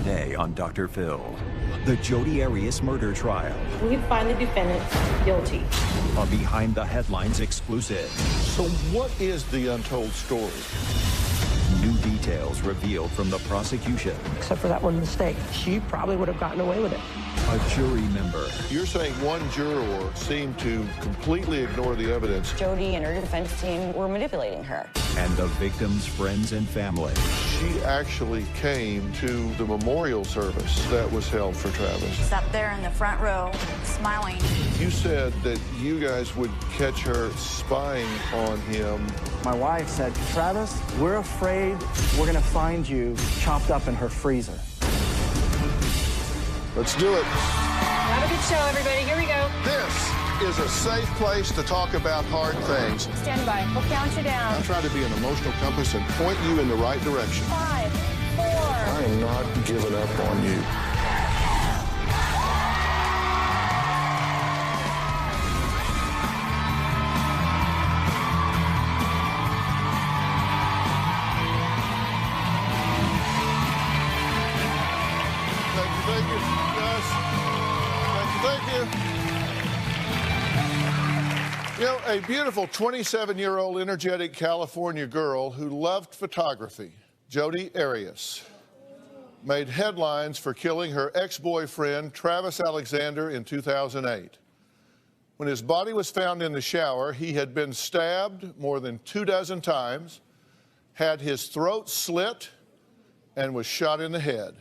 Today on Dr. Phil, the Jodi Arias murder trial. We find the defendant guilty. A behind the headlines exclusive. So what is the untold story? New details revealed from the prosecution. Except for that one mistake. She probably would have gotten away with it. A jury member. You're saying one juror seemed to completely ignore the evidence. Jodi and her defense team were manipulating her. And the victim's friends and family. She actually came to the memorial service that was held for Travis. She's up there in the front row, smiling. You said that you guys would catch her spying on him. My wife said, Travis, we're afraid we're gonna find you chopped up in her freezer. Let's do it. Have a good show, everybody. Here we go. This is a safe place to talk about hard things. Stand by. We'll count you down. I'm trying to be an emotional compass and point you in the right direction. 5, 4. I am not giving up on you. Thank you, guys. Thank you. You know, a beautiful 27-year-old energetic California girl who loved photography, Jodi Arias, made headlines for killing her ex-boyfriend, Travis Alexander, in 2008. When his body was found in the shower, he had been stabbed more than 24 times, had his throat slit, and was shot in the head.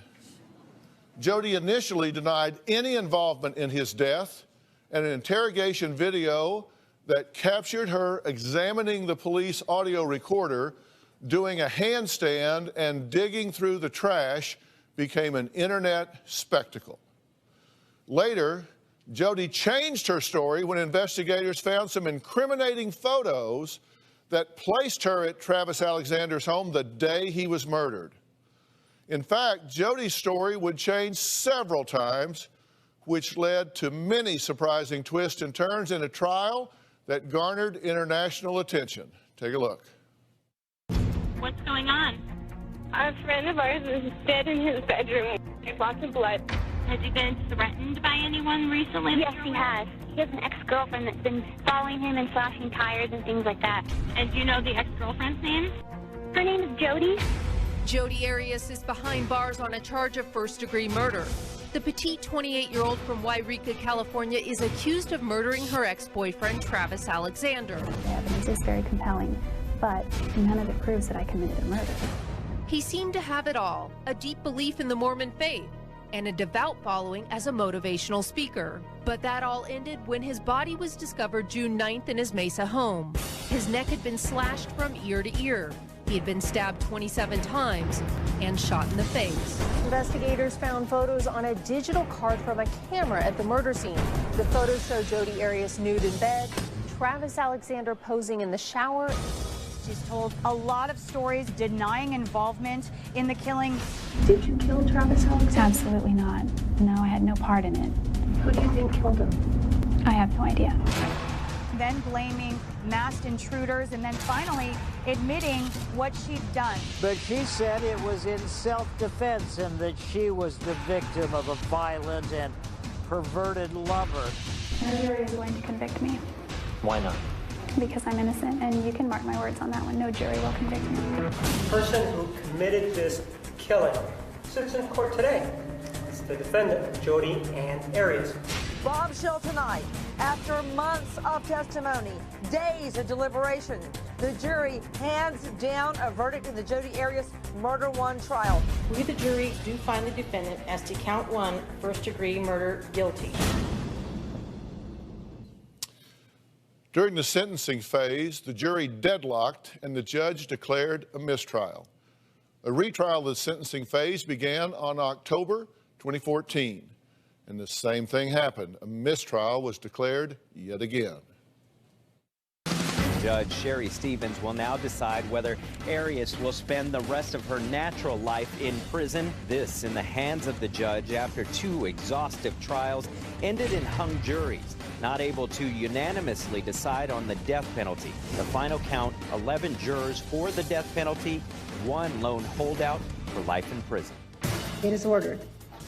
Jodi initially denied any involvement in his death, and an interrogation video that captured her examining the police audio recorder, doing a handstand and digging through the trash became an internet spectacle. Later, Jodi changed her story when investigators found some incriminating photos that placed her at Travis Alexander's home the day he was murdered. In fact, Jodi's story would change several times, which led to many surprising twists and turns in a trial that garnered international attention. Take a look. What's going on? A friend of ours is dead in his bedroom. There's lots of blood. Has he been threatened by anyone recently? Yes, he has. He has an ex-girlfriend that's been following him and slashing tires and things like that. And do you know the ex-girlfriend's name? Her name is Jodi. Jodi Arias is behind bars on a charge of first-degree murder. The petite 28-year-old from Yreka, California, is accused of murdering her ex-boyfriend, Travis Alexander. The evidence is very compelling, but none of it proves that I committed a murder. He seemed to have it all, a deep belief in the Mormon faith and a devout following as a motivational speaker. But that all ended when his body was discovered June 9th in his Mesa home. His neck had been slashed from ear to ear. He had been stabbed 27 times and shot in the face. Investigators found photos on a digital card from a camera at the murder scene. The photos show Jodi Arias nude in bed, Travis Alexander posing in the shower. She's told a lot of stories denying involvement in the killing. Did you kill Travis Alexander? Absolutely not. No, I had no part in it. Who do you think killed him? I have no idea. Then blaming masked intruders, and then finally admitting what she'd done. But she said it was in self-defense and that she was the victim of a violent and perverted lover. No jury is going to convict me. Why not? Because I'm innocent, and you can mark my words on that one. No jury will convict me. The person who committed this killing sits in court today. It's the defendant, Jodi Ann Arias. Bombshell tonight. After months of testimony, days of deliberation, the jury hands down a verdict in the Jodi Arias Murder 1 trial. We, the jury, do find the defendant as to count 1, first-degree murder, guilty. During the sentencing phase, the jury deadlocked and the judge declared a mistrial. A retrial of the sentencing phase began on October 2014. And the same thing happened. A mistrial was declared yet again. Judge Sherry Stevens will now decide whether Arias will spend the rest of her natural life in prison. This in the hands of the judge after 2 exhaustive trials ended in hung juries, not able to unanimously decide on the death penalty. The final count, 11 jurors for the death penalty, 1 lone holdout for life in prison. It is ordered.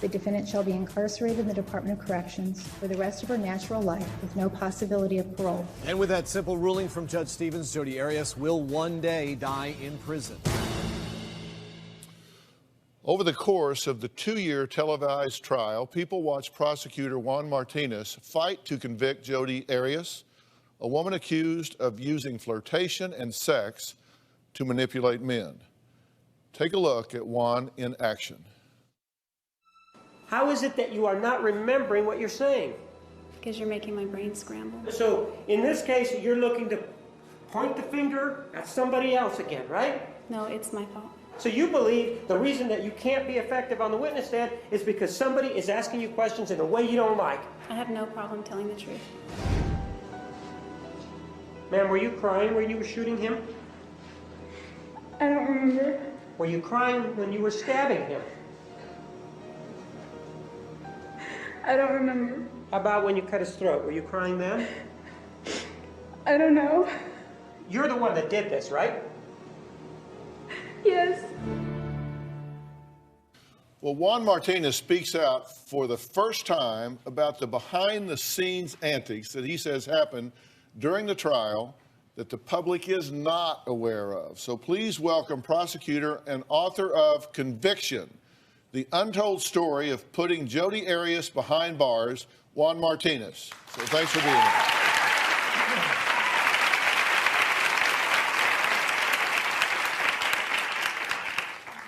The defendant shall be incarcerated in the Department of Corrections for the rest of her natural life with no possibility of parole. And with that simple ruling from Judge Stevens, Jodi Arias will one day die in prison. Over the course of the 2-year televised trial, people watched prosecutor Juan Martinez fight to convict Jodi Arias, a woman accused of using flirtation and sex to manipulate men. Take a look at Juan in action. How is it that you are not remembering what you're saying? Because you're making my brain scramble. So, in this case, you're looking to point the finger at somebody else again, right? No, it's my fault. So you believe the reason that you can't be effective on the witness stand is because somebody is asking you questions in a way you don't like. I have no problem telling the truth. Ma'am, were you crying when you were shooting him? I don't remember. Were you crying when you were stabbing him? I don't remember. How about when you cut his throat? Were you crying then? I don't know. You're the one that did this, right? Yes. Well, Juan Martinez speaks out for the first time about the behind-the-scenes antics that he says happened during the trial that the public is not aware of. So please welcome prosecutor and author of Conviction, the untold story of putting Jodi Arias behind bars, Juan Martinez. So thanks for being here.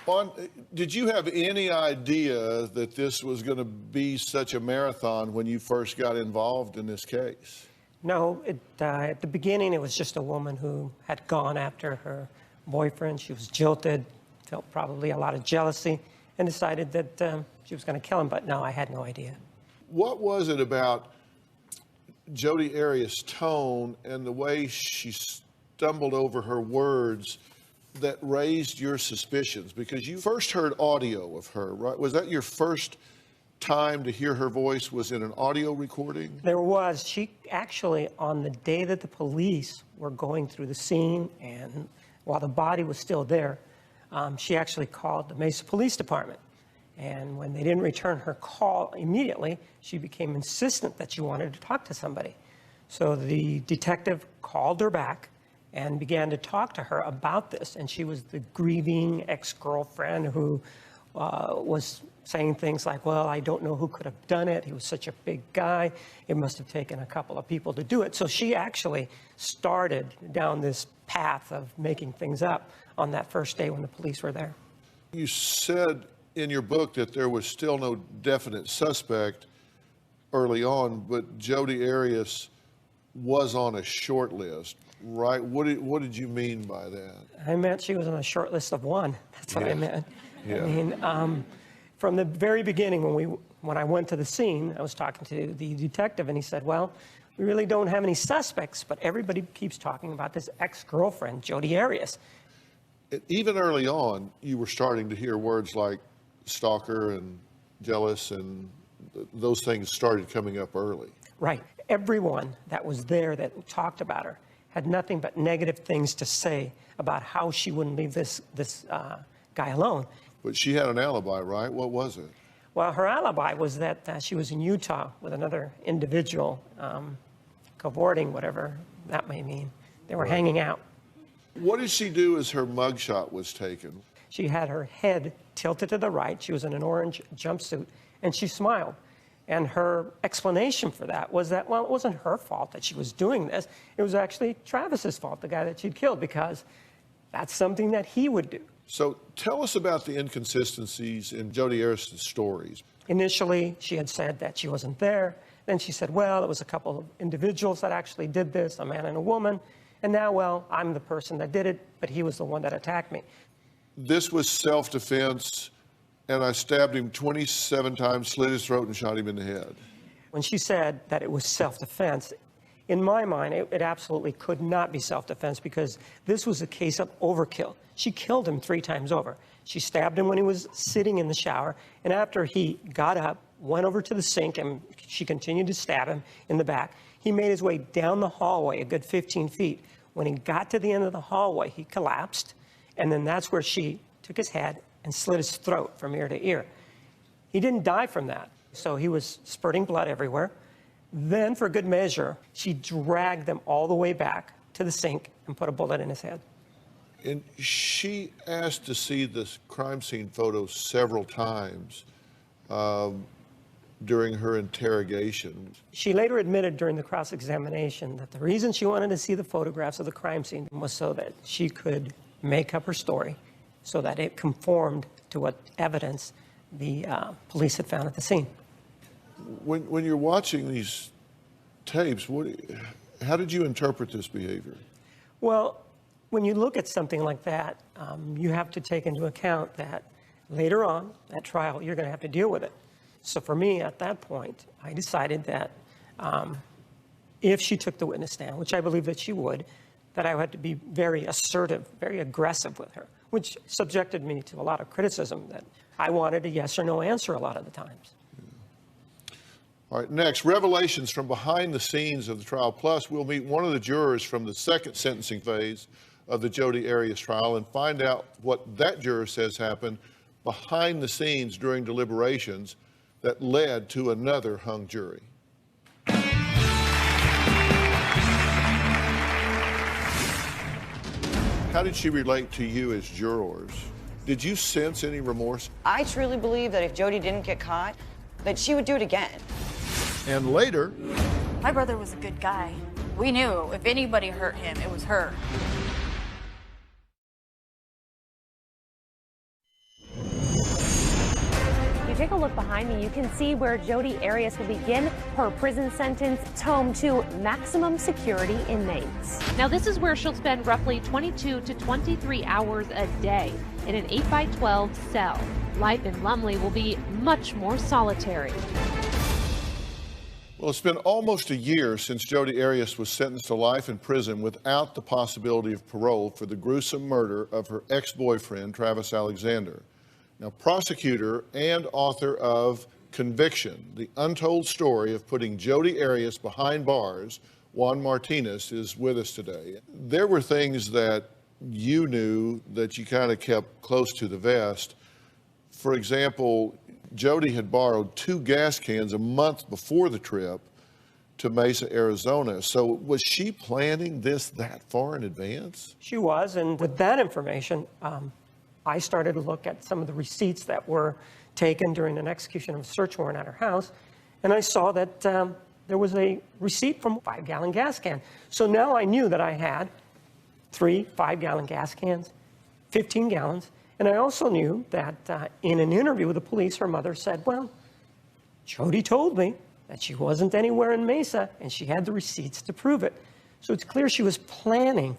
Juan, did you have any idea that this was going to be such a marathon when you first got involved in this case? No, at the beginning it was just a woman who had gone after her boyfriend. She was jilted, felt probably a lot of jealousy, and decided that she was going to kill him, but no, I had no idea. What was it about Jodi Arias' tone and the way she stumbled over her words that raised your suspicions? Because you first heard audio of her, right? Was that your first time to hear her voice, was in an audio recording? There was. She actually, on the day that the police were going through the scene and while the body was still there, she actually called the Mesa Police Department. And when they didn't return her call immediately, she became insistent that she wanted to talk to somebody. So the detective called her back and began to talk to her about this. And she was the grieving ex-girlfriend who was saying things like, well, I don't know who could have done it. He was such a big guy. It must have taken a couple of people to do it. So she actually started down this path of making things up on that first day when the police were there. You said in your book that there was still no definite suspect early on, but Jodi Arias was on a short list, right? What did you mean by that? I meant she was on a short list of one. That's what I meant. Yeah. I mean, from the very beginning, when I went to the scene, I was talking to the detective, and he said, well, we really don't have any suspects, but everybody keeps talking about this ex-girlfriend, Jodi Arias. Even early on, you were starting to hear words like stalker and jealous, and those things started coming up early. Right. Everyone that was there that talked about her had nothing but negative things to say about how she wouldn't leave this guy alone. But she had an alibi, right? What was it? Well, her alibi was that she was in Utah with another individual, cavorting, whatever that may mean. They were hanging out. What did she do as her mugshot was taken? She had her head tilted to the right. She was in an orange jumpsuit, and she smiled. And her explanation for that was that, well, it wasn't her fault that she was doing this. It was actually Travis's fault, the guy that she'd killed, because that's something that he would do. So tell us about the inconsistencies in Jodi Arias' stories. Initially, she had said that she wasn't there. Then she said, well, it was a couple of individuals that actually did this, a man and a woman. And now, well, I'm the person that did it, but he was the one that attacked me. This was self-defense, and I stabbed him 27 times, slit his throat, and shot him in the head. When she said that it was self-defense, in my mind, it absolutely could not be self-defense, because this was a case of overkill. She killed him 3 times over. She stabbed him when he was sitting in the shower, and after he got up, went over to the sink, and she continued to stab him in the back. He made his way down the hallway a good 15 feet. When he got to the end of the hallway, he collapsed, and then that's where she took his head and slit his throat from ear to ear. He didn't die from that. So he was spurting blood everywhere. Then, for good measure, she dragged them all the way back to the sink and put a bullet in his head. And she asked to see the crime scene photos several times during her interrogation. She later admitted during the cross-examination that the reason she wanted to see the photographs of the crime scene was so that she could make up her story, so that it conformed to what evidence the police had found at the scene. When you're watching these tapes, how did you interpret this behavior? Well, when you look at something like that, you have to take into account that later on at trial, you're going to have to deal with it. So for me, at that point, I decided that if she took the witness stand, which I believe that she would, that I had to be very assertive, very aggressive with her, which subjected me to a lot of criticism that I wanted a yes or no answer a lot of the times. All right, next, revelations from behind the scenes of the trial. Plus, we'll meet one of the jurors from the second sentencing phase of the Jodi Arias trial and find out what that juror says happened behind the scenes during deliberations that led to another hung jury. How did she relate to you as jurors? Did you sense any remorse? I truly believe that if Jodi didn't get caught, that she would do it again. And later, my brother was a good guy. We knew if anybody hurt him, it was her. If you take a look behind me, you can see where Jodi Arias will begin her prison sentence, home to maximum security inmates. Now, this is where she'll spend roughly 22 to 23 hours a day in an 8x12 cell. Life in Lumley will be much more solitary. well, it's been almost a year since Jodi Arias was sentenced to life in prison without the possibility of parole for the gruesome murder of her ex-boyfriend, Travis Alexander. Now, prosecutor and author of Conviction, the untold story of putting Jodi Arias behind bars, Juan Martinez, is with us today. There were things that you knew that you kind of kept close to the vest. For example, Jodi had borrowed 2 gas cans a month before the trip to Mesa, Arizona. So was she planning this that far in advance? She was, and with that information, I started to look at some of the receipts that were taken during an execution of a search warrant at her house, and I saw that there was a receipt from a 5-gallon gas can. So now I knew that I had 3 5-gallon gas cans, 15 gallons, and I also knew that in an interview with the police, her mother said, well, Jodi told me that she wasn't anywhere in Mesa, and she had the receipts to prove it. So it's clear she was planning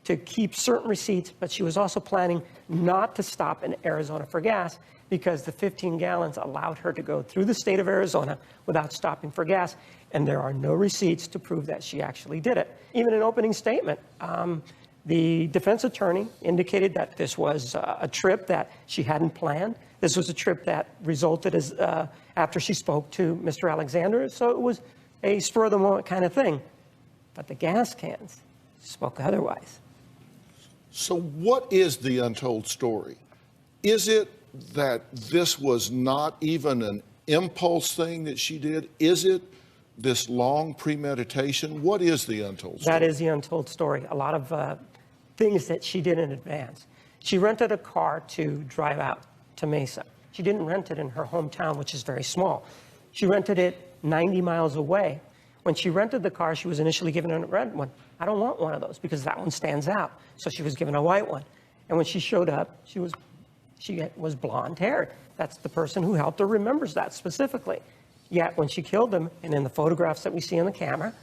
to keep certain receipts, but she was also planning not to stop in Arizona for gas because the 15 gallons allowed her to go through the state of Arizona without stopping for gas, and there are no receipts to prove that she actually did it. Even an opening statement, the defense attorney indicated that this was a trip that she hadn't planned. This was a trip that resulted as after she spoke to Mr. Alexander, so it was a spur-of-the-moment kind of thing. But the gas cans spoke otherwise. So what is the untold story? Is it that this was not even an impulse thing that she did? Is it this long premeditation? What is the untold story? That is the untold story. A lot of things that she did in advance. She rented a car to drive out to Mesa. She didn't rent it in her hometown, which is very small. She rented it 90 miles away. When she rented the car, she was initially given a red one. I don't want one of those because that one stands out. So she was given a white one. And when she showed up, she was blonde-haired. That's the person who helped her remembers that specifically. Yet when she killed him, and in the photographs that we see on the camera,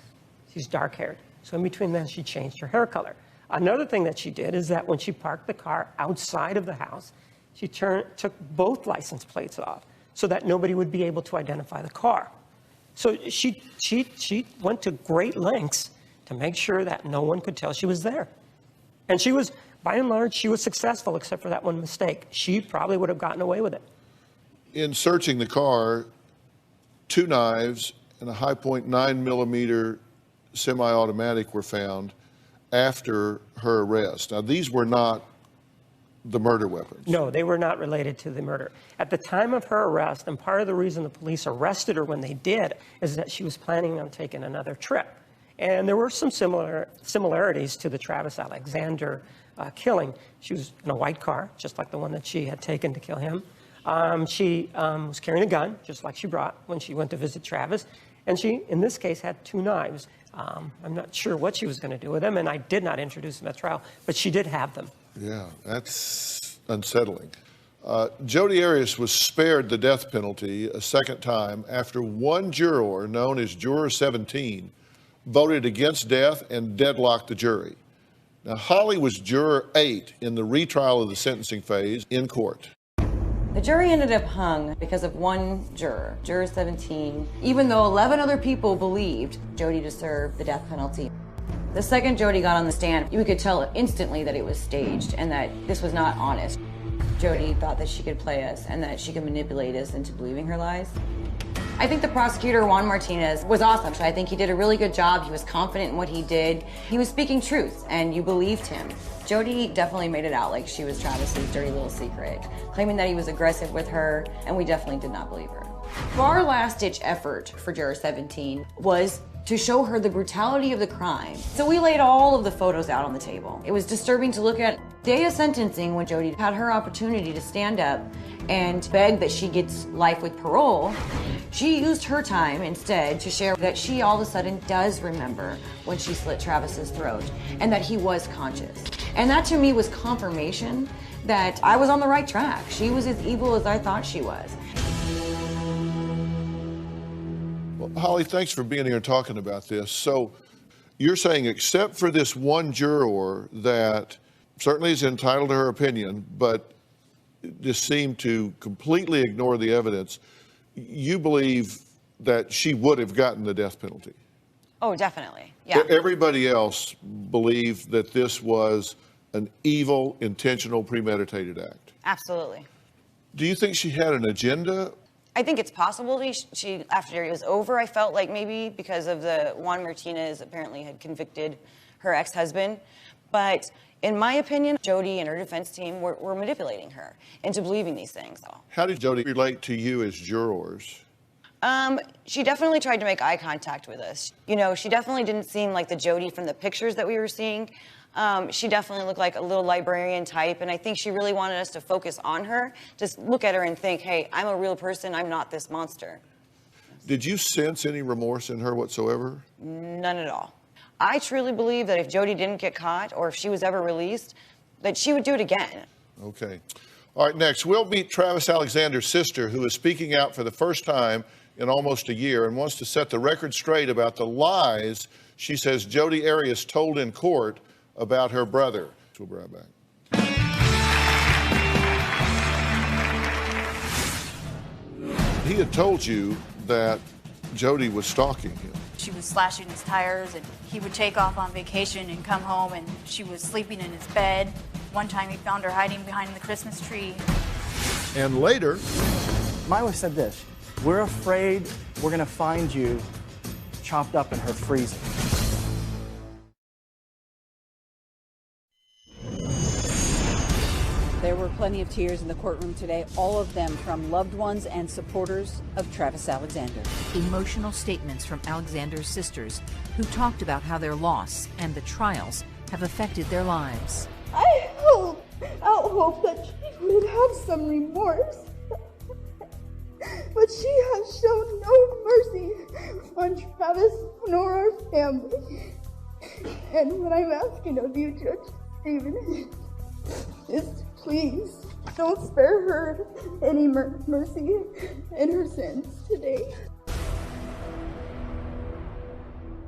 she's dark-haired. So in between then, she changed her hair color. Another thing that she did is that when she parked the car outside of the house, she took both license plates off so that nobody would be able to identify the car. So she went to great lengths to make sure that no one could tell she was there. And she was, by and large, she was successful except for that one mistake. She probably would have gotten away with it. In searching the car, 2 knives and a high-point 9mm semi-automatic were found after her arrest. Now, these were not the murder weapons? No, they were not related to the murder. At the time of her arrest, and part of the reason the police arrested her when they did, is that she was planning on taking another trip. And there were some similarities to the Travis Alexander killing. She was in a white car, just like the one that she had taken to kill him. She was carrying a gun, just like she brought when she went to visit Travis. And she, in this case, had 2 knives. I'm not sure what she was going to do with them, and I did not introduce them at trial, but she did have them. Yeah, that's unsettling. Jodi Arias was spared the death penalty a second time after one juror, known as Juror 17, voted against death and deadlocked the jury. Now, Holly was Juror 8 in the retrial of the sentencing phase in court. The jury ended up hung because of one juror, Juror 17, even though 11 other people believed Jodi deserved the death penalty. The second Jodi got on the stand, you could tell instantly that it was staged and that this was not honest. Jodi thought that she could play us and that she could manipulate us into believing her lies. I think the prosecutor, Juan Martinez, was awesome. I think he did a really good job. He was confident in what he did. He was speaking truth, and you believed him. Jodi definitely made it out like she was Travis's dirty little secret, claiming that he was aggressive with her, and we definitely did not believe her. Our last-ditch effort for Juror 17 was to show her the brutality of the crime. So we laid all of the photos out on the table. It was disturbing to look at. Day of sentencing, when Jodi had her opportunity to stand up and beg that she gets life with parole, she used her time instead to share that she all of a sudden does remember when she slit Travis's throat and that he was conscious. And that to me was confirmation that I was on the right track. She was as evil as I thought she was. Well, Holly, thanks for being here and talking about this. So you're saying except for this one juror that certainly is entitled to her opinion, but just seemed to completely ignore the evidence, you believe that she would have gotten the death penalty? Oh, definitely, yeah. Everybody else believed that this was an evil, intentional, premeditated act? Absolutely. Do you think she had an agenda? I think it's possible she after it was over, I felt like maybe because of the Juan Martinez apparently had convicted her ex-husband. But in my opinion, Jodi and her defense team were manipulating her into believing these things. How did Jodi relate to you as jurors? She definitely tried to make eye contact with us. You know, she definitely didn't seem like the Jodi from the pictures that we were seeing. She definitely looked like a little librarian type, and I think she really wanted us to focus on her, just look at her and think, hey, I'm a real person, I'm not this monster. Did you sense any remorse in her whatsoever? None at all. I truly believe that if Jodi didn't get caught, or if she was ever released, that she would do it again. Okay. All right, next, we'll meet Travis Alexander's sister, who is speaking out for the first time in almost a year and wants to set the record straight about the lies she says Jodi Arias told in court about her brother. We'll be right back. He had told you that Jodi was stalking him. She was slashing his tires, and he would take off on vacation and come home, and she was sleeping in his bed. One time he found her hiding behind the Christmas tree. And later, my wife said this: we're afraid we're going to find you chopped up in her freezer. There were plenty of tears in the courtroom today, all of them from loved ones and supporters of Travis Alexander. Emotional statements from Alexander's sisters, who talked about how their loss and the trials have affected their lives. I hope that she would have some remorse. But she has shown no mercy on Travis nor our family. And what I'm asking of you, Judge Stephen, is please don't spare her any mercy in her sins today.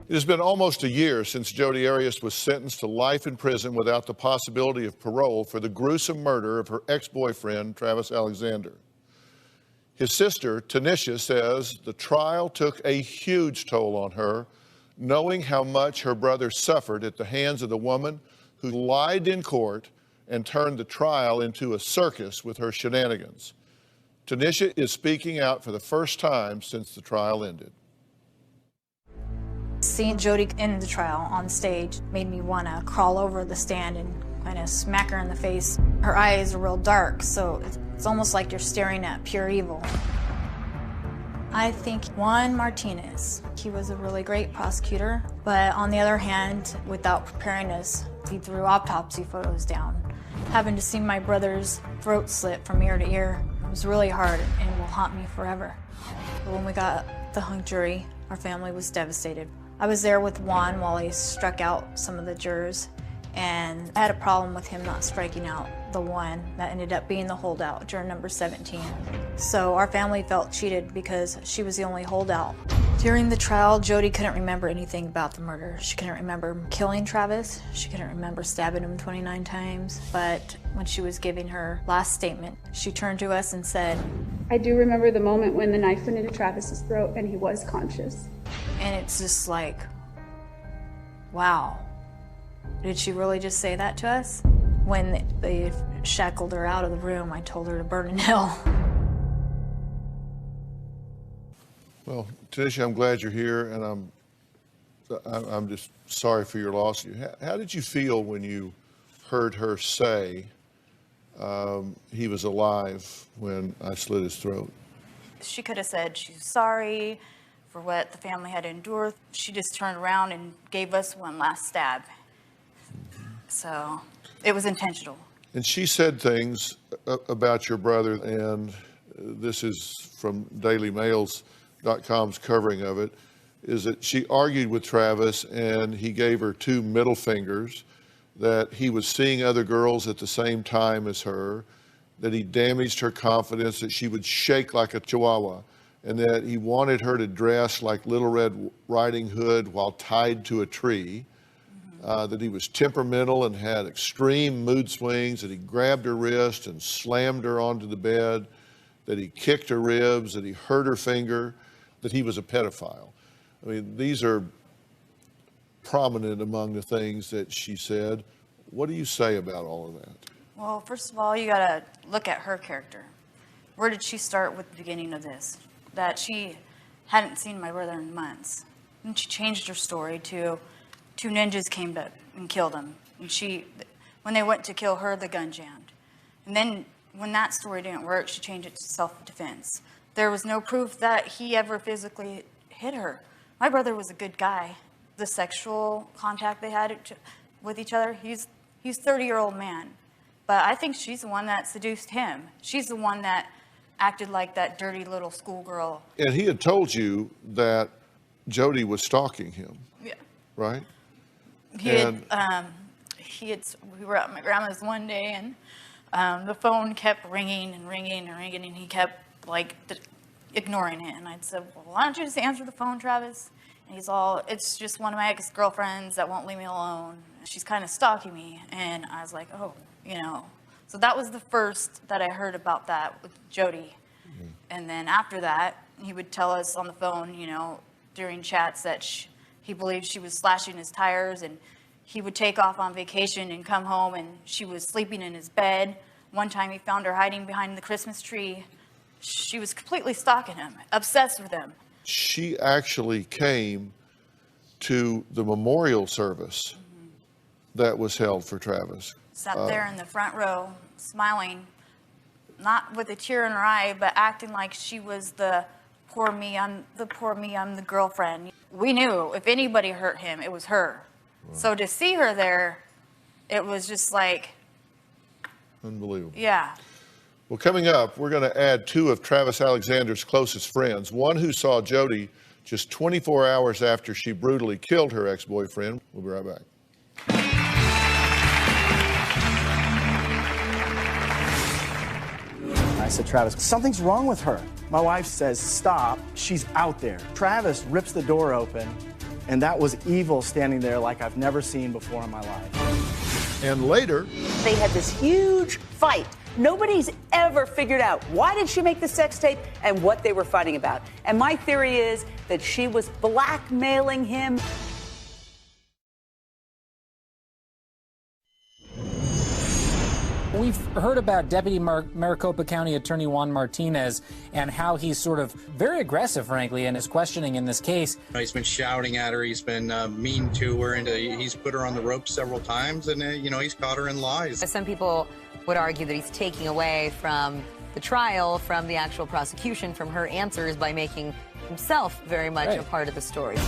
it has been almost a year since Jodi Arias was sentenced to life in prison without the possibility of parole for the gruesome murder of her ex-boyfriend, Travis Alexander. His sister, Tanisha, says the trial took a huge toll on her, knowing how much her brother suffered at the hands of the woman who lied in court and turned the trial into a circus with her shenanigans. Tanisha is speaking out for the first time since the trial ended. Seeing Jodi in the trial on stage made me want to crawl over the stand and kind of smack her in the face. Her eyes are real dark, so it's almost like you're staring at pure evil. I think Juan Martinez, he was a really great prosecutor, but on the other hand, without preparing us, he threw autopsy photos down. Having to see my brother's throat slit from ear to ear was really hard and will haunt me forever. But when we got the hung jury, our family was devastated. I was there with Juan while he struck out some of the jurors, and I had a problem with him not striking out the one that ended up being the holdout, juror number 17. So our family felt cheated because she was the only holdout. During the trial, Jody couldn't remember anything about the murder. She couldn't remember killing Travis. She couldn't remember stabbing him 29 times. But when she was giving her last statement, she turned to us and said, I do remember the moment when the knife went into Travis's throat and he was conscious. and it's just like, wow. Did she really just say that to us? When they shackled her out of the room, I told her to burn in hell. Well, Tanisha, I'm glad you're here, and I'm just sorry for your loss. How did you feel when you heard her say he was alive when I slit his throat? She could have said she's sorry for what the family had endured. She just turned around and gave us one last stab. So it was intentional. And she said things about your brother, and this is from DailyMails.com's covering of it, is that she argued with Travis and he gave her 2 middle fingers, that he was seeing other girls at the same time as her, that he damaged her confidence, that she would shake like a chihuahua, and that he wanted her to dress like Little Red Riding Hood while tied to a tree. That he was temperamental and had extreme mood swings, that he grabbed her wrist and slammed her onto the bed, that he kicked her ribs, that he hurt her finger, that he was a pedophile. I mean, these are prominent among the things that she said. What do you say about all of that? Well, first of all, you gotta look at her character. Where did she start with the beginning of this? That she hadn't seen my brother in months. And she changed her story to 2 ninjas came to and killed him. And when they went to kill her, the gun jammed. And then when that story didn't work, she changed it to self-defense. There was no proof that he ever physically hit her. My brother was a good guy. The sexual contact they had with each other, he's a 30-year-old man. But I think she's the one that seduced him. She's the one that acted like that dirty little schoolgirl. And he had told you that Jody was stalking him. Yeah. Right? We were at my grandma's one day, and the phone kept ringing and ringing and ringing, and he kept ignoring it. And I'd said, well, why don't you just answer the phone, Travis? And he's all, it's just one of my ex-girlfriends that won't leave me alone. She's kind of stalking me. And I was like, oh, So that was the first that I heard about that with Jody. Mm-hmm. And then after that, he would tell us on the phone, during chats that he believed she was slashing his tires, and he would take off on vacation and come home and she was sleeping in his bed. One time he found her hiding behind the Christmas tree. She was completely stalking him, obsessed with him. She actually came to the memorial service that was held for Travis. Sat there in the front row, smiling, not with a tear in her eye, but acting like she was the poor me, I'm the girlfriend. We knew if anybody hurt him, it was her. Wow. So to see her there, it was just like... unbelievable. Yeah. Well, coming up, we're going to add 2 of Travis Alexander's closest friends. One who saw Jody just 24 hours after she brutally killed her ex-boyfriend. We'll be right back. I said, Travis, something's wrong with her. My wife says, stop, she's out there. Travis rips the door open, and that was evil standing there like I've never seen before in my life. And later, they had this huge fight. Nobody's ever figured out why did she make the sex tape and what they were fighting about. And my theory is that she was blackmailing him. we've heard about Deputy Maricopa County Attorney Juan Martinez and how he's sort of very aggressive, frankly, in his questioning in this case. He's been shouting at her. He's been mean to her, and he's put her on the ropes several times, and, he's caught her in lies. Some people would argue that he's taking away from the trial, from the actual prosecution, from her answers by making himself very much a part of the story.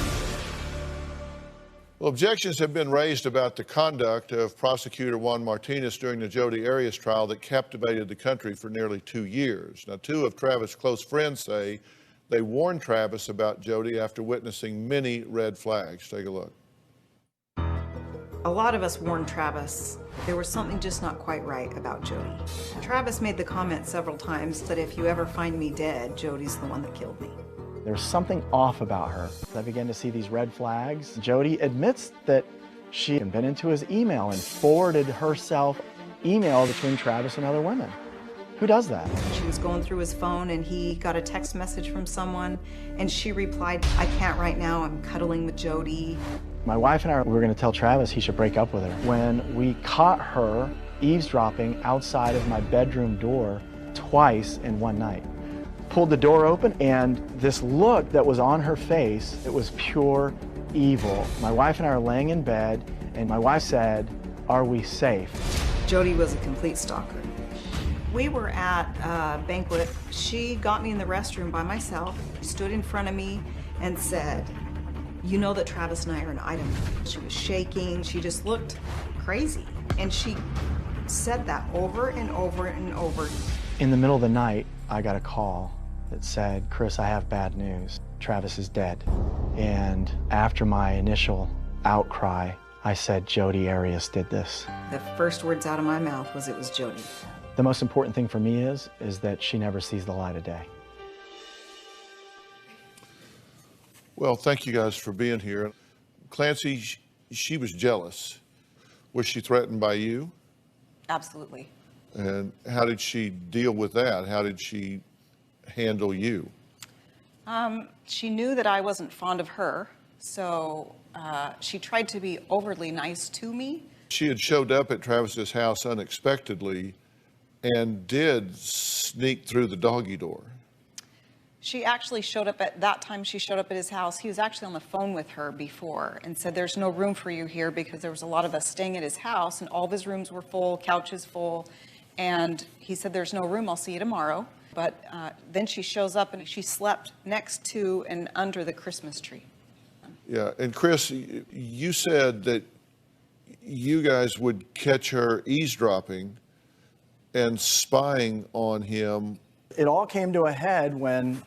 Well, objections have been raised about the conduct of prosecutor Juan Martinez during the Jodi Arias trial that captivated the country for nearly 2 years. Now, two of Travis' close friends say they warned Travis about Jodi after witnessing many red flags. Take a look. A lot of us warned Travis there was something just not quite right about Jodi. Travis made the comment several times that if you ever find me dead, Jodi's the one that killed me. There's something off about her. I began to see these red flags. Jodi admits that she had been into his email and forwarded herself email between Travis and other women. Who does that? She was going through his phone and he got a text message from someone and she replied, "I can't right now, I'm cuddling with Jodi." My wife and I were going to tell Travis he should break up with her when we caught her eavesdropping outside of my bedroom door twice in one night. Pulled the door open, and this look that was on her face, it was pure evil. My wife and I are laying in bed, and my wife said, "Are we safe?" Jodi was a complete stalker. We were at a banquet. She got me in the restroom by myself, stood in front of me, and said, "You know that Travis and I are an item." She was shaking. She just looked crazy. And she said that over and over and over. In the middle of the night, I got a call that said, "Chris, I have bad news. Travis is dead." And after my initial outcry, I said, "Jodi Arias did this." The first words out of my mouth was, "It was Jodi." The most important thing for me is that she never sees the light of day. Well, thank you guys for being here. Clancy, she was jealous. Was she threatened by you? Absolutely. And how did she deal with that? How did she handle you? She knew that I wasn't fond of her, so she tried to be overly nice to me. She had showed up at Travis's house unexpectedly and did sneak through the doggy door. She actually showed up at that time. She showed up at his house. He was actually on the phone with her before and said, "There's no room for you here," because there was a lot of us staying at his house and all of his rooms were full, couches full. And he said, "There's no room. I'll see you tomorrow." But then she shows up and she slept next to and under the Christmas tree. Yeah, and Chris, you said that you guys would catch her eavesdropping and spying on him. It all came to a head when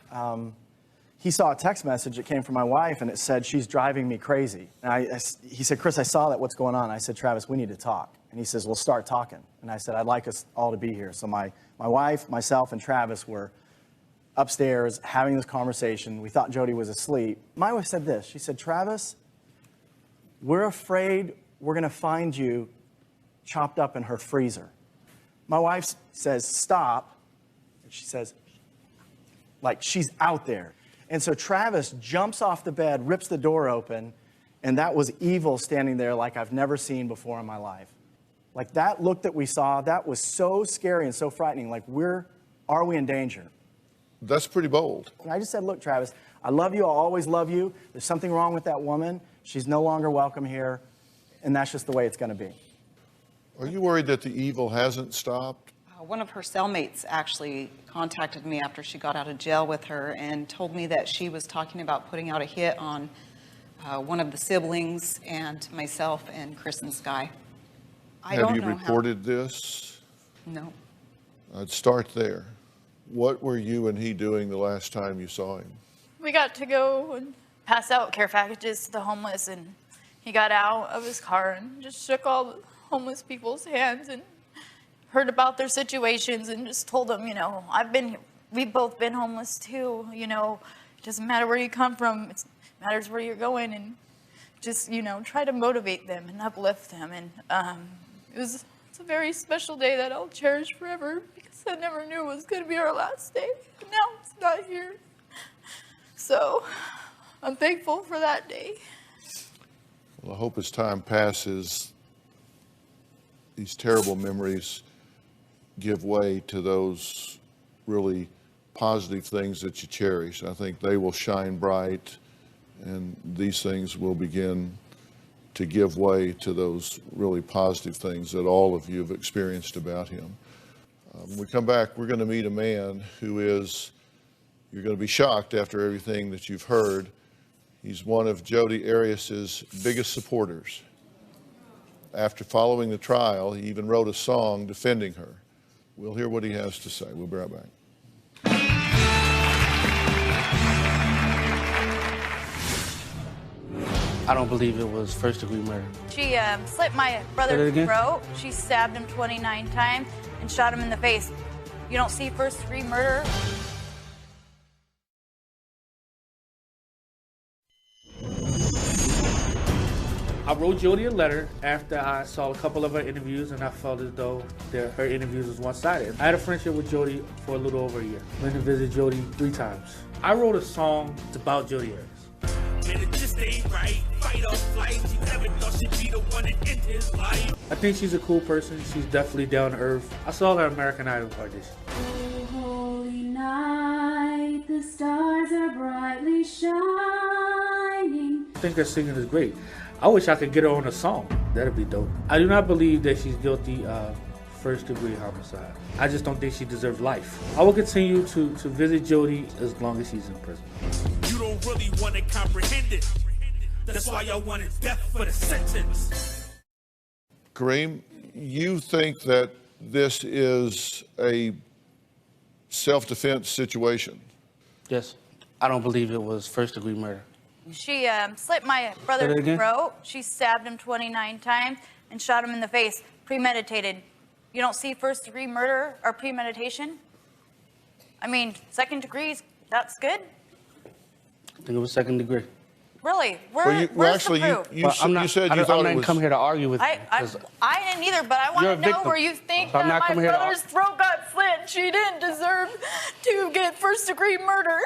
he saw a text message that came from my wife, and it said, "She's driving me crazy." And he said, "Chris, I saw that. What's going on?" I said, "Travis, we need to talk." And he says, "Well, start talking." And I said, "I'd like us all to be here." So my wife, myself, and Travis were upstairs having this conversation. We thought Jodi was asleep. My wife said this. She said, "Travis, we're afraid we're going to find you chopped up in her freezer." My wife says, "Stop." And she says, like, she's out there. And so Travis jumps off the bed, rips the door open, and that was evil standing there like I've never seen before in my life. Like, that look that we saw, that was so scary and so frightening. Like, are we in danger? That's pretty bold. And I just said, "Look, Travis, I love you. I'll always love you. There's something wrong with that woman. She's no longer welcome here, and that's just the way it's going to be." Are you worried that the evil hasn't stopped? One of her cellmates actually contacted me after she got out of jail with her and told me that she was talking about putting out a hit on one of the siblings and myself and Chris and Sky. Have you reported this? No. I'd start there. What were you and he doing the last time you saw him? We got to go and pass out care packages to the homeless, and he got out of his car and just shook all the homeless people's hands and heard about their situations and just told them, we've both been homeless too, it doesn't matter where you come from, it matters where you're going, and just, try to motivate them and uplift them. And it's a very special day that I'll cherish forever, because I never knew it was going to be our last day. And now it's not here. So I'm thankful for that day. Well, I hope as time passes, these terrible memories give way to those really positive things that you cherish. I think they will shine bright, and these things will begin to give way to those really positive things that all of you have experienced about him. When we come back, we're going to meet a man who is, you're going to be shocked after everything that you've heard. He's one of Jodi Arias's biggest supporters. After following the trial, he even wrote a song defending her. We'll hear what he has to say. We'll be right back. I don't believe it was first-degree murder. She slit my brother's throat. She stabbed him 29 times and shot him in the face. You don't see first-degree murder? I wrote Jodi a letter after I saw a couple of her interviews, and I felt as though her interviews was one-sided. I had a friendship with Jodi for a little over a year. Went to visit Jodi 3 times. I wrote a song about Jodi Arias. Man, it just ain't right. Fight or flight. You never thought she'd be the one that ended his life. I think she's a cool person. She's definitely down to earth. I saw her American Idol audition. Oh, holy night, the stars are brightly shining. I think her singing is great. I wish I could get her on a song. That'd be dope. I do not believe that she's guilty of first-degree homicide. I just don't think she deserves life. I will continue to visit Jodi as long as she's in prison. You don't really want to comprehend it. That's why y'all wanted death for the sentence. Kareem, you think that this is a self-defense situation? Yes. I don't believe it was first-degree murder. She slit my brother's throat. She stabbed him 29 times and shot him in the face. Premeditated. You don't see first-degree murder or premeditation? I mean, second degrees, that's good? I think it was second degree. Really? Where's the proof? You said you thought it was... I didn't come here to argue with you. I didn't either, but I want to know where you think that my brother's throat got slit. She didn't deserve to get first-degree murder.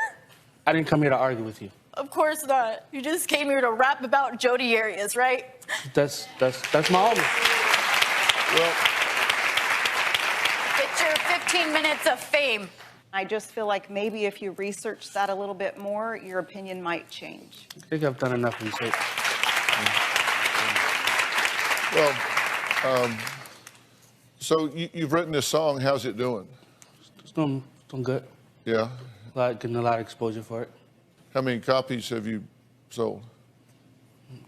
I didn't come here to argue with you. Of course not. You just came here to rap about Jodi Arias, right? That's my homie. Well, get your 15 minutes of fame. I just feel like maybe if you research that a little bit more, your opinion might change. I think I've done enough research. Well, so you've written this song. How's it doing? It's doing good. Yeah? Getting a lot of exposure for it. How many copies have you sold?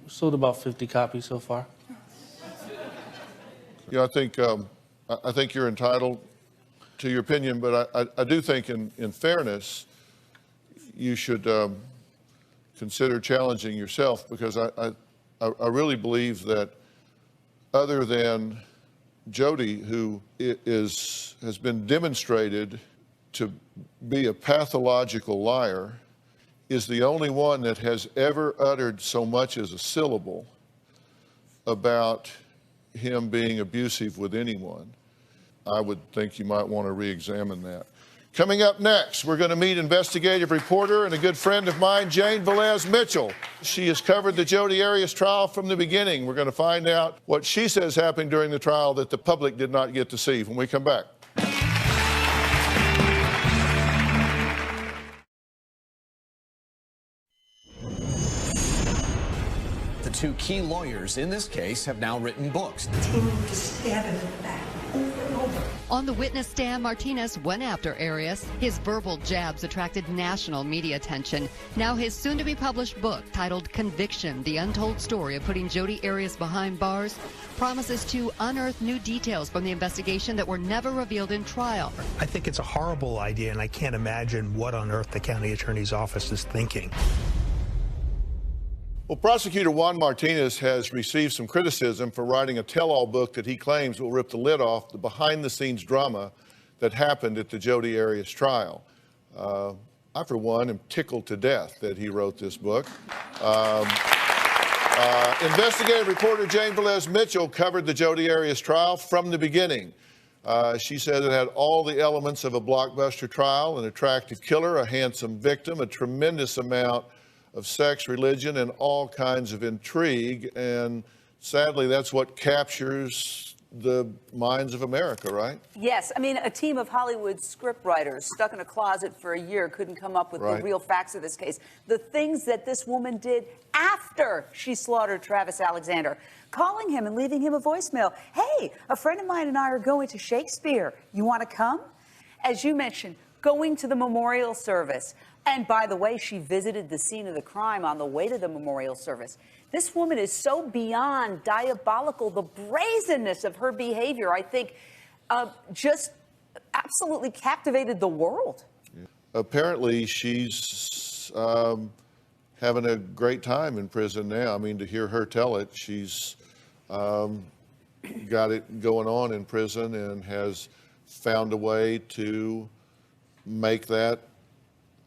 Sold about 50 copies so far. Yeah, I think you're entitled to your opinion, but I do think in fairness, you should consider challenging yourself, because I really believe that other than Jodi, who has been demonstrated to be a pathological liar, is the only one that has ever uttered so much as a syllable about him being abusive with anyone. I would think you might want to re-examine that. Coming up next, we're going to meet investigative reporter and a good friend of mine, Jane Velez Mitchell. She has covered the Jodi Arias trial from the beginning. We're going to find out what she says happened during the trial that the public did not get to see when we come back. The 2 key lawyers in this case have now written books. On the witness stand, Martinez went after Arias. His verbal jabs attracted national media attention. Now his soon-to-be-published book, titled Conviction, The Untold Story of Putting Jodi Arias Behind Bars, promises to unearth new details from the investigation that were never revealed in trial. I think it's a horrible idea, and I can't imagine what on earth the county attorney's office is thinking. Well, prosecutor Juan Martinez has received some criticism for writing a tell-all book that he claims will rip the lid off the behind-the-scenes drama that happened at the Jodi Arias trial. I, for one, am tickled to death that he wrote this book. Investigative reporter Jane Velez Mitchell covered the Jodi Arias trial from the beginning. She said it had all the elements of a blockbuster trial: an attractive killer, a handsome victim, a tremendous amount of sex, religion, and all kinds of intrigue. And sadly, that's what captures the minds of America, right? Yes. I mean, a team of Hollywood scriptwriters stuck in a closet for a year couldn't come up with the real facts of this case. The things that this woman did after she slaughtered Travis Alexander, calling him and leaving him a voicemail. Hey, a friend of mine and I are going to Shakespeare. You want to come? As you mentioned, going to the memorial service. And by the way, she visited the scene of the crime on the way to the memorial service. This woman is so beyond diabolical. The brazenness of her behavior, I think, just absolutely captivated the world. Apparently, she's having a great time in prison now. I mean, to hear her tell it, she's got it going on in prison and has found a way to make that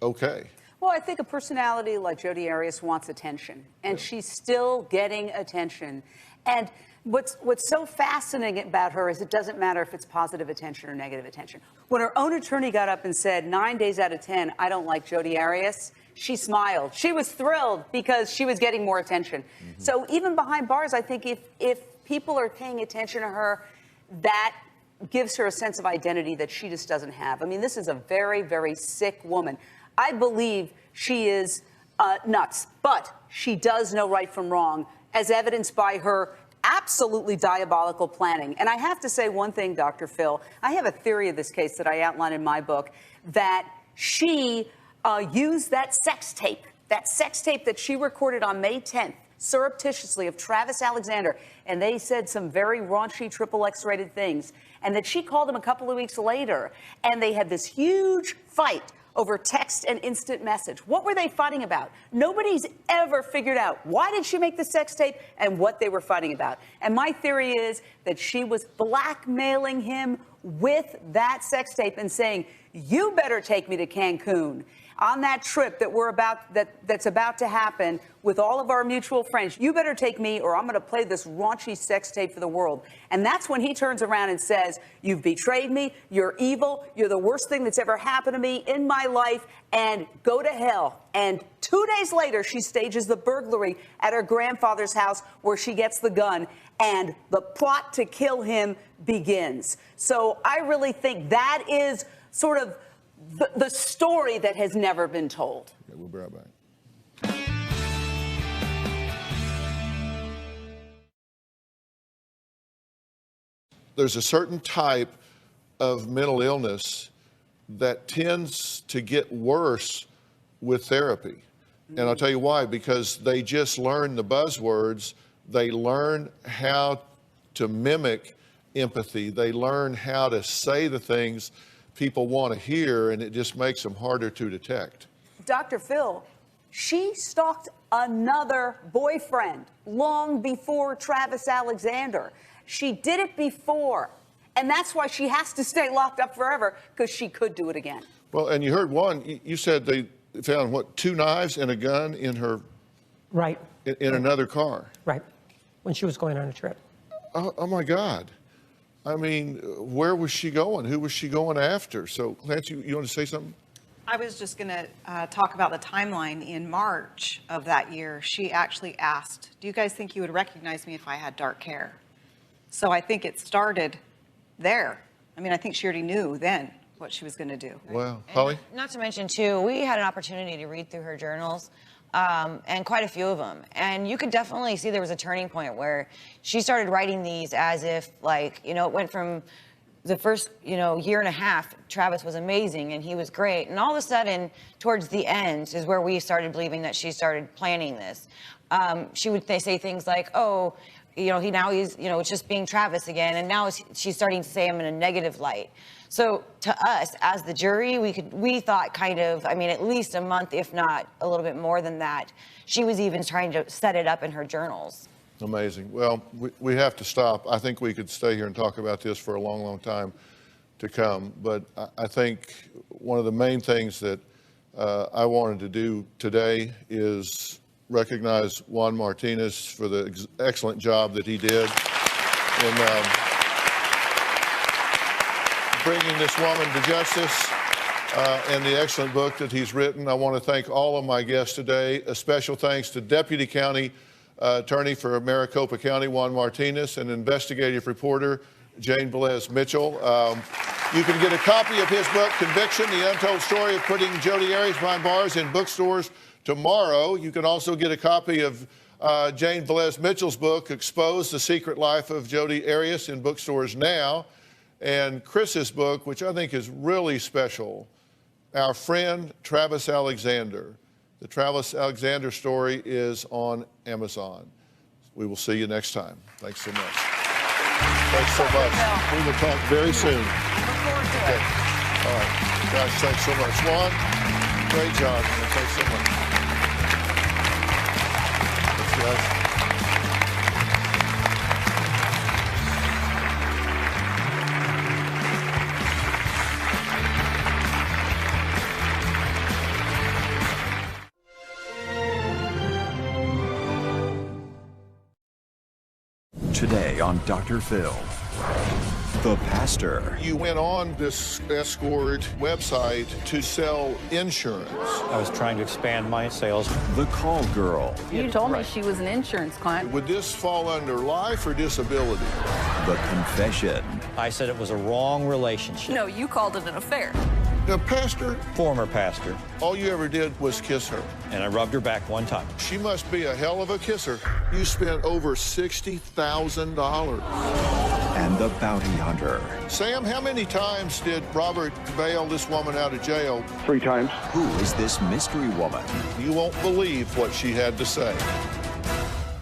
okay. Well, I think a personality like Jodi Arias wants attention, and she's still getting attention. And what's so fascinating about her is it doesn't matter if it's positive attention or negative attention. When her own attorney got up and said 9 days out of 10, I don't like Jodi Arias, she smiled. She was thrilled because she was getting more attention. So even behind bars, I think if people are paying attention to her, that gives her a sense of identity that she just doesn't have. I mean, this is a very, very sick woman. I believe she is nuts, but she does know right from wrong, as evidenced by her absolutely diabolical planning. And I have to say one thing, Dr. Phil, I have a theory of this case that I outline in my book, that she used that sex tape that she recorded on May 10th, surreptitiously, of Travis Alexander, and they said some very raunchy XXX rated things, and that she called him a couple of weeks later, and they had this huge fight over text and instant message. What were they fighting about? Nobody's ever figured out why did she make the sex tape and what they were fighting about. And my theory is that she was blackmailing him with that sex tape and saying, you better take me to Cancun on that trip that's about to happen with all of our mutual friends. You better take me or I'm going to play this raunchy sex tape for the world. And that's when he turns around and says, you've betrayed me, you're evil, you're the worst thing that's ever happened to me in my life, and go to hell. And 2 days later, she stages the burglary at her grandfather's house where she gets the gun, and the plot to kill him begins. So I really think that is sort of the story that has never been told. Okay, we'll be right back. There's a certain type of mental illness that tends to get worse with therapy. And I'll tell you why, because they just learn the buzzwords. They learn how to mimic empathy. They learn how to say the things people want to hear, and it just makes them harder to detect. Dr. Phil, she stalked another boyfriend long before Travis Alexander. She did it before, and that's why she has to stay locked up forever, because she could do it again. Well, and you heard one, you said they found, what, 2 knives and a gun in her... Right. In another car. Right, when she was going on a trip. Oh my God. I mean, where was she going? Who was she going after? So, Lance, you want to say something? I was just going to talk about the timeline. In March of that year, she actually asked, do you guys think you would recognize me if I had dark hair? So I think it started there. I mean, I think she already knew then what she was going to do. Wow. Holly? Not to mention, too, we had an opportunity to read through her journals, and quite a few of them. And you could definitely see there was a turning point where she started writing these as if, like, you know, it went from the first, you know, year and a half, Travis was amazing and he was great. And all of a sudden, towards the end is where we started believing that she started planning this. She would say things like, oh, you know, he's, you know, it's just being Travis again. And now she's starting to say him in a negative light. So to us, as the jury, we thought kind of, I mean, at least a month, if not a little bit more than that, she was even trying to set it up in her journals. Amazing. Well, we have to stop. I think we could stay here and talk about this for a long, long time to come. But I think one of the main things that I wanted to do today is recognize Juan Martinez for the excellent job that he did in bringing this woman to justice and the excellent book that he's written. I want to thank all of my guests today. A special thanks to Deputy County Attorney for Maricopa County, Juan Martinez, and investigative reporter Jane Velez Mitchell. You can get a copy of his book, Conviction, The Untold Story of Putting Jodi Arias Behind Bars, in bookstores tomorrow. You can also get a copy of Jane Velez Mitchell's book, Expose, The Secret Life of Jodi Arias, in bookstores now. And Chris's book, which I think is really special, Our Friend Travis Alexander. The Travis Alexander story is on Amazon. We will see you next time. Thanks so much. Thanks so much. We will talk very soon. Okay. All right. Guys, thanks so much. Juan, great job. Thanks so much. Thanks, guys. Today on Dr. Phil, the pastor. You went on this escort website to sell insurance. I was trying to expand my sales. The call girl. You told me she was an insurance client. Would this fall under life or disability? The confession. I said it was a wrong relationship. No, you called it an affair. The pastor? Former pastor. All you ever did was kiss her. And I rubbed her back one time. She must be a hell of a kisser. You spent over $60,000. And the bounty hunter. Sam, how many times did Robert bail this woman out of jail? 3 times. Who is this mystery woman? You won't believe what she had to say.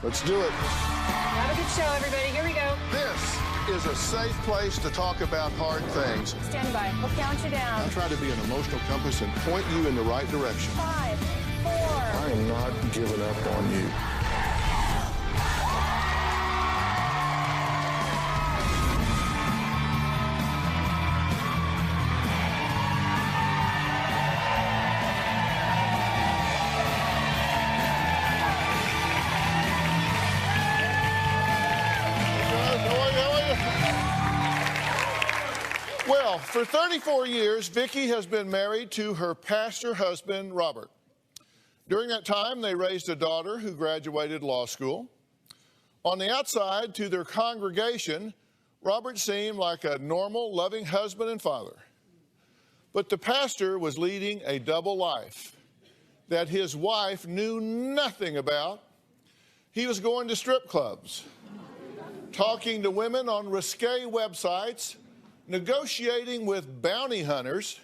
Let's do it. Have a good show, everybody. Here we go. This is a safe place to talk about hard things. Stand by. We'll count you down. I try to be an emotional compass and point you in the right direction. 5, 4. I am not giving up on you. Well, for 34 years, Vicki has been married to her pastor husband, Robert. During that time, they raised a daughter who graduated law school. On the outside, to their congregation, Robert seemed like a normal, loving husband and father. But the pastor was leading a double life that his wife knew nothing about. He was going to strip clubs, talking to women on risque websites, negotiating with bounty hunters,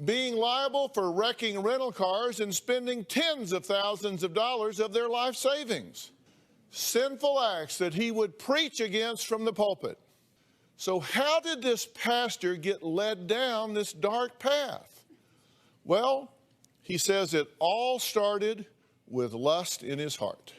being liable for wrecking rental cars and spending tens of thousands of dollars of their life savings. Sinful acts that he would preach against from the pulpit. So how did this pastor get led down this dark path? Well, he says it all started with lust in his heart.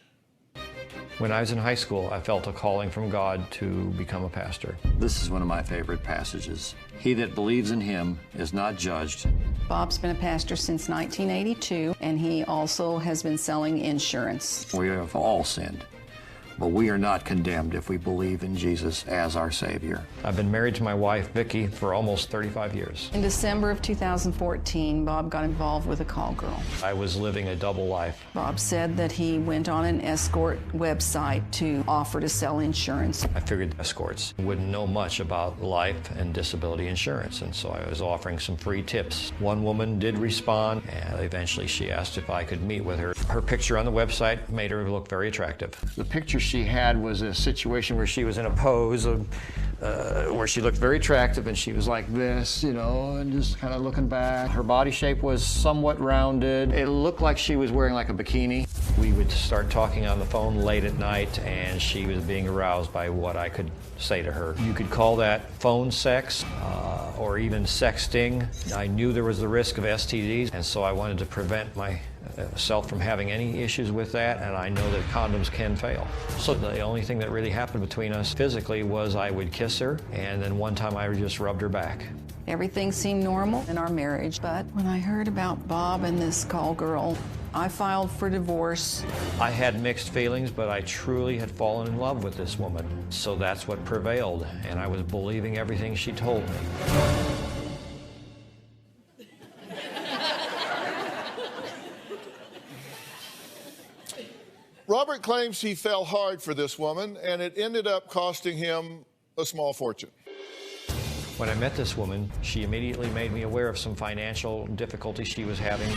When I was in high school, I felt a calling from God to become a pastor. This is one of my favorite passages. He that believes in him is not judged. Bob's been a pastor since 1982, and he also has been selling insurance. We have all sinned, but we are not condemned if we believe in Jesus as our Savior. I've been married to my wife, Vicki, for almost 35 years. In December of 2014, Bob got involved with a call girl. I was living a double life. Bob said that he went on an escort website to offer to sell insurance. I figured escorts wouldn't know much about life and disability insurance, and so I was offering some free tips. One woman did respond, and eventually she asked if I could meet with her. Her picture on the website made her look very attractive. The picture she had was a situation where she was in a pose of, where she looked very attractive, and she was like this, you know, and just kind of looking back. Her body shape was somewhat rounded. It looked like she was wearing like a bikini. We would start talking on the phone late at night, and she was being aroused by what I could say to her. You could call that phone sex or even sexting. I knew there was the risk of STDs, and so I wanted to prevent myself from having any issues with that, and I know that condoms can fail. So the only thing that really happened between us physically was I would kiss her, and then one time I just rubbed her back. Everything seemed normal in our marriage, but when I heard about Bob and this call girl, I filed for divorce. I had mixed feelings, but I truly had fallen in love with this woman. So that's what prevailed, and I was believing everything she told me. Robert claims he fell hard for this woman, and it ended up costing him a small fortune. When I met this woman, she immediately made me aware of some financial difficulties she was having.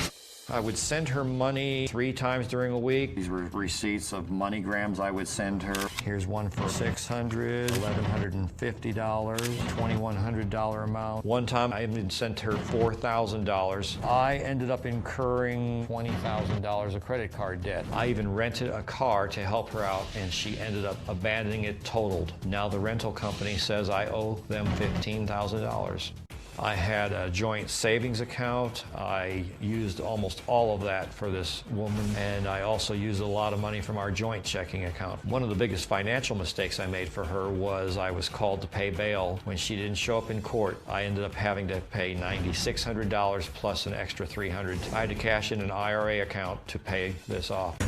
I would send her money 3 times during a week. These were receipts of MoneyGrams I would send her. Here's one for $600, $1,150, $2,100 amount. One time I even sent her $4,000. I ended up incurring $20,000 of credit card debt. I even rented a car to help her out, and she ended up abandoning it totaled. Now the rental company says I owe them $15,000. I had a joint savings account. I used almost all of that for this woman, and I also used a lot of money from our joint checking account. One of the biggest financial mistakes I made for her was I was called to pay bail. When she didn't show up in court, I ended up having to pay $9,600 plus an extra $300. I had to cash in an IRA account to pay this off.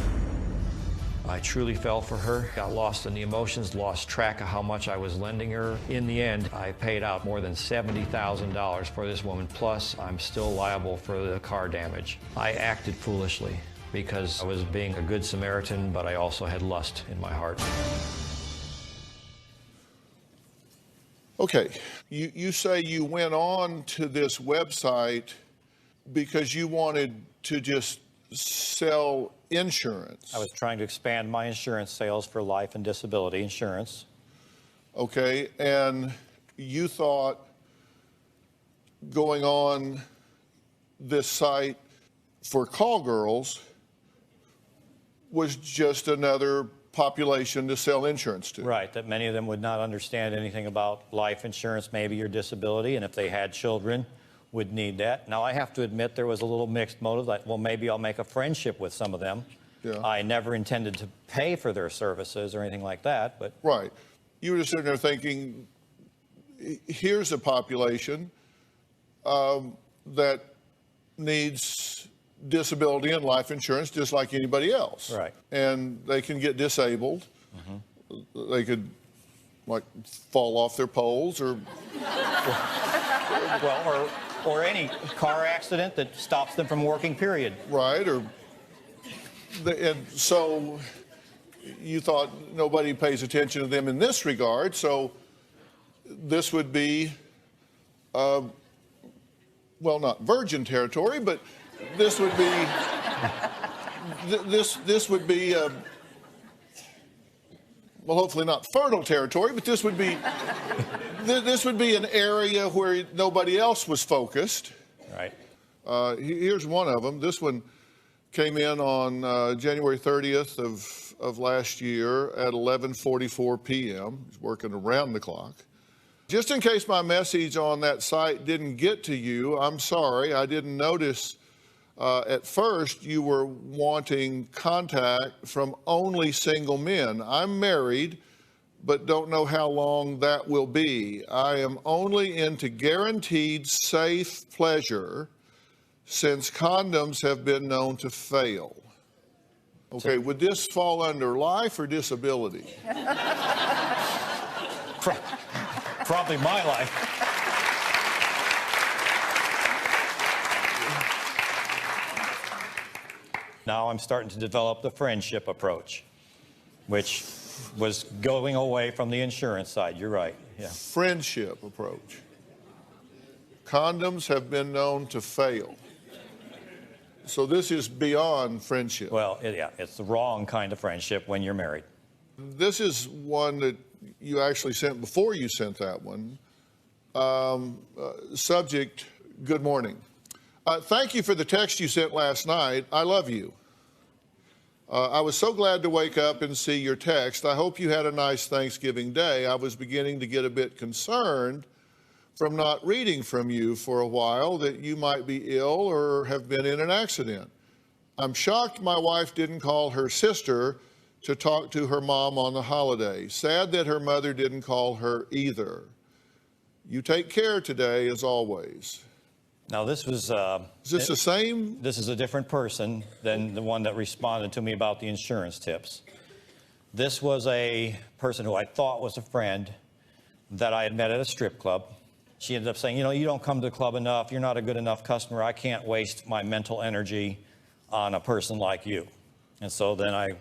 I truly fell for her, got lost in the emotions, lost track of how much I was lending her. In the end, I paid out more than $70,000 for this woman, plus I'm still liable for the car damage. I acted foolishly because I was being a good Samaritan, but I also had lust in my heart. Okay, you say you went on to this website because you wanted to just sell insurance. I was trying to expand my insurance sales for life and disability insurance. Okay, and you thought going on this site for call girls was just another population to sell insurance to. Right, that many of them would not understand anything about life insurance, maybe your disability, and if they had children, would need that. Now, I have to admit there was a little mixed motive, like, well, maybe I'll make a friendship with some of them. Yeah. I never intended to pay for their services or anything like that, but... Right. You were just sitting there thinking, here's a population that needs disability and life insurance just like anybody else. Right. And they can get disabled. They could, like, fall off their poles or... Well, or any car accident that stops them from working, period. Right, and so you thought nobody pays attention to them in this regard, so this would be, well, not virgin territory, but this would be, this would be, well, hopefully not fertile territory, but this would be an area where nobody else was focused. Right. Here's one of them. This one came in on January 30th of last year at 11:44 p.m. He's working around the clock. Just in case my message on that site didn't get to you, I'm sorry. I didn't notice at first you were wanting contact from only single men. I'm married, but don't know how long that will be. I am only into guaranteed safe pleasure since condoms have been known to fail. Okay, would this fall under life or disability? Probably my life. Now I'm starting to develop the friendship approach, which was going away from the insurance side. You're right. Yeah. Friendship approach. Condoms have been known to fail. So this is beyond friendship. Well, yeah, it's the wrong kind of friendship when you're married. This is one that you actually sent before you sent that one. Subject, good morning. Thank you for the text you sent last night. I love you. I was so glad to wake up and see your text. I hope you had a nice Thanksgiving day. I was beginning to get a bit concerned from not reading from you for a while that you might be ill or have been in an accident. I'm shocked my wife didn't call her sister to talk to her mom on the holiday. Sad that her mother didn't call her either. You take care today as always. Now this was... is this the same? This is a different person than the one that responded to me about the insurance tips. This was a person who I thought was a friend that I had met at a strip club. She ended up saying, you know, you don't come to the club enough. You're not a good enough customer. I can't waste my mental energy on a person like you. And so then I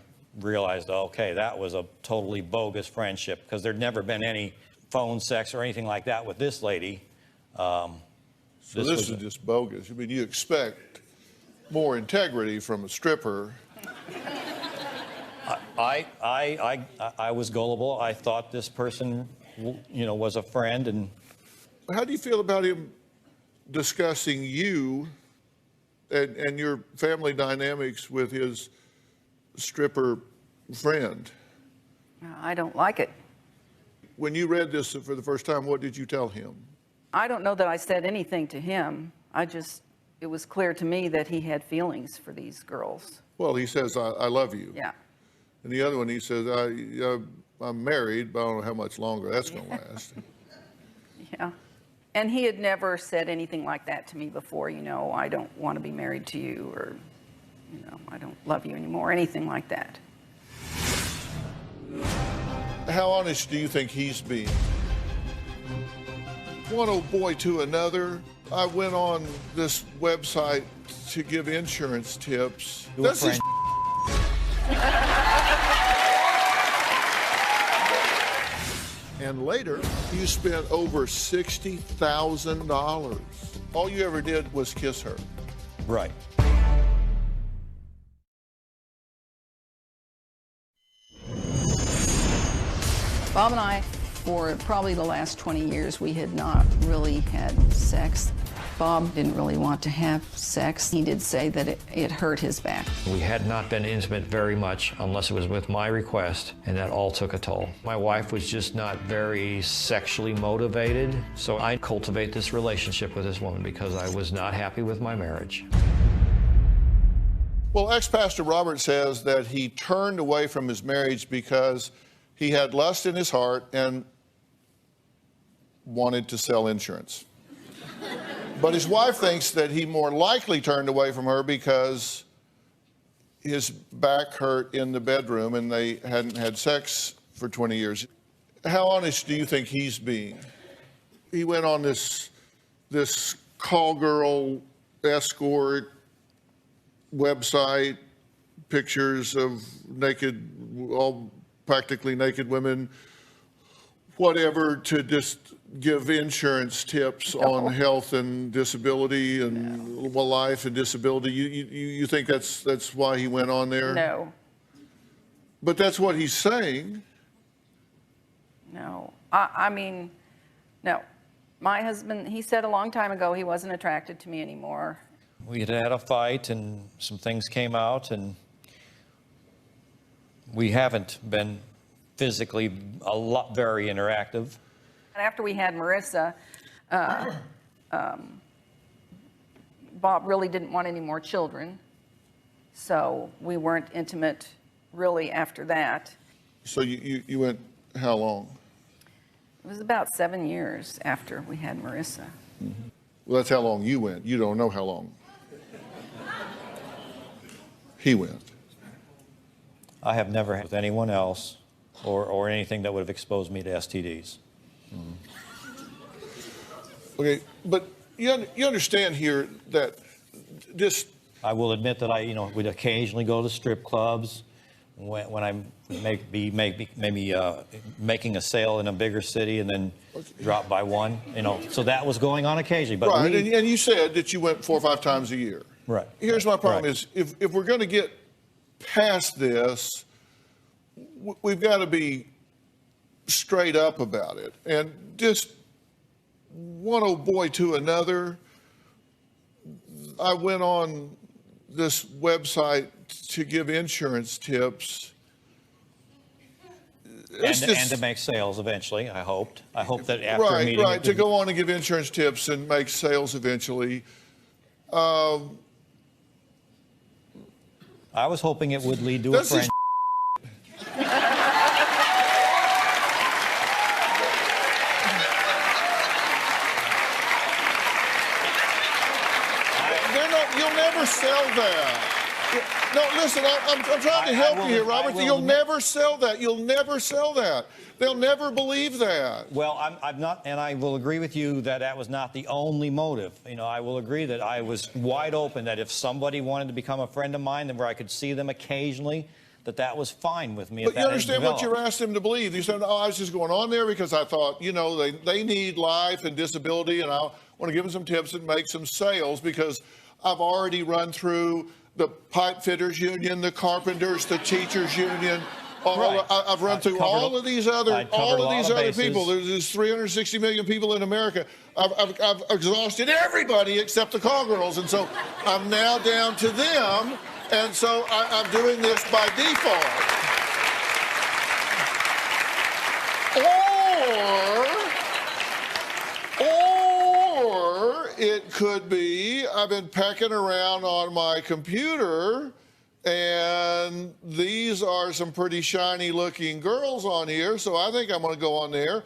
realized, okay, that was a totally bogus friendship because there'd never been any phone sex or anything like that with this lady. So this is just bogus. I mean, you expect more integrity from a stripper. I was gullible. I thought this person, you know, was a friend. And how do you feel about him discussing you and your family dynamics with his stripper friend? I don't like it. When you read this for the first time, what did you tell him? I don't know that I said anything to him. It was clear to me that he had feelings for these girls. Well, he says, I love you. Yeah. And the other one, he says, I'm married, but I don't know how much longer that's going to last. Yeah. And he had never said anything like that to me before, you know, I don't want to be married to you, or, you know, I don't love you anymore, anything like that. How honest do you think he's being? One old boy to another. I went on this website to give insurance tips. That's his And later, you spent over $60,000. All you ever did was kiss her. Right. Bob and I, for probably the last 20 years, we had not really had sex. Bob didn't really want to have sex. He did say that it hurt his back. We had not been intimate very much unless it was with my request, and that all took a toll. My wife was just not very sexually motivated, so I cultivate this relationship with this woman because I was not happy with my marriage. Well, ex-pastor Robert says that he turned away from his marriage because he had lust in his heart and wanted to sell insurance. But his wife thinks that he more likely turned away from her because his back hurt in the bedroom and they hadn't had sex for 20 years. How honest do you think he's being? He went on this call girl escort website, pictures of naked, all practically naked women, whatever, to just give insurance tips on health and disability and life and disability. You think that's why he went on there? No. But that's what he's saying. No. I mean, no. My husband, he said a long time ago he wasn't attracted to me anymore. We had had a fight and some things came out, and we haven't been physically very interactive. After we had Marissa, Bob really didn't want any more children, so we weren't intimate really after that. So you went how long? It was about 7 years after we had Marissa. Mm-hmm. Well, that's how long you went. You don't know how long he went. I have never had with anyone else or anything that would have exposed me to STDs. Okay, but you understand here that this... I will admit that I would occasionally go to strip clubs when I maybe making a sale in a bigger city and then drop by one, so that was going on occasionally. But right, and you said that you went 4 or 5 times a year. Right. Here's my problem right. is if we're going to get past this, we've got to be straight up about it. And just one old boy to another, I went on this website to give insurance tips. And to make sales eventually, I hoped. I hope that after a meeting... Right, to go on and give insurance tips and make sales eventually. I was hoping it would lead to a friend. You'll never sell that. No, listen, I'm trying to help you here, Robert. You'll never sell that. You'll never sell that. They'll never believe that. Well, I'm not, and I will agree with you that that was not the only motive. I will agree that I was wide open that if somebody wanted to become a friend of mine, then where I could see them occasionally, that was fine with me. But if that you had understand what developed. you're asking them to believe. You said, oh, I was just going on there because I thought, you know, they need life and disability, and I want to give them some tips and make some sales because I've already run through the pipe fitters union, the carpenters, the teachers union. Right. I've run through all of these other people. There's 360 million people in America. I've exhausted everybody except the call girls, and so I'm now down to them, and so I'm doing this by default. Or it could be I've been pecking around on my computer, and these are some pretty shiny looking girls on here, so I think I'm going to go on there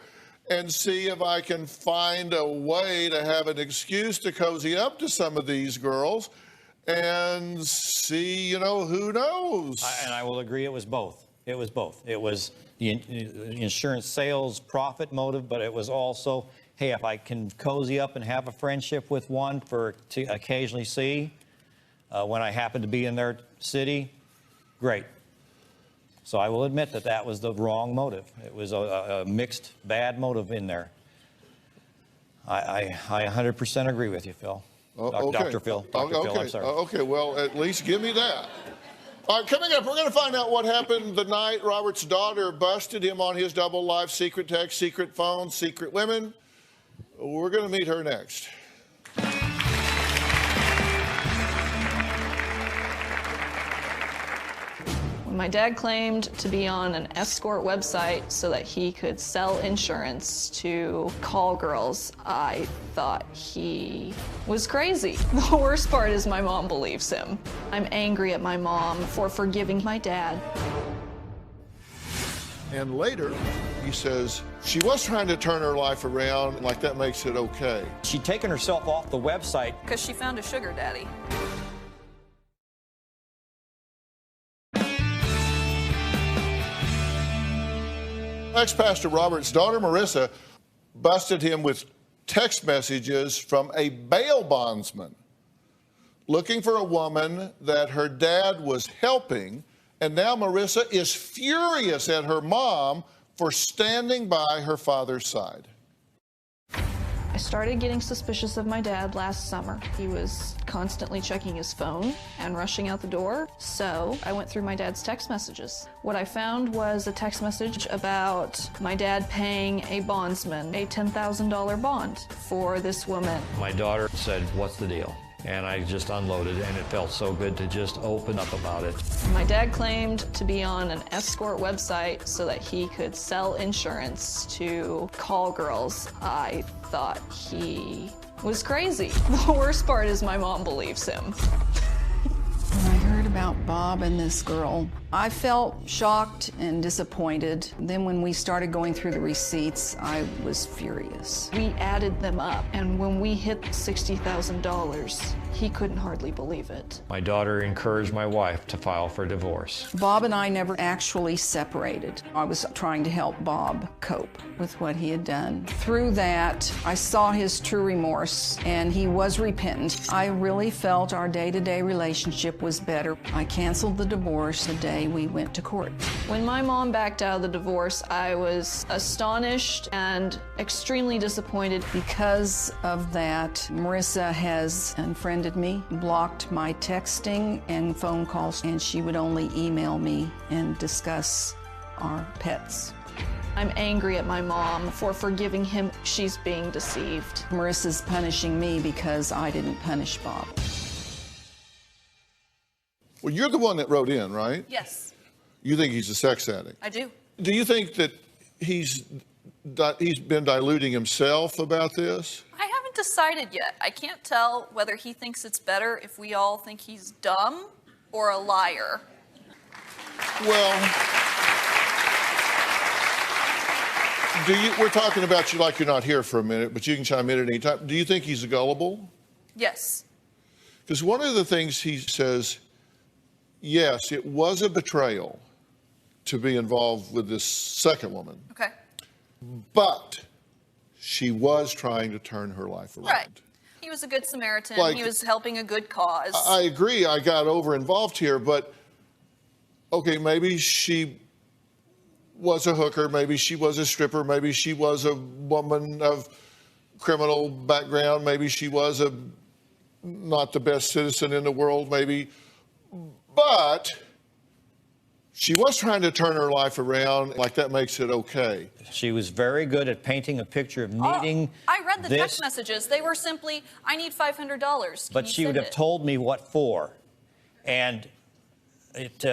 and see if I can find a way to have an excuse to cozy up to some of these girls and see, you know, who knows. And I will agree it was both. It was both. It was the insurance sales profit motive, but it was also, hey, if I can cozy up and have a friendship with one to occasionally see when I happen to be in their city, great. So I will admit that was the wrong motive. It was a mixed bad motive in there. I 100% agree with you, Phil. Okay. Dr. Phil. Dr. Phil, I'm sorry. Okay, well, at least give me that. All right, coming up, we're going to find out what happened the night Robert's daughter busted him on his double life, secret text, secret phone, secret women. We're going to meet her next. When my dad claimed to be on an escort website so that he could sell insurance to call girls, I thought he was crazy. The worst part is my mom believes him. I'm angry at my mom for forgiving my dad. And later, he says, she was trying to turn her life around, like that makes it okay. She'd taken herself off the website Because she found a sugar daddy. Ex-pastor Robert's daughter, Marissa, busted him with text messages from a bail bondsman looking for a woman that her dad was helping, and now Marissa is furious at her mom for standing by her father's side. I started getting suspicious of my dad last summer. He was constantly checking his phone and rushing out the door, so I went through my dad's text messages. What I found was a text message about my dad paying a bondsman a $10,000 bond for this woman. My daughter said, "What's the deal?" And I just unloaded, and it felt so good to just open up about it. My dad claimed to be on an escort website so that he could sell insurance to call girls. I thought he was crazy. The worst part is my mom believes him. When I heard about Bob and this girl, I felt shocked and disappointed. Then when we started going through the receipts, I was furious. We added them up, and when we hit $60,000, he couldn't hardly believe it. My daughter encouraged my wife to file for divorce. Bob and I never actually separated. I was trying to help Bob cope with what he had done. Through that, I saw his true remorse, and he was repentant. I really felt our day-to-day relationship was better. I canceled the divorce the day we went to court. When my mom backed out of the divorce, I was astonished and extremely disappointed. Because of that, Marissa has unfriended me, blocked my texting and phone calls, and she would only email me and discuss our pets. I'm angry at my mom for forgiving him. She's being deceived. Marissa's punishing me because I didn't punish Bob. Well, you're the one that wrote in, right? Yes, You think he's a sex addict. I do. Do you think that he's been diluting himself about this? I haven't decided yet. I can't tell whether he thinks it's better if we all think he's dumb or a liar. Well, we're talking about you like you're not here for a minute, but you can chime in at any time. Do you think he's gullible? Yes. Because one of the things he says, yes, it was a betrayal to be involved with this second woman. Okay. But she was trying to turn her life around. Right. He was a good Samaritan. Like, he was helping a good cause. I agree. I got over involved here, but Okay, maybe she was a hooker, maybe she was a stripper, maybe she was a woman of criminal background, maybe she was not the best citizen in the world, maybe, but she was trying to turn her life around. Like, that makes it okay. She was very good at painting a picture of needing I read the this, text messages. They were simply, I need $500. but she would have told me what for. And it,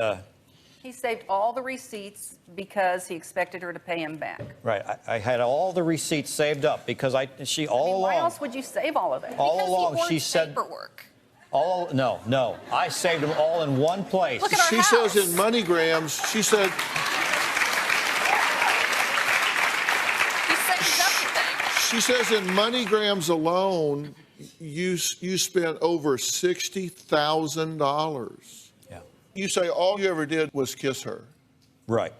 He saved all the receipts because he expected her to pay him back. right, I had all the receipts saved up because she all Why along, else would you save all of that? all along she said, paperwork. no, I saved them all in one place. Look at our She house. says in MoneyGrams, she said, He saves everything. she says in MoneyGrams alone, you spent over $60,000. Yeah. You say all you ever did was kiss her. Right.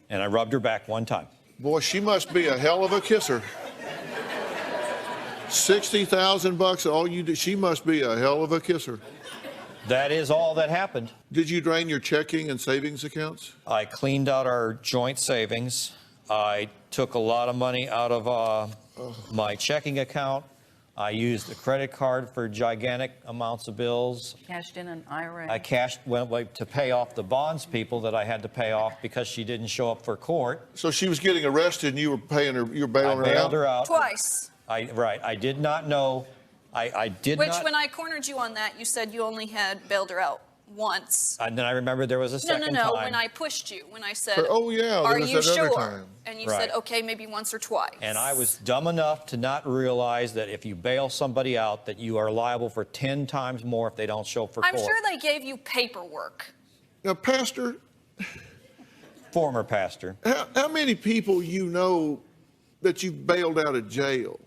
And I rubbed her back one time. Boy, she must be a hell of a kisser. $60,000, all you did. She must be a hell of a kisser. That is all that happened. Did you drain your checking and savings accounts? I cleaned out our joint savings. I took a lot of money out of my checking account. I used a credit card for gigantic amounts of bills. Cashed in an IRA. I went to pay off the bonds people that I had to pay off because she didn't show up for court. So she was getting arrested and you were paying her, you were bailing her out? I bailed her out. Twice. I did not know. I did Which, not. when I cornered you on that, you said you only had bailed her out once. And then I remember there was a second time. When I pushed you, when I said, oh, yeah, are there was you that other sure? time. And you Right. said, okay, maybe once or twice. And I was dumb enough to not realize that if you bail somebody out, that you are liable for 10 times more if they don't show up for I'm court. sure they gave you paperwork. Now, Pastor, Former pastor. how many people you know that you've bailed out of jail?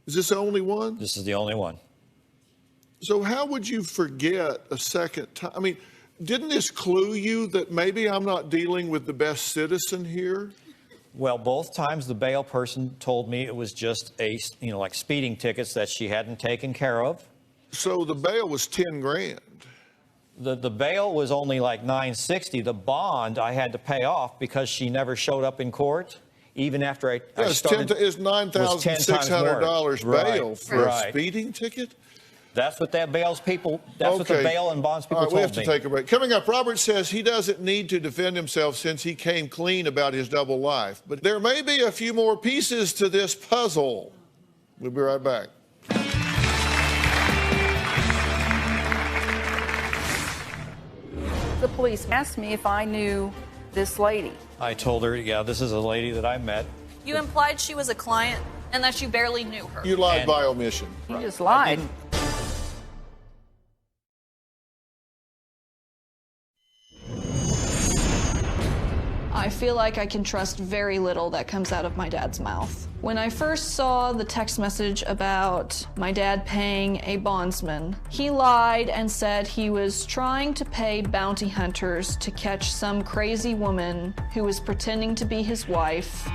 Is this the only one? This is the only one. So how would you forget a second time? I mean, didn't this clue you that maybe I'm not dealing with the best citizen here? Well, both times the bail person told me it was just like speeding tickets that she hadn't taken care of. So the bail was 10 grand. The bail was only like $960. The bond I had to pay off because she never showed up in court. Even after I started, it's $9,600 bail for a Right. speeding ticket? That's what that bail's people, that's what the bail and bonds people All right, we have told to me. take a break. Coming up, Robert says he doesn't need to defend himself since he came clean about his double life. But there may be a few more pieces to this puzzle. We'll be right back. The police asked me if I knew this lady. I told her, yeah, this is a lady that I met. You implied she was a client and that you barely knew her. You lied by omission. You just lied. I feel like I can trust very little that comes out of my dad's mouth. When I first saw the text message about my dad paying a bondsman, he lied and said he was trying to pay bounty hunters to catch some crazy woman who was pretending to be his wife.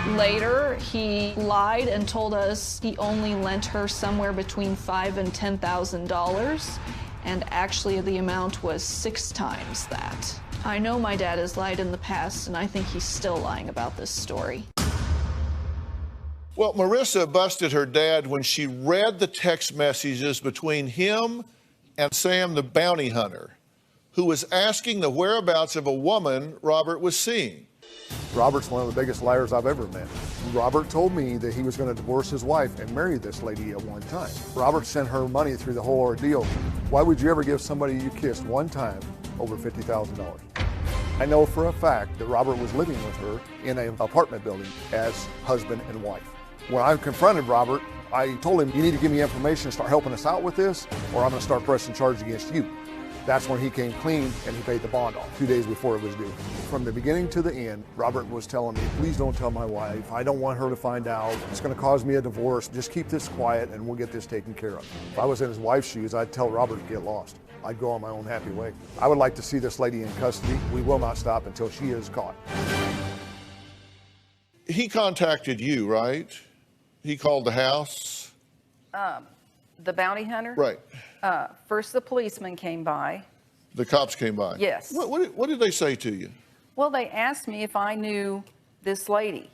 Later, he lied and told us he only lent her somewhere between $5,000 and $10,000, and actually the amount was 6 times that. I know my dad has lied in the past, and I think he's still lying about this story. Well, Marissa busted her dad when she read the text messages between him and Sam the bounty hunter, who was asking the whereabouts of a woman Robert was seeing. Robert's one of the biggest liars I've ever met. Robert told me that he was going to divorce his wife and marry this lady at one time. Robert sent her money through the whole ordeal. Why would you ever give somebody you kissed one time over $50,000? I know for a fact that Robert was living with her in an apartment building as husband and wife. When I confronted Robert, I told him, you need to give me information and start helping us out with this, or I'm going to start pressing charges against you. That's when he came clean and he paid the bond off 2 days before it was due. From the beginning to the end, Robert was telling me, please don't tell my wife. I don't want her to find out. It's going to cause me a divorce. Just keep this quiet and we'll get this taken care of. If I was in his wife's shoes, I'd tell Robert to get lost. I'd go on my own happy way. I would like to see this lady in custody. We will not stop until she is caught. He contacted you, right? He called the house? The bounty hunter? Right. First, the policeman came by. The cops came by? Yes. What did they say to you? Well, they asked me if I knew this lady.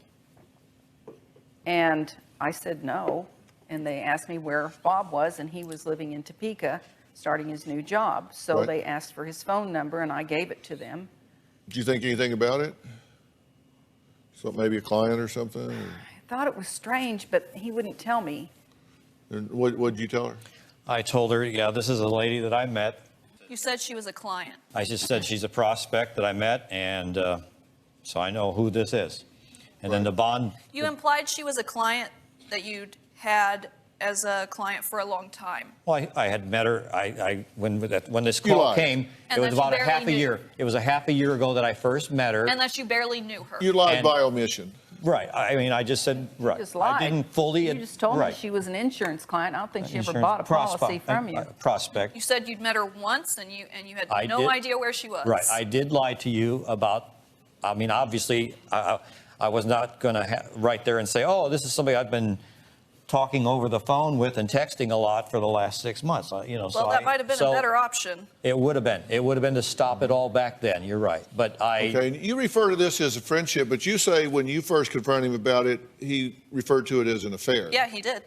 And I said no. And they asked me where Bob was, and he was living in Topeka, starting his new job. So Right. they asked for his phone number, and I gave it to them. Did you think anything about it? So maybe a client or something? I thought it was strange, but he wouldn't tell me. And what did you tell her? I told her, yeah, this is a lady that I met. You said she was a client. I just said she's a prospect that I met, and so I know who this is. And then the bond. You implied she was a client that you'd had as a client for a long time. Well, I had met her. When this You call lied. came, And it was that you about a barely half a knew. year. It was a half a year ago that I first met her. And that you barely knew her. You lied And- by omission. Right. I mean, I just said right. You just lied. I didn't fully. You just told right. me she was an insurance client. I don't think she ever Insurance bought a policy from you. Prospect. You said you'd met her once, and you had I no did. idea where she was. Right. I did lie to you about. I mean, obviously, I was not going to right there and say, oh, this is somebody I've been talking over the phone with and texting a lot for the last 6 months. You know, Well, that might have been a better option. It would have been. It would have been to stop it all back then. You're right. But Okay, you refer to this as a friendship, but you say when you first confronted him about it, he referred to it as an affair. Yeah, he did.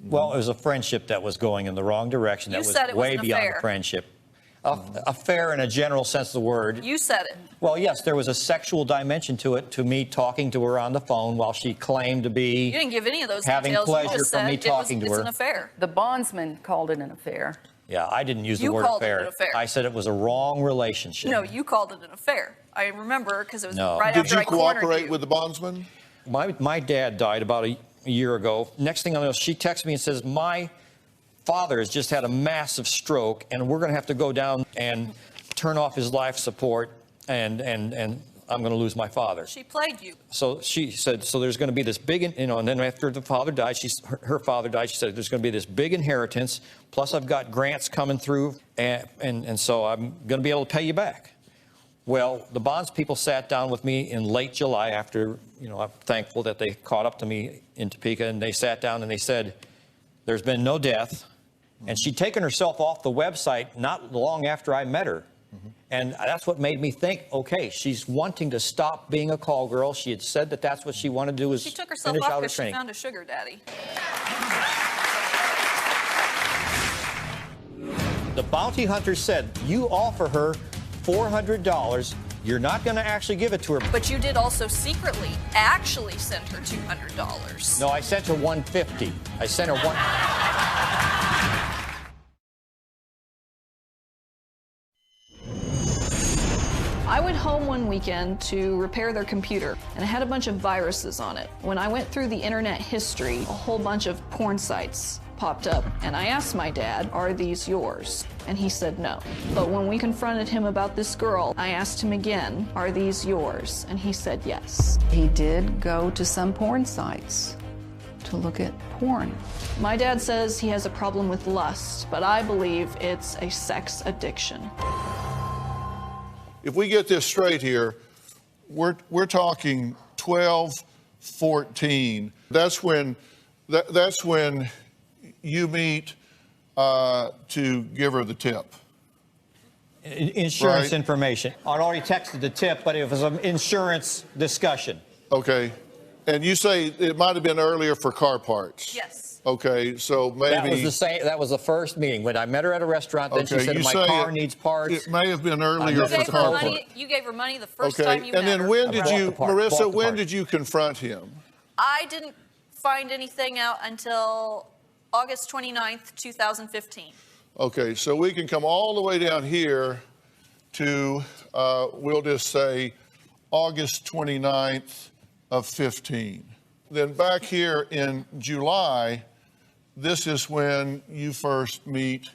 Well, it was a friendship that was going in the wrong direction. You That said was it was way an beyond affair. a friendship. Affair in a general sense of the word. You said it. Well, yes, there was a sexual dimension to it, to me talking to her on the phone while she claimed to be You didn't give any of those having details. pleasure you just from said me talking to it's her. an affair. The bondsman called it an affair. Yeah, I didn't use the You word called it affair. an affair. I said it was a wrong relationship. No, you called it an affair. I remember because it was No. right Did after you I cornered cooperate you. with the bondsman? My dad died about a year ago. Next thing I know, she texts me and says, my father has just had a massive stroke, and we're going to have to go down and turn off his life support, and I'm going to lose my father. She played you. So she said, so there's going to be this big, and then after the father died, her father died, she said, there's going to be this big inheritance, plus I've got grants coming through, and so I'm going to be able to pay you back. Well, the bonds people sat down with me in late July after, I'm thankful that they caught up to me in Topeka, and they sat down and they said, there's been no death, and she'd taken herself off the website not long after I met her. And that's what made me think, okay, she's wanting to stop being a call girl. She had said that that's what she wanted to do is She took herself finish off out her because she training. found a sugar daddy. The bounty hunter said, you offer her $400. You're not going to actually give it to her. But you did also secretly actually send her $200. No, I sent her $150. I sent her one. I went home one weekend to repair their computer, and it had a bunch of viruses on it. When I went through the internet history, a whole bunch of porn sites popped up, and I asked my dad, are these yours? And he said no. But when we confronted him about this girl, I asked him again, are these yours? And he said yes. He did go to some porn sites to look at porn. My dad says he has a problem with lust, but I believe it's a sex addiction. If we get this straight here, we're talking 12, 14. That's when you meet to give her the tip. Insurance Right. information. I'd already texted the tip, but it was an insurance discussion. Okay. And you say it might have been earlier for car parts. Yes. Okay, so maybe That was the same. That was the first meeting when I met her at a restaurant. Then she Okay, said, you "My say car it- needs parts." It may have been earlier You for gave, her car money, parts. you gave her money the first Okay, time you and met then her. when did Bought you, the part, bought Marissa? the When part. did you confront him? I didn't find anything out until August 29th, 2015. Okay, so we can come all the way down here to, we'll just say, August 29th of 15. Then back here in July, this is when you first meet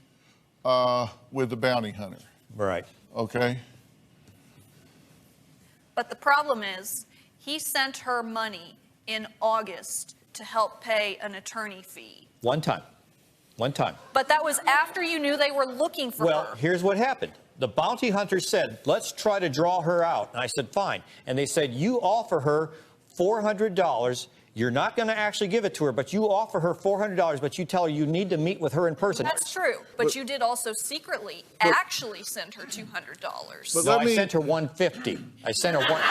with the bounty hunter. Right. Okay? But the problem is, he sent her money in August to help pay an attorney fee. One time. But that was after you knew they were looking for Well, her. here's what happened. The bounty hunter said, let's try to draw her out. And I said, fine. And they said, you offer her $400 You're not going to actually give it to her, but you offer her $400, but you tell her you need to meet with her in person. That's true, but you did also secretly actually send her $200. But no, I sent her $150. I sent her one.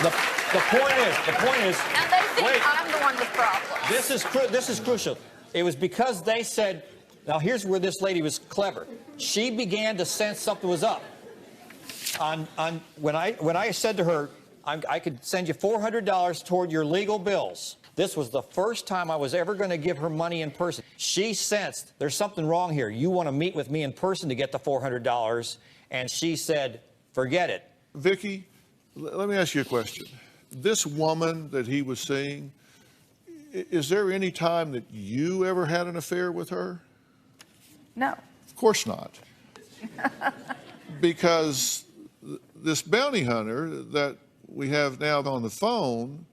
The point is. And they think wait, I'm the one with problems. This is crucial. It was because they said, now here's where this lady was clever. She began to sense something was up. When I said to her, I could send you $400 toward your legal bills. This was the first time I was ever going to give her money in person. She sensed there's something wrong here. You want to meet with me in person to get the $400. And she said, forget it. Vicki, let me ask you a question. This woman that he was seeing, is there any time that you ever had an affair with her? No. Of course not. Because this bounty hunter that we have now on the phone,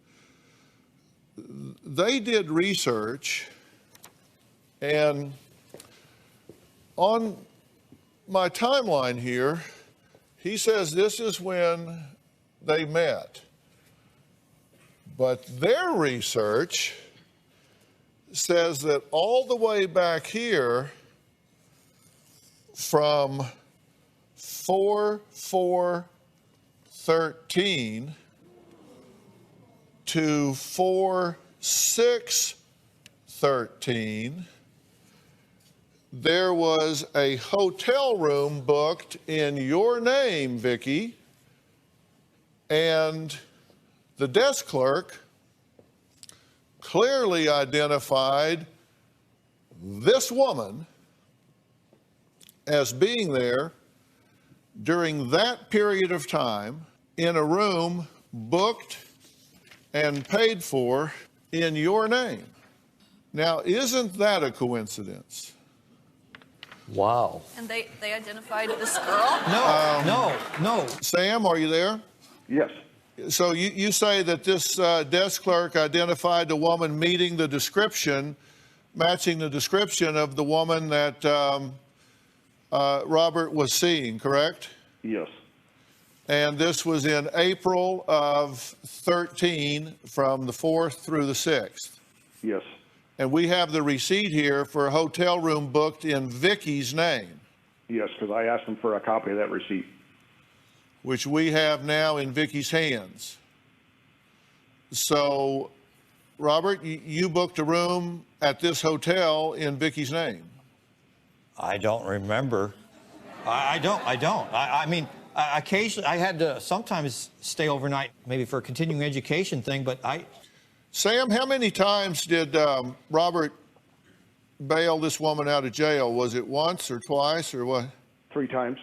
they did research, and on my timeline here, he says this is when they met. But their research says that all the way back here from 4/4/13 to 4/6/13, there was a hotel room booked in your name, Vicki, and the desk clerk clearly identified this woman as being there during that period of time in a room booked and paid for in your name. Now, isn't that a coincidence? Wow. And they identified this girl? No. Sam, are you there? Yes. So you say that this desk clerk identified the woman meeting the description, matching the description of the woman that Robert was seeing, correct? Yes. And this was in April of 13 from the 4th through the 6th. Yes. And we have the receipt here for a hotel room booked in Vicki's name. Yes, because I asked him for a copy of that receipt. Which we have now in Vicki's hands. So, Robert, you booked a room at this hotel in Vicki's name. I don't remember. I don't. I mean, occasionally I had to sometimes stay overnight, maybe for a continuing education thing, but Sam, how many times did Robert bail this woman out of jail? Was it once or twice or what? 3 times.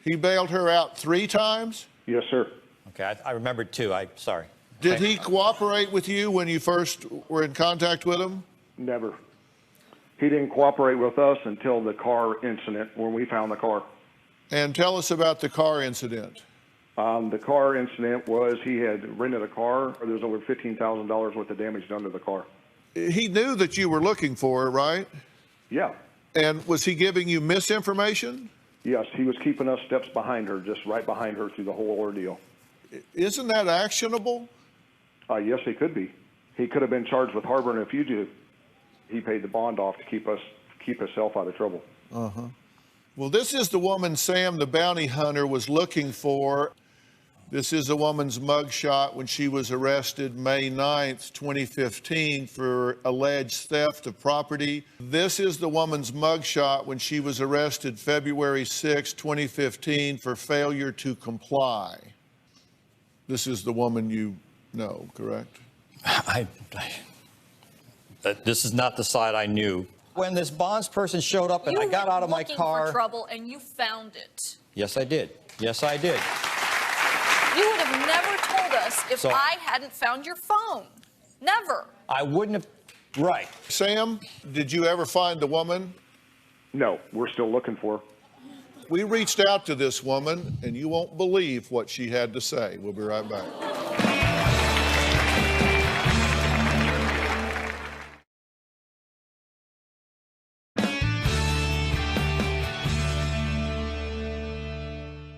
He bailed her out 3 times? Yes, sir. Okay, I remembered 2. Sorry. Did he cooperate with you when you first were in contact with him? Never. He didn't cooperate with us until the car incident when we found the car. And tell us about the car incident. The car incident was he had rented a car. There was over $15,000 worth of damage done to the car. He knew that you were looking for her, right? Yeah. And was he giving you misinformation? Yes, he was keeping us steps behind her, just right behind her through the whole ordeal. Isn't that actionable? Yes, he could be. He could have been charged with harboring a fugitive. He paid the bond off to keep himself out of trouble. Uh-huh. Well, this is the woman Sam, the bounty hunter, was looking for. This is a woman's mugshot when she was arrested May 9th, 2015 for alleged theft of property. This is the woman's mugshot when she was arrested February 6th, 2015 for failure to comply. This is the woman you know, correct? This is not the side I knew. When this bonds person showed up and I got out of my car. You were looking for trouble and you found it. Yes, I did. Yes, I did. You would have never told us if I hadn't found your phone. Never. I wouldn't have. Right. Sam, did you ever find the woman? No, we're still looking for her. We reached out to this woman, and you won't believe what she had to say. We'll be right back.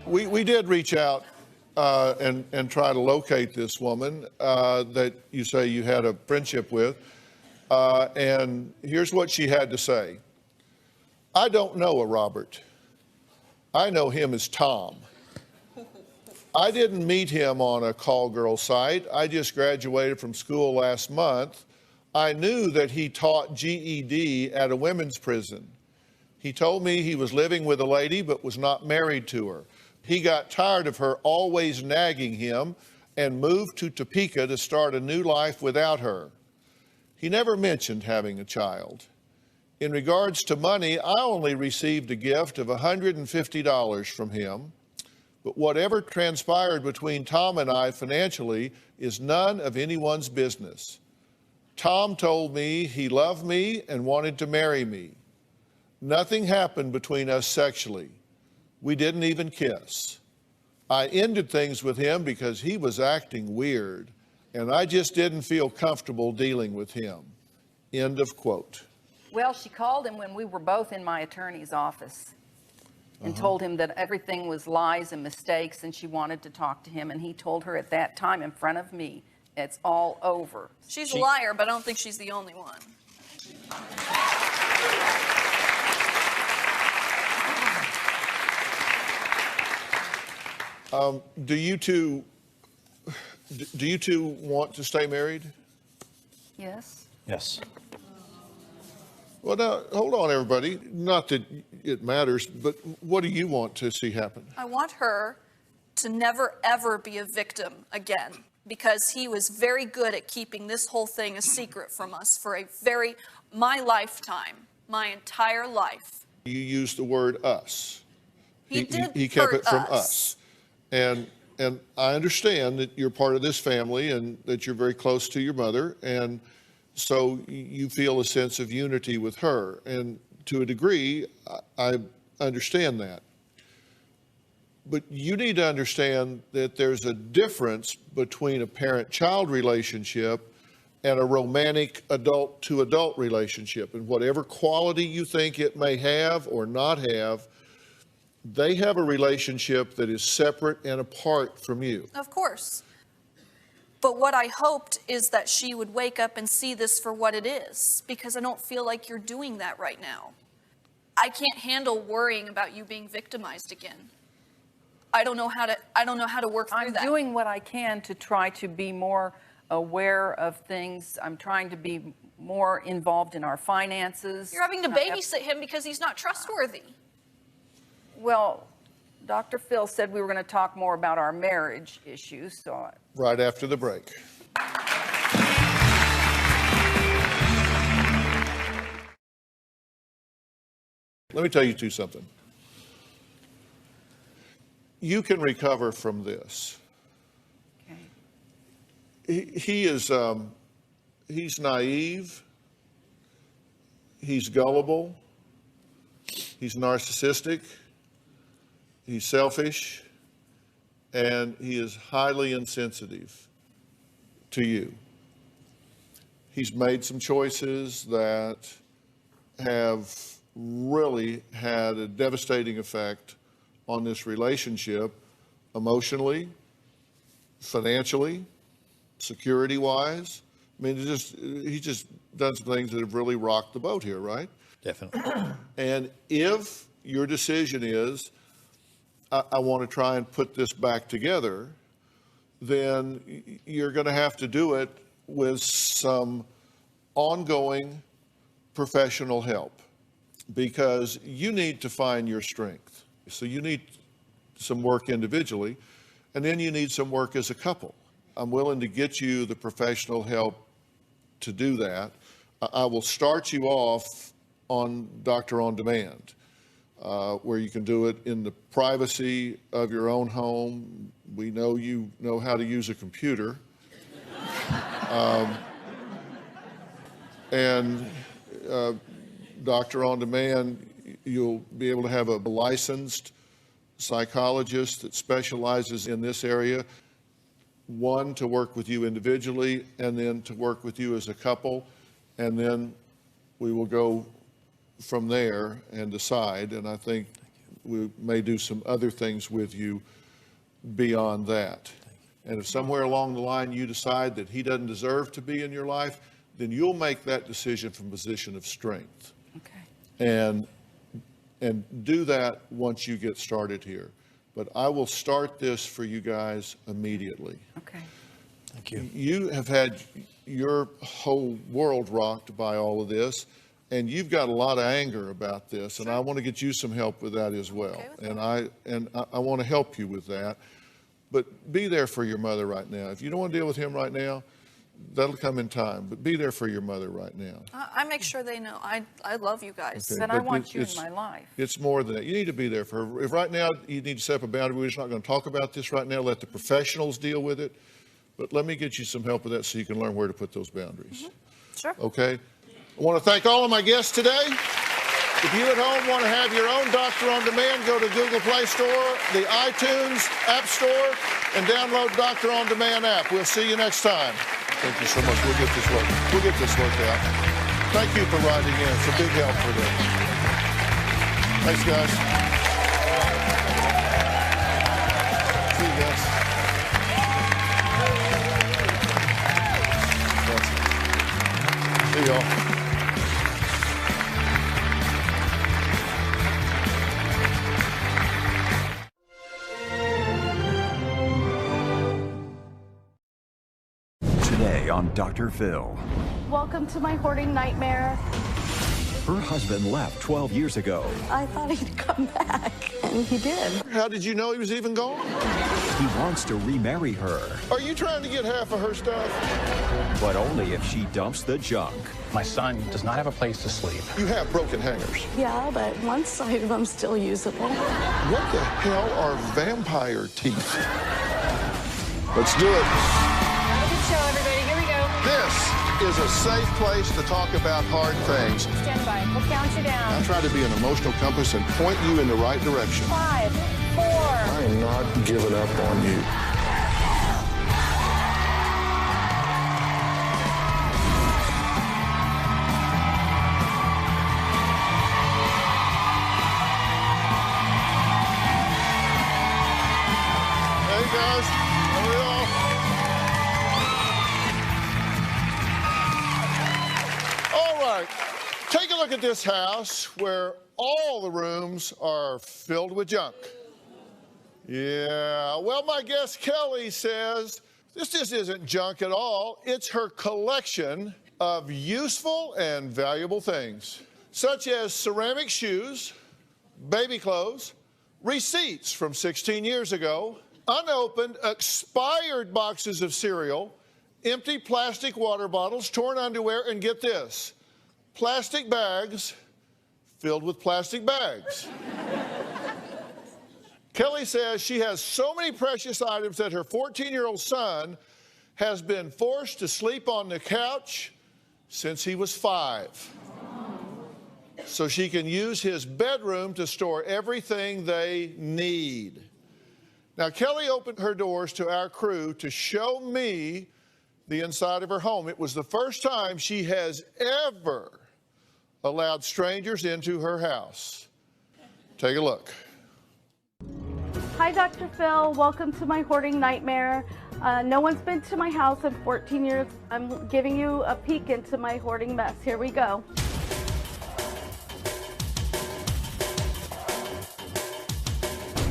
we did reach out and try to locate this woman that you say you had a friendship with. And here's what she had to say. I don't know a Robert. I know him as Tom. I didn't meet him on a call girl site. I just graduated from school last month. I knew that he taught GED at a women's prison. He told me he was living with a lady but was not married to her. He got tired of her always nagging him and moved to Topeka to start a new life without her. He never mentioned having a child. In regards to money, I only received a gift of $150 from him. But whatever transpired between Tom and I financially is none of anyone's business. Tom told me he loved me and wanted to marry me. Nothing happened between us sexually. We didn't even kiss. I ended things with him because he was acting weird, and I just didn't feel comfortable dealing with him. End of quote. Well, she called him when we were both in my attorney's office and told him that everything was lies and mistakes, and she wanted to talk to him, and he told her at that time in front of me, it's all over. She's a liar, but I don't think she's the only one. Do you two want to stay married? Yes. Yes. Well, now, hold on, everybody. Not that it matters, but what do you want to see happen? I want her to never, ever be a victim again, because he was very good at keeping this whole thing a secret from us for my lifetime, my entire life. You used the word us. He kept it from us. us. And I understand that you're part of this family and that you're very close to your mother. And so you feel a sense of unity with her. And to a degree, I understand that. But you need to understand that there's a difference between a parent-child relationship and a romantic adult-to-adult relationship. And whatever quality you think it may have or not have, they have a relationship that is separate and apart from you. Of course. But what I hoped is that she would wake up and see this for what it is, because I don't feel like you're doing that right now. I can't handle worrying about you being victimized again. I don't know how to work through that. I'm doing what I can to try to be more aware of things. I'm trying to be more involved in our finances. You're having to babysit him because he's not trustworthy. Well, Dr. Phil said we were going to talk more about our marriage issues, so... Right after the break. Let me tell you something. You can recover from this. Okay. He's naive. He's gullible. He's narcissistic. He's selfish. And he is highly insensitive to you. He's made some choices that have really had a devastating effect on this relationship, emotionally, financially, security-wise. I mean, he's just done some things that have really rocked the boat here, right? Definitely. And if your decision is, I want to try and put this back together, then you're going to have to do it with some ongoing professional help, because you need to find your strength. So you need some work individually, and then you need some work as a couple. I'm willing to get you the professional help to do that. I will start you off on Doctor On Demand, where you can do it in the privacy of your own home. We know you know how to use a computer. Doctor On Demand, you'll be able to have a licensed psychologist that specializes in this area. One, to work with you individually, and then to work with you as a couple. And then we will go from there and decide. And I think we may do some other things with you beyond that. And if somewhere along the line you decide that he doesn't deserve to be in your life, then you'll make that decision from a position of strength. Okay. And do that once you get started here. But I will start this for you guys immediately. Okay. Thank you. You have had your whole world rocked by all of this, and you've got a lot of anger about this, and I want to get you some help with that as well. I want to help you with that. But be there for your mother right now. If you don't want to deal with him right now, that'll come in time. But be there for your mother right now. I make sure they know I love you guys. Okay, And I but want you in my life. It's more than that. You need to be there for her. If right now you need to set up a boundary, we're just not going to talk about this right now. Let the professionals deal with it. But let me get you some help with that so you can learn where to put those boundaries. Sure. Okay? I want to thank all of my guests today. If you at home want to have your own Doctor on Demand, go to Google Play Store, the iTunes App Store, and download Doctor on Demand app. We'll see you next time. Thank you so much. We'll get this worked out. Thank you for writing in. It's a big help for them. Thanks, guys. See you guys. See y'all. Today on Dr. Phil. Welcome to my hoarding nightmare. Her husband left 12 years ago. I thought he'd come back, and he did. How did you know he was even gone? He wants to remarry her, Are you trying to get half of her stuff? but only if she dumps the junk. My son does not have a place to sleep. You have broken hangers. Yeah, but one side of them's still usable. What the hell are vampire teeth? Let's do it. Have a good show, everybody. Here we go. This is a safe place to talk about hard things. Stand by. We'll count you down. I try to be an emotional compass and point you in the right direction. 5, 4. I am not giving up on you. Hey guys, how are y'all? All right, take a look at this house where all the rooms are filled with junk. Yeah, well, my guest Kelly says this just isn't junk at all. It's her collection of useful and valuable things, such as ceramic shoes, baby clothes, receipts from 16 years ago, unopened, expired boxes of cereal, empty plastic water bottles, torn underwear, and get this, plastic bags filled with plastic bags. Kelly says she has so many precious items that her 14-year-old son has been forced to sleep on the couch since he was 5. So she can use his bedroom to store everything they need. Now, Kelly opened her doors to our crew to show me the inside of her home. It was the first time she has ever allowed strangers into her house. Take a look. Hi, Dr. Phil. Welcome to my hoarding nightmare. No one's been to my house in 14 years. I'm giving you a peek into my hoarding mess. Here we go.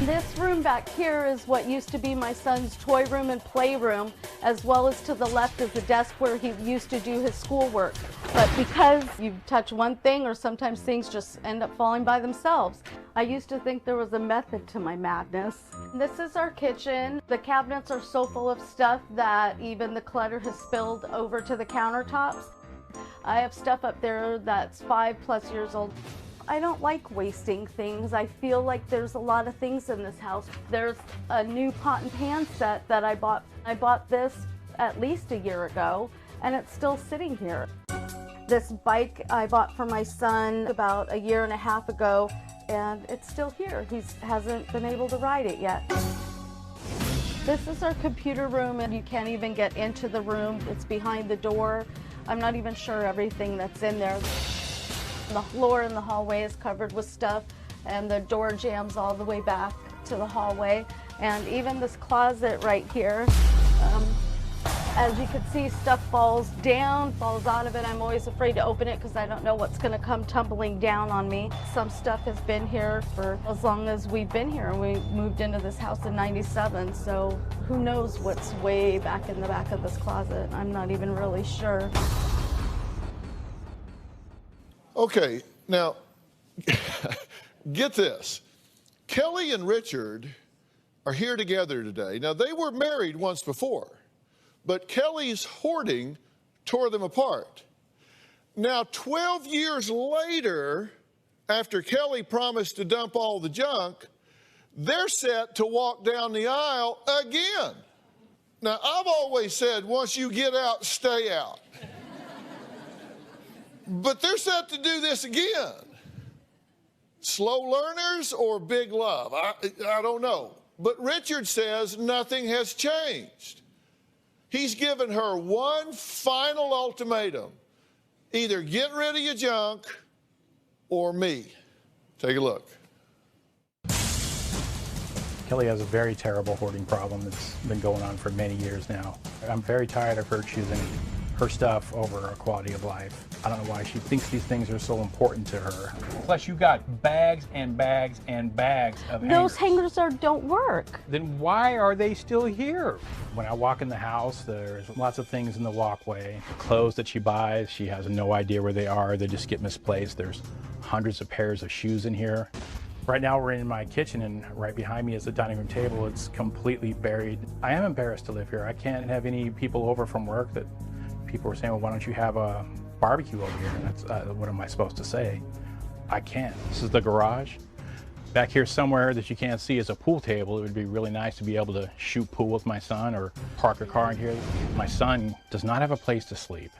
This room back here is what used to be my son's toy room and playroom, as well as to the left is the desk where he used to do his schoolwork. But because you touch one thing, or sometimes things just end up falling by themselves, I used to think there was a method to my madness. This is our kitchen. The cabinets are so full of stuff that even the clutter has spilled over to the countertops. I have stuff up there that's 5+ years old. I don't like wasting things. I feel like there's a lot of things in this house. There's a new pot and pan set that I bought. I bought this at least a year ago, and it's still sitting here. This bike I bought for my son about a year and a half ago, and it's still here. He hasn't been able to ride it yet. This is our computer room, and you can't even get into the room. It's behind the door. I'm not even sure everything that's in there. The floor in the hallway is covered with stuff. and the door jams all the way back to the hallway. And even this closet right here, as you can see, stuff falls down, falls out of it. I'm always afraid to open it because I don't know what's going to come tumbling down on me. Some stuff has been here for as long as we've been here. We moved into this house in '97, so who knows what's way back in the back of this closet. I'm not even really sure. Okay, now, get this. Kelly and Richard are here together today. Now, they were married once before, but Kelly's hoarding tore them apart. Now, 12 years later, after Kelly promised to dump all the junk, they're set to walk down the aisle again. Now, I've always said, once you get out, stay out. But they're set to do this again. Slow learners or big love? I don't know. But Richard says nothing has changed. He's given her one final ultimatum. Either get rid of your junk or me. Take a look. Kelly has a very terrible hoarding problem that's been going on for many years now. I'm very tired of her choosing her stuff over her quality of life. I don't know why she thinks these things are so important to her. Plus, you got bags and bags and bags of Those hangers don't work. Then why are they still here? When I walk in the house, there's lots of things in the walkway. Clothes that she buys, she has no idea where they are. They just get misplaced. There's hundreds of pairs of shoes in here. Right now we're in my kitchen, and right behind me is the dining room table. It's completely buried. I am embarrassed to live here. I can't have any people over from work that people were saying, well, why don't you have a barbecue over here? And that's, what am I supposed to say? I can't. This is the garage. Back here somewhere that you can't see is a pool table. It would be really nice to be able to shoot pool with my son or park a car in here. My son does not have a place to sleep.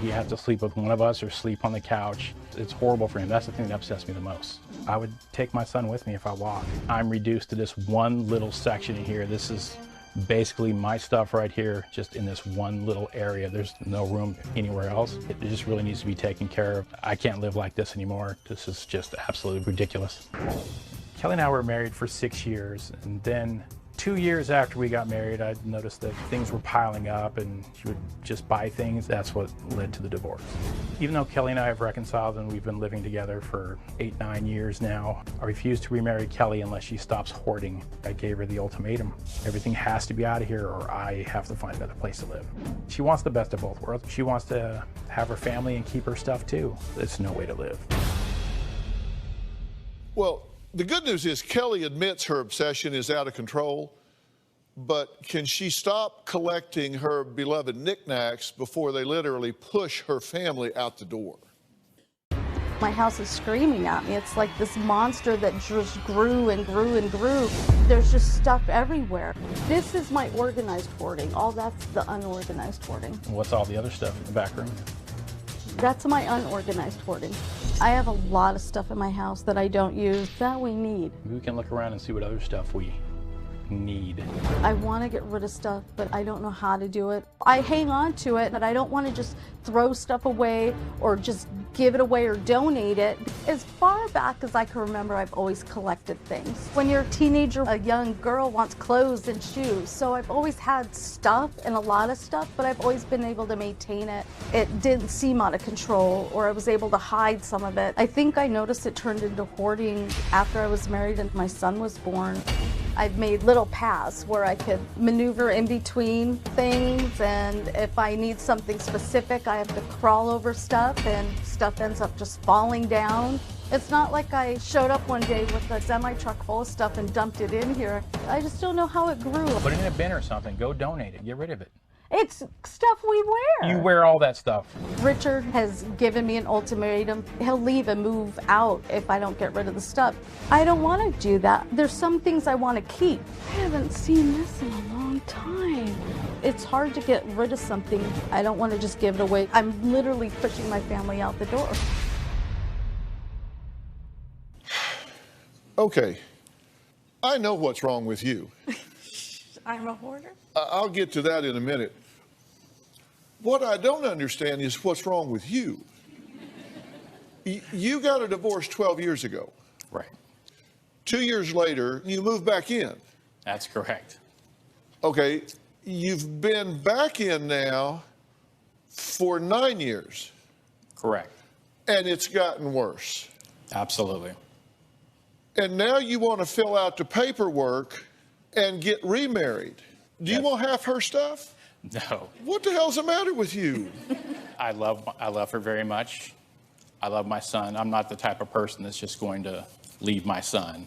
He has to sleep with one of us or sleep on the couch. It's horrible for him. That's the thing that upsets me the most. I would take my son with me if I walk. I'm reduced to this one little section in here. This is basically my stuff right here, just in this one little area. There's no room anywhere else. It just really needs to be taken care of. I can't live like this anymore. This is just absolutely ridiculous. Kelly and I were married for 6 years, and then 2 years after we got married, I noticed that things were piling up and she would just buy things. That's what led to the divorce. Even though Kelly and I have reconciled and we've been living together for 8-9 years now, I refuse to remarry Kelly unless she stops hoarding. I gave her the ultimatum. Everything has to be out of here or I have to find another place to live. She wants the best of both worlds. She wants to have her family and keep her stuff too. It's no way to live. Well, the good news is Kelly admits her obsession is out of control, but can she stop collecting her beloved knickknacks before they literally push her family out the door? My house is screaming at me. It's like this monster that just grew and grew and grew. There's just stuff everywhere. This is my organized hoarding. All that's the unorganized hoarding. What's all the other stuff in the back room? That's my unorganized hoarding. I have a lot of stuff in my house that I don't use that we need. We can look around and see what other stuff we need. I want to get rid of stuff, but I don't know how to do it. I hang on to it, but I don't want to just throw stuff away or just give it away or donate it. As far back as I can remember, I've always collected things. When you're a teenager, a young girl wants clothes and shoes. So I've always had stuff and a lot of stuff, but I've always been able to maintain it. It didn't seem out of control, or I was able to hide some of it. I think I noticed it turned into hoarding after I was married and my son was born. I've made little paths where I could maneuver in between things, and if I need something specific, I have to crawl over stuff, and stuff ends up just falling down. It's not like I showed up one day with a semi-truck full of stuff and dumped it in here. I just don't know how it grew. Put it in a bin or something. Go donate it. Get rid of it. It's stuff we wear. You wear all that stuff. Richard has given me an ultimatum. He'll leave and move out if I don't get rid of the stuff. I don't want to do that. There's some things I want to keep. I haven't seen this in a long time. It's hard to get rid of something. I don't want to just give it away. I'm literally pushing my family out the door. Okay, I know what's wrong with you. I'm a hoarder? I'll get to that in a minute. What I don't understand is what's wrong with you. You got a divorce 12 years ago. Right. 2 years later, you move back in. That's correct. Okay, you've been back in now for 9 years. Correct. And it's gotten worse. Absolutely. And now you want to fill out the paperwork and get remarried. Do you want half her stuff? No. What the hell's the matter with you? I love her very much. I love my son. I'm not the type of person that's just going to leave my son.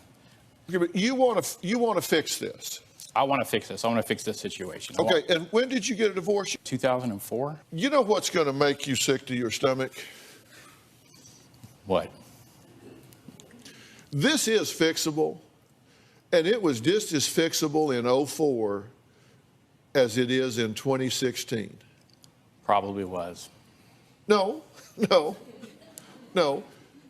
Okay, but you want to fix this. I want to fix this. I want to fix this situation. Okay, and when did you get a divorce? 2004. You know what's going to make you sick to your stomach? What? This is fixable, and it was just as fixable in 04 as it is in 2016. Probably was. No.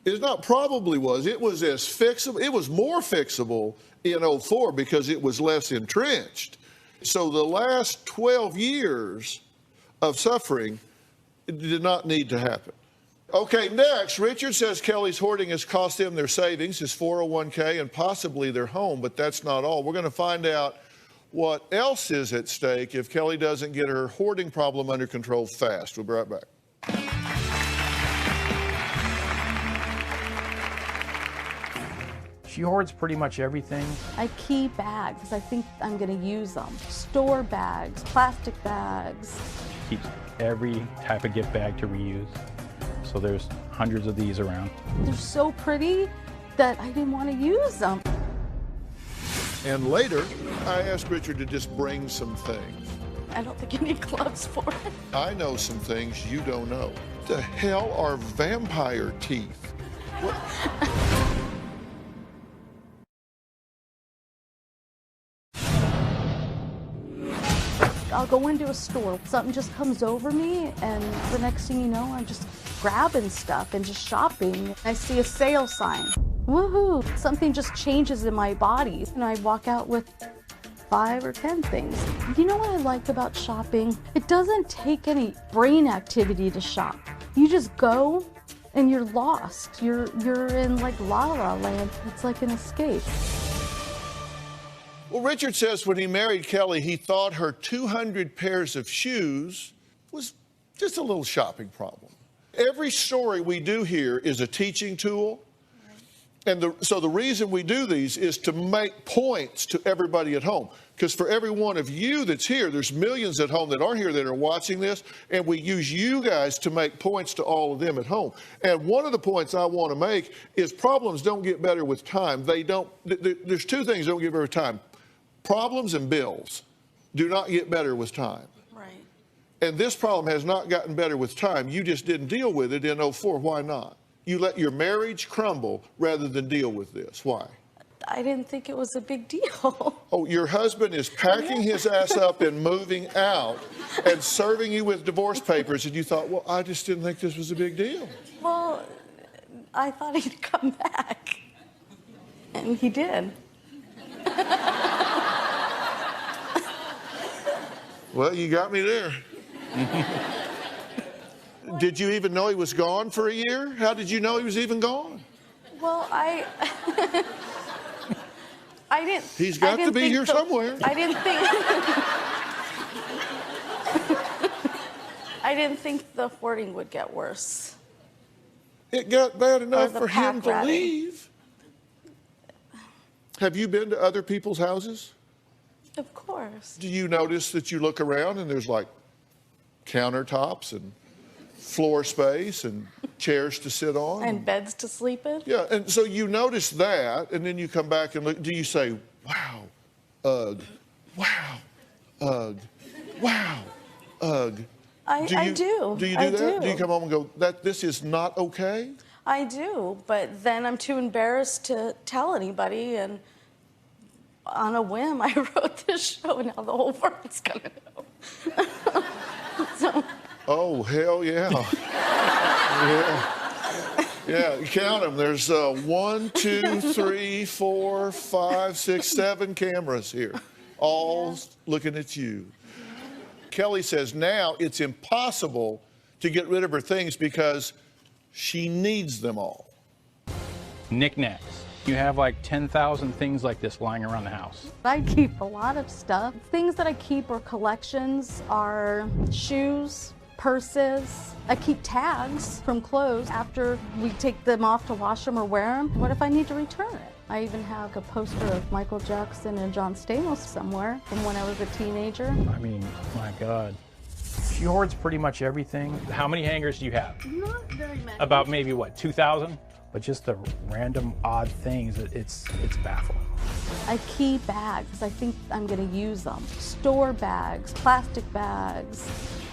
It's not probably was. It was as fixable. It was more fixable in 04 because it was less entrenched. So the last 12 years of suffering did not need to happen. Okay, next, Richard says Kelly's hoarding has cost them their savings, his 401k, and possibly their home, but that's not all. We're going to find out what else is at stake if Kelly doesn't get her hoarding problem under control fast. We'll be right back. She hoards pretty much everything. I keep bags because I think I'm going to use them. Store bags, plastic bags. She keeps every type of gift bag to reuse. So there's hundreds of these around. They're so pretty that I didn't want to use them. And later, I asked Richard to just bring some things. I don't think you need gloves for it. I know some things you don't know. What the hell are vampire teeth? What? I'll go into a store, something just comes over me, and the next thing you know, I'm just grabbing stuff and just shopping. I see a sale sign. Woohoo! Something just changes in my body, and I walk out with 5 or 10 things. You know what I like about shopping? It doesn't take any brain activity to shop. You just go and you're lost. You're in like La La Land. It's like an escape. Well, Richard says when he married Kelly, he thought her 200 pairs of shoes was just a little shopping problem. Every story we do here is a teaching tool. And so the reason we do these is to make points to everybody at home. Because for every one of you that's here, there's millions at home that aren't here that are watching this. And we use you guys to make points to all of them at home. And one of the points I want to make is problems don't get better with time. They don't. There's two things that don't get better with time. Problems and bills do not get better with time. Right. And this problem has not gotten better with time. You just didn't deal with it in 04. Why not? You let your marriage crumble rather than deal with this. Why? I didn't think it was a big deal. Oh, your husband is packing his ass up and moving out and serving you with divorce papers, and you thought, well, I just didn't think this was a big deal. Well, I thought he'd come back. And he did. Well, you got me there. Did you even know he was gone for a year? How did you know he was even gone? Well, I didn't. He's got to be here somewhere. I didn't think. I didn't think the hoarding would get worse. It got bad enough for him to leave. Have you been to other people's houses? Of course. Do you notice that you look around and there's like countertops and floor space and chairs to sit on? And beds to sleep in? Yeah, and so you notice that, and then you come back and look. Do you say, wow, ugh, wow, ugh, wow, ugh? I do. Do you do that? Do you come home and go, this is not okay? I do, but then I'm too embarrassed to tell anybody, and on a whim, I wrote this show, and now the whole world's gonna know. So. Oh, hell yeah. Yeah, count them. There's 1, 2, 3, 4, 5, 6, 7 cameras here, all looking at you. Kelly says now it's impossible to get rid of her things because she needs them all. Knickknacks, You have like 10,000 things like this lying around the house. I keep a lot of stuff. Things that I keep or collections are shoes, purses. I keep tags from clothes after we take them off to wash them or wear them. What if I need to return it? I even have a poster of Michael Jackson and John Stamos somewhere from when I was a teenager. I mean, my God. She hoards pretty much everything. How many hangers do you have? Not very many. About maybe, what, 2,000? But just the random odd things, it's baffling. I keep bags. I think I'm going to use them. Store bags, plastic bags.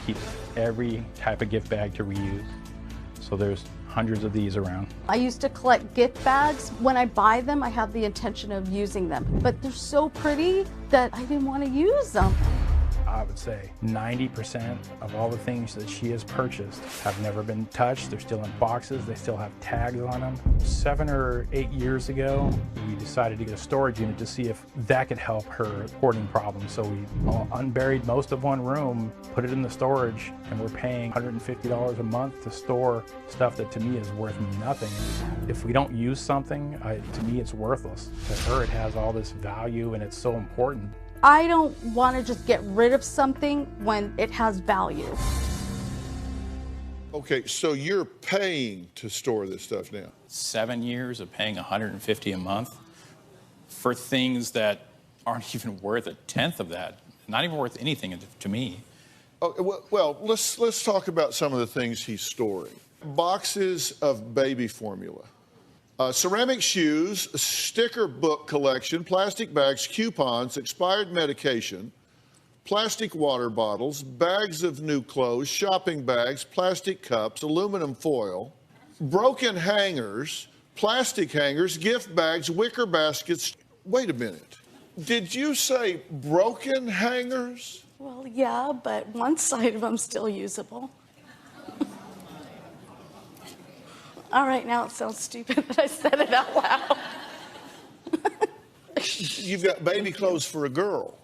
Keeps every type of gift bag to reuse. So there's hundreds of these around. I used to collect gift bags. When I buy them, I have the intention of using them. But they're so pretty that I didn't want to use them. I would say 90% of all the things that she has purchased have never been touched. They're still in boxes. They still have tags on them. 7 or 8 years ago, we decided to get a storage unit to see if that could help her hoarding problem. So we unburied most of one room, put it in the storage, and we're paying $150 a month to store stuff that to me is worth nothing. If we don't use something, to me it's worthless. To her, it has all this value and it's so important. I don't want to just get rid of something when it has value. Okay, so you're paying to store this stuff now? 7 years of paying $150 a month for things that aren't even worth a tenth of that. Not even worth anything to me. Oh, well, let's talk about some of the things he's storing. Boxes of baby formula. Ceramic shoes, sticker book collection, plastic bags, coupons, expired medication, plastic water bottles, bags of new clothes, shopping bags, plastic cups, aluminum foil, broken hangers, plastic hangers, gift bags, wicker baskets. Wait a minute. Did you say broken hangers? Well, yeah, but one side of them's still usable. All right, now it sounds stupid that I said it out loud. You've got baby clothes for a girl.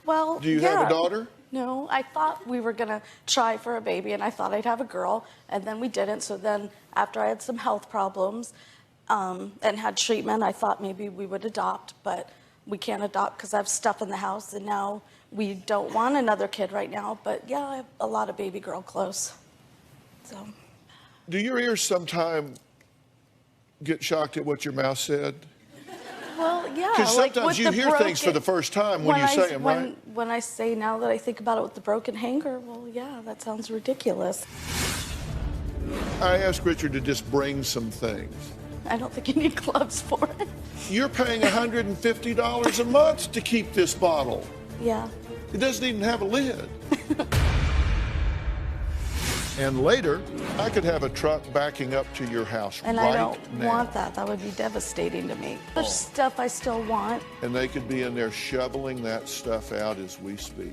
Well, do you have a daughter? No, I thought we were going to try for a baby, and I thought I'd have a girl, and then we didn't. So then after I had some health problems and had treatment, I thought maybe we would adopt, but we can't adopt because I have stuff in the house, and now we don't want another kid right now. But yeah, I have a lot of baby girl clothes. So. Do your ears sometime get shocked at what your mouth said? Well, yeah. Because sometimes you hear things for the first time when you say them, right? When I say, now that I think about it with the broken hanger, well, yeah, that sounds ridiculous. I asked Richard to just bring some things. I don't think you need gloves for it. You're paying $150 a month to keep this bottle. Yeah. It doesn't even have a lid. And later, I could have a truck backing up to your house and right I don't now. want that. That would be devastating to me. There's stuff I still want. And they could be in there shoveling that stuff out as we speak.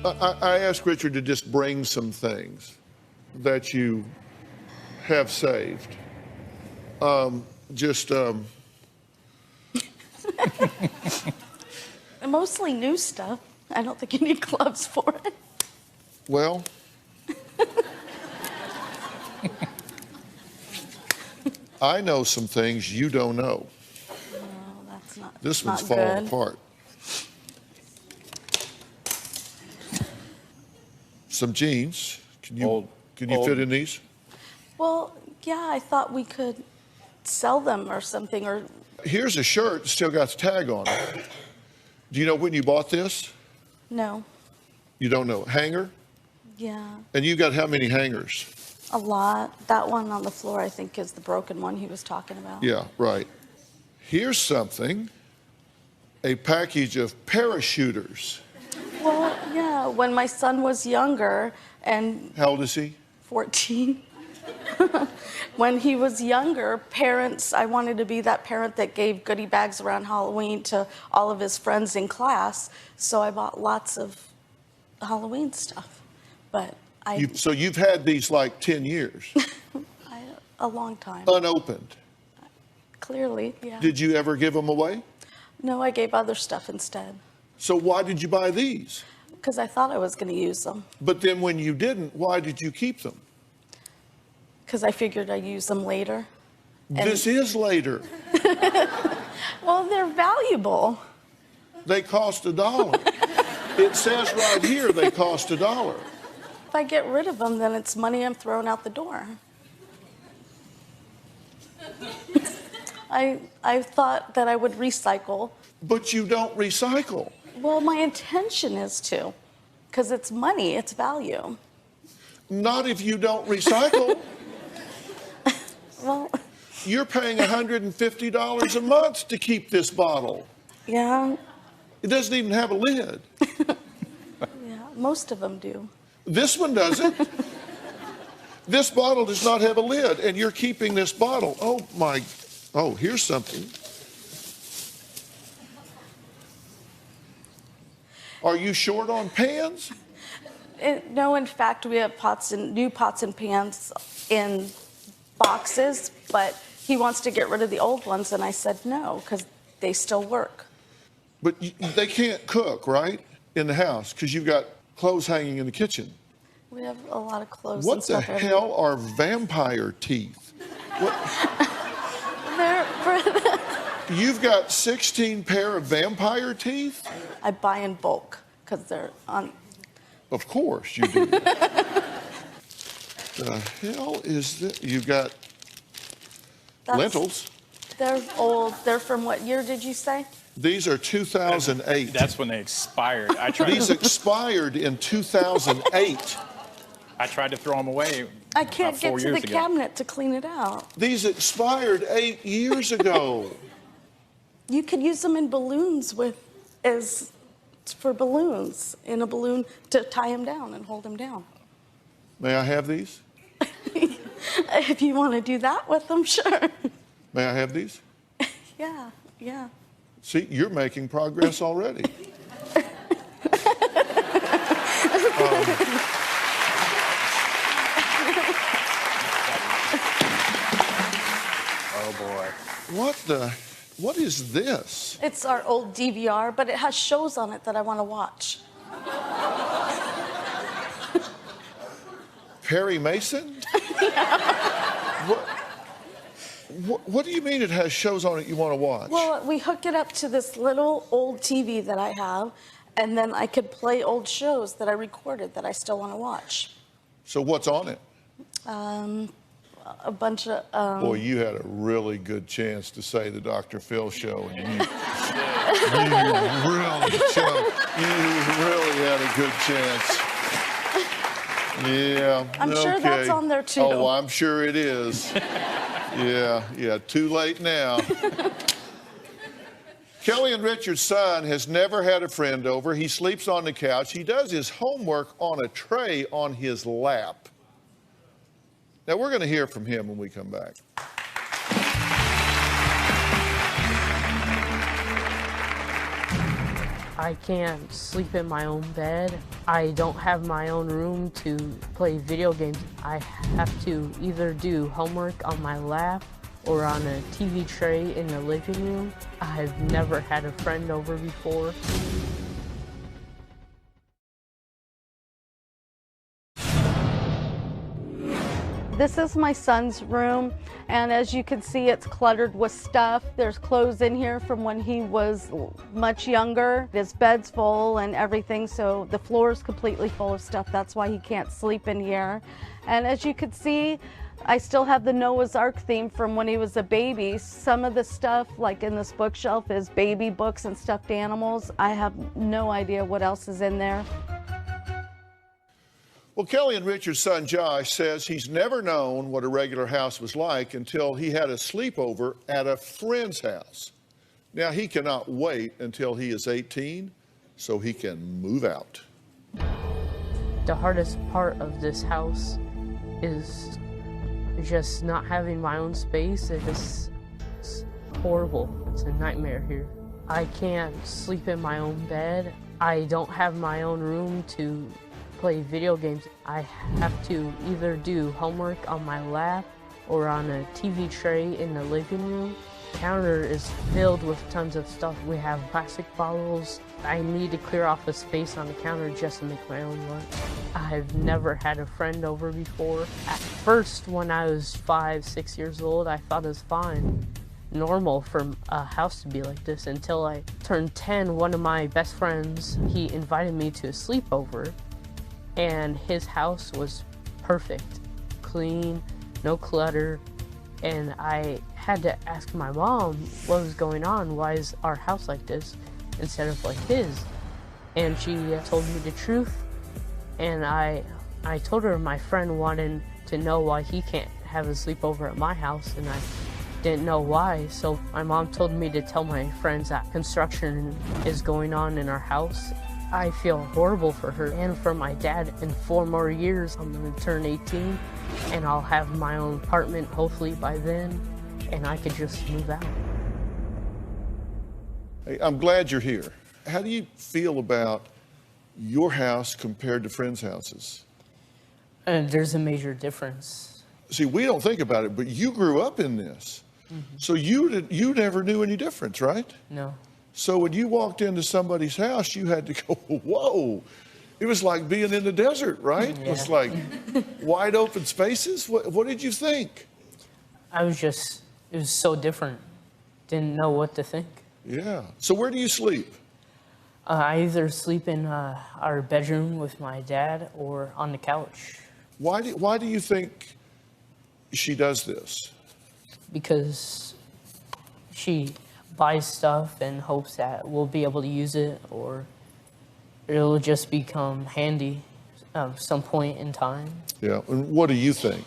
I asked Richard to just bring some things that you have saved. Mostly new stuff. I don't think you need gloves for it. Well, I know some things you don't know. No, that's not. This one's not falling good. apart. Some jeans. Can you fit in these? Well, yeah, I thought we could sell them or something. Or here's a shirt, still got the tag on it. Do you know when you bought this? no. You don't know. Hanger? Yeah, And you got how many hangers? a lot. That one on the floor, I think, is the broken one he was talking about. Yeah, right. Here's something. A package of parachuters. Well, yeah, when my son was younger and How old is he? 14. When he was younger, I wanted to be that parent that gave goodie bags around Halloween to all of his friends in class. So I bought lots of Halloween stuff. But So you've had these like 10 years? A long time. Unopened? Clearly, yeah. Did you ever give them away? No, I gave other stuff instead. So why did you buy these? Because I thought I was going to use them. But then when you didn't, why did you keep them? Because I figured I'd use them later. And This is later. well, they're valuable. They cost $1. It says right here they cost $1. If I get rid of them, then it's money I'm throwing out the door. I thought that I would recycle. But you don't recycle. Well, my intention is to, because it's money, it's value. Not if you don't recycle. Well, you're paying $150 a month to keep this bottle. Yeah. It doesn't even have a lid. Yeah, most of them do. This one doesn't. This bottle does not have a lid, and you're keeping this bottle. Oh, here's something. Are you short on pans? No, in fact, we have new pots and pans in boxes, but he wants to get rid of the old ones, and I said no, because they still work. But they can't cook, right, in the house, because you've got clothes hanging in the kitchen. We have a lot of clothes What and the stuff. hell are vampire teeth? You've got 16 pair of vampire teeth? I buy in bulk because they're on. Of course you do. The hell is this? You've got lentils. They're old. They're from what year did you say? These are 2008. That's when they expired. These expired in 2008. I tried to throw them away. I can't about get 4 to years the ago. cabinet to clean it out. These expired 8 years ago. You could use them in balloons for balloons, in a balloon to tie them down and hold them down. May I have these? If you want to do that with them, sure. May I have these? Yeah, yeah. See, you're making progress already. Oh boy. What is this? It's our old DVR, but it has shows on it that I want to watch. Perry Mason? What do you mean it has shows on it you want to watch? Well, we hook it up to this little old TV that I have, and then I could play old shows that I recorded that I still want to watch. So what's on it? A bunch of. Boy, you had a really good chance to say the Dr. Phil show, and you really had a good chance. Yeah. I'm sure that's on there too. Oh, I'm sure it is. Yeah, too late now. Kelly and Richard's son has never had a friend over. He sleeps on the couch. He does his homework on a tray on his lap. Now, we're going to hear from him when we come back. I can't sleep in my own bed. I don't have my own room to play video games. I have to either do homework on my lap or on a TV tray in the living room. I've never had a friend over before. This is my son's room, and as you can see, it's cluttered with stuff. There's clothes in here from when he was much younger. His bed's full and everything, so the floor is completely full of stuff. That's why he can't sleep in here. And as you can see, I still have the Noah's Ark theme from when he was a baby. Some of the stuff, like in this bookshelf, is baby books and stuffed animals. I have no idea what else is in there. Well, Kelly and Richard's son Josh says he's never known what a regular house was like until he had a sleepover at a friend's house. Now, he cannot wait until he is 18 so he can move out. The hardest part of this house is just not having my own space. It's horrible. It's a nightmare here. I can't sleep in my own bed. I don't have my own room to play video games. I have to either do homework on my lap or on a TV tray in the living room. counter is filled with tons of stuff. We have plastic bottles. I need to clear off a space on the counter just to make my own lunch. I've never had a friend over before. At first, when I was 5, 6 years old, I thought it was fine, normal for a house to be like this, until I turned 10. One of my best friends, he invited me to a sleepover, and his house was perfect, clean, no clutter, and I had to ask my mom what was going on. Why is our house like this instead of like his? And she told me the truth, and I told her my friend wanted to know why he can't have a sleepover at my house, and I didn't know why. So my mom told me to tell my friends that construction is going on in our house. I feel horrible for her and for my dad. In 4 more years, I'm gonna turn 18, and I'll have my own apartment hopefully by then, and I could just move out. Hey, I'm glad you're here. How do you feel about your house compared to friends' houses? There's a major difference. See, we don't think about it, but you grew up in this. So you never knew any difference, right? No. So when you walked into somebody's house, you had to go, whoa. It was like being in the desert, right? Yeah. It was like wide open spaces. What did you think? It was so different. Didn't know what to think. Yeah. So where do you sleep? I either sleep in our bedroom with my dad or on the couch. Why do you think she does this? Because she buys stuff and hopes that we'll be able to use it, or it'll just become handy at some point in time. Yeah. And what do you think?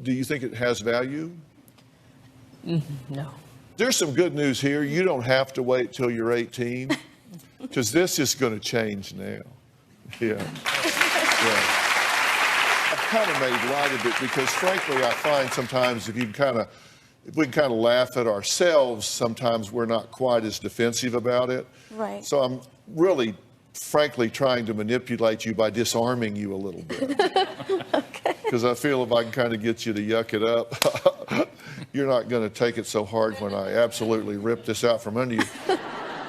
Do you think it has value? No. There's some good news here. You don't have to wait till you're 18, because this is going to change now. Yeah. I've kind of made light of it because, frankly, I find sometimes if we can kind of laugh at ourselves, sometimes we're not quite as defensive about it. Right. So I'm really, frankly, trying to manipulate you by disarming you a little bit. Okay. Because I feel if I can kind of get you to yuck it up, you're not going to take it so hard when I absolutely rip this out from under you.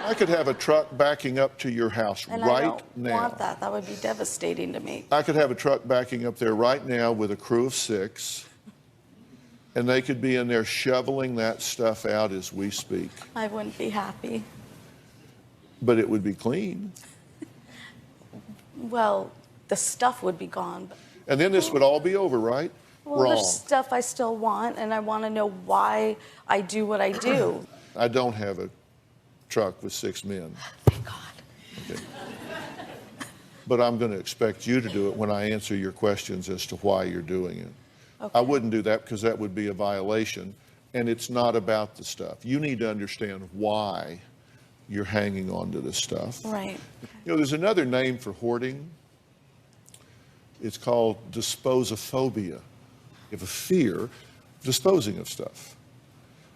I could have a truck backing up to your house And right I don't now. want that. That would be devastating to me. I could have a truck backing up there right now with a crew of 6, and they could be in there shoveling that stuff out as we speak. I wouldn't be happy. But it would be clean. Well, the stuff would be gone. And then this would all be over, right? Well, Wrong. there's stuff I still want, and I want to know why I do what I do. I don't have a truck with 6 men. Thank God. Okay. But I'm going to expect you to do it when I answer your questions as to why you're doing it. Okay. I wouldn't do that because that would be a violation, and it's not about the stuff. You need to understand why you're hanging on to this stuff. Right. You know, there's another name for hoarding. It's called disposophobia. You have a fear of disposing of stuff.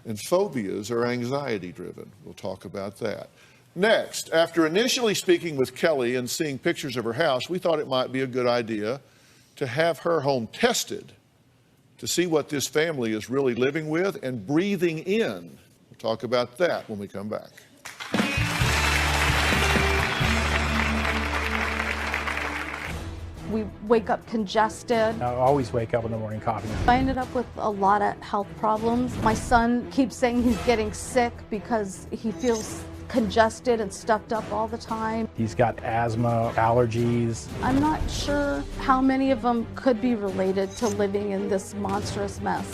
And phobias are anxiety-driven. We'll talk about that. Next, after initially speaking with Kelly and seeing pictures of her house, we thought it might be a good idea to have her home tested to see what this family is really living with and breathing in. We'll talk about that when we come back. We wake up congested. I always wake up in the morning coughing. I ended up with a lot of health problems. My son keeps saying he's getting sick because he feels congested and stuffed up all the time. He's got asthma, allergies. I'm not sure how many of them could be related to living in this monstrous mess.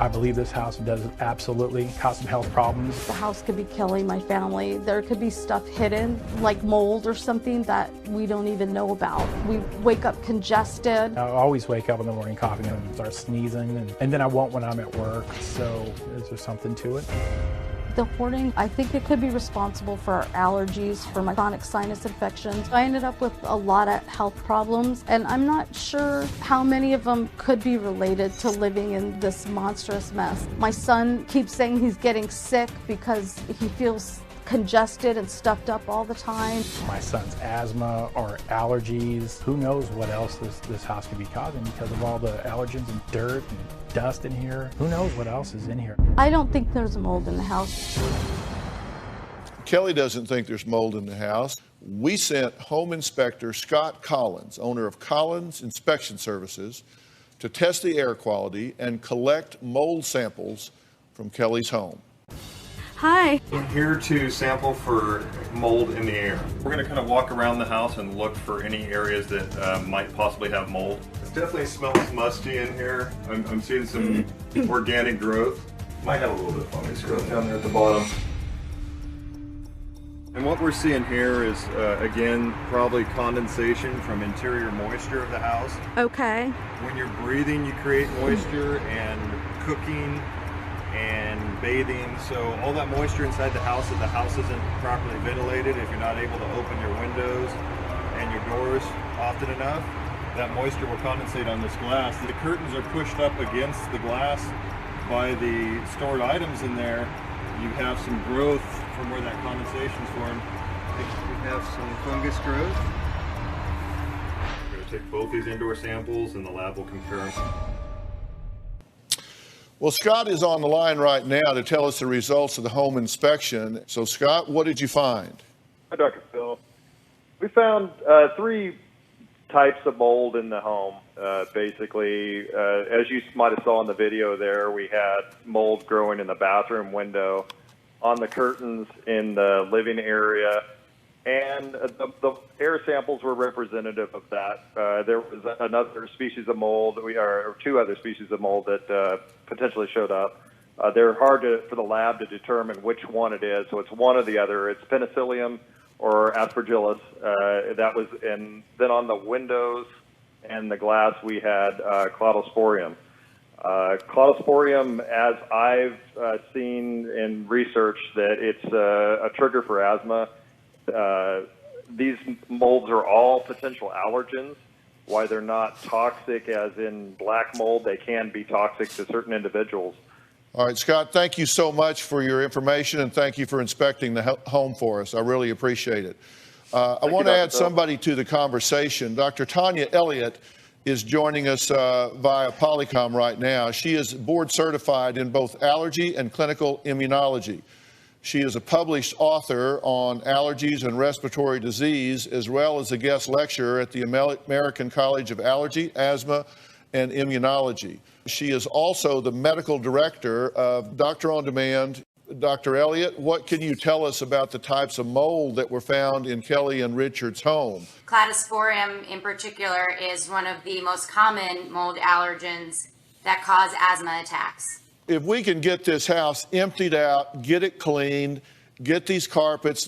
I believe this house does absolutely cause some health problems. The house could be killing my family. There could be stuff hidden, like mold or something that we don't even know about. We wake up congested. I always wake up in the morning coughing and start sneezing, and then I won't when I'm at work. So is there something to it? The hoarding, I think it could be responsible for our allergies, for my chronic sinus infections. I ended up with a lot of health problems, and I'm not sure how many of them could be related to living in this monstrous mess. My son keeps saying he's getting sick because he feels congested and stuffed up all the time. My son's asthma or allergies. Who knows what else this house could be causing because of all the allergens and dirt and dust in here. Who knows what else is in here? I don't think there's mold in the house. Kelly doesn't think there's mold in the house. We sent home inspector Scott Collins, owner of Collins Inspection Services, to test the air quality and collect mold samples from Kelly's home. Hi. I'm here to sample for mold in the air. We're going to kind of walk around the house and look for any areas that might possibly have mold. It definitely smells musty in here. I'm seeing some organic growth. Might have a little bit of fungus growth down there at the bottom. And what we're seeing here is, again, probably condensation from interior moisture of the house. Okay. When you're breathing, you create moisture, and cooking and bathing. So all that moisture inside the house, if the house isn't properly ventilated, if you're not able to open your windows and your doors often enough, that moisture will condensate on this glass. The curtains are pushed up against the glass by the stored items in there. You have some growth from where that condensation's formed. We have some fungus growth. We're going to take both these indoor samples and the lab will confirm. Well, Scott is on the line right now to tell us the results of the home inspection. So, Scott, what did you find? Hi, Dr. Phil. We found 3 types of mold in the home. Basically, as you might have saw in the video there, we had mold growing in the bathroom window, on the curtains in the living area, and the air samples were representative of that. There was another species of mold, or 2 other species of mold that potentially showed up. They're hard for the lab to determine which one it is, so it's one or the other. It's penicillium or aspergillus. That was, and then on the windows and the glass we had cladosporium. Cladosporium, as I've seen in research, that it's a trigger for asthma. These molds are all potential allergens. Why they're not toxic, as in black mold, they can be toxic to certain individuals. All right, Scott, thank you so much for your information, and thank you for inspecting the home for us. I really appreciate it. I want to add somebody to the conversation. Dr. Tanya Elliott is joining us via Polycom right now. She is board certified in both allergy and clinical immunology. She is a published author on allergies and respiratory disease, as well as a guest lecturer at the American College of Allergy, Asthma, and Immunology. She is also the medical director of Doctor on Demand. Dr. Elliott, what can you tell us about the types of mold that were found in Kelly and Richard's home? Cladosporium in particular is one of the most common mold allergens that cause asthma attacks. If we can get this house emptied out, get it cleaned, get these carpets,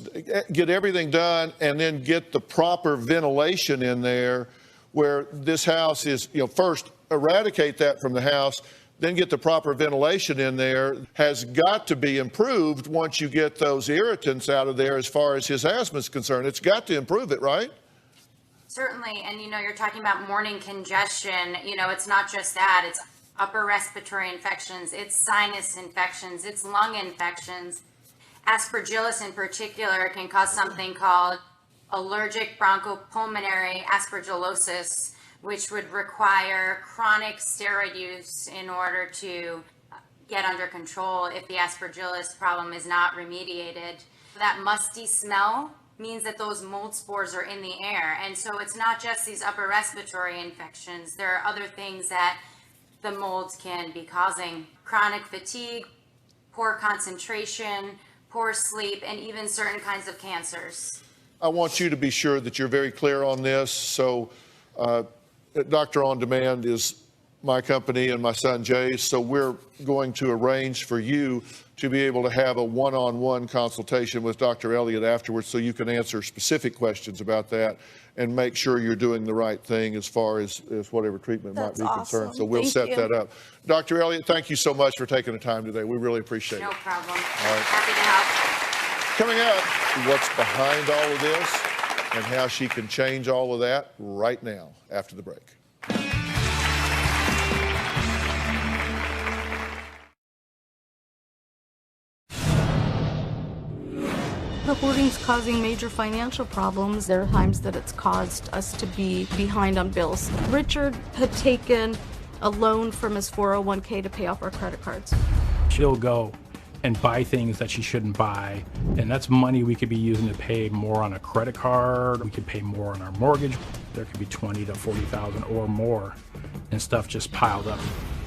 get everything done, and then get the proper ventilation in there where this house is, first eradicate that from the house, then get the proper ventilation in there, has got to be improved once you get those irritants out of there as far as his asthma is concerned. It's got to improve it, right? Certainly, and you're talking about morning congestion. It's not just that, it's upper respiratory infections, it's sinus infections, it's lung infections. Aspergillus in particular can cause something called allergic bronchopulmonary aspergillosis, which would require chronic steroid use in order to get under control if the aspergillus problem is not remediated. That musty smell means that those mold spores are in the air. And so it's not just these upper respiratory infections. There are other things that the molds can be causing. Chronic fatigue, poor concentration, poor sleep, and even certain kinds of cancers. I want you to be sure that you're very clear on this. So Doctor on Demand is my company and my son Jay's, so we're going to arrange for you to be able to have a one-on-one consultation with Dr. Elliott afterwards so you can answer specific questions about that and make sure you're doing the right thing as far as whatever treatment might be concerned. So we'll set that up. Dr. Elliott, thank you so much for taking the time today. We really appreciate it. No problem. All right. Happy to help. Coming up, what's behind all of this and how she can change all of that right now after the break. The hoarding's causing major financial problems. There are times that it's caused us to be behind on bills. Richard had taken a loan from his 401k to pay off our credit cards. She'll go and buy things that she shouldn't buy, and that's money we could be using to pay more on a credit card. We could pay more on our mortgage. There could be $20,000 to $40,000 or more, and stuff just piled up.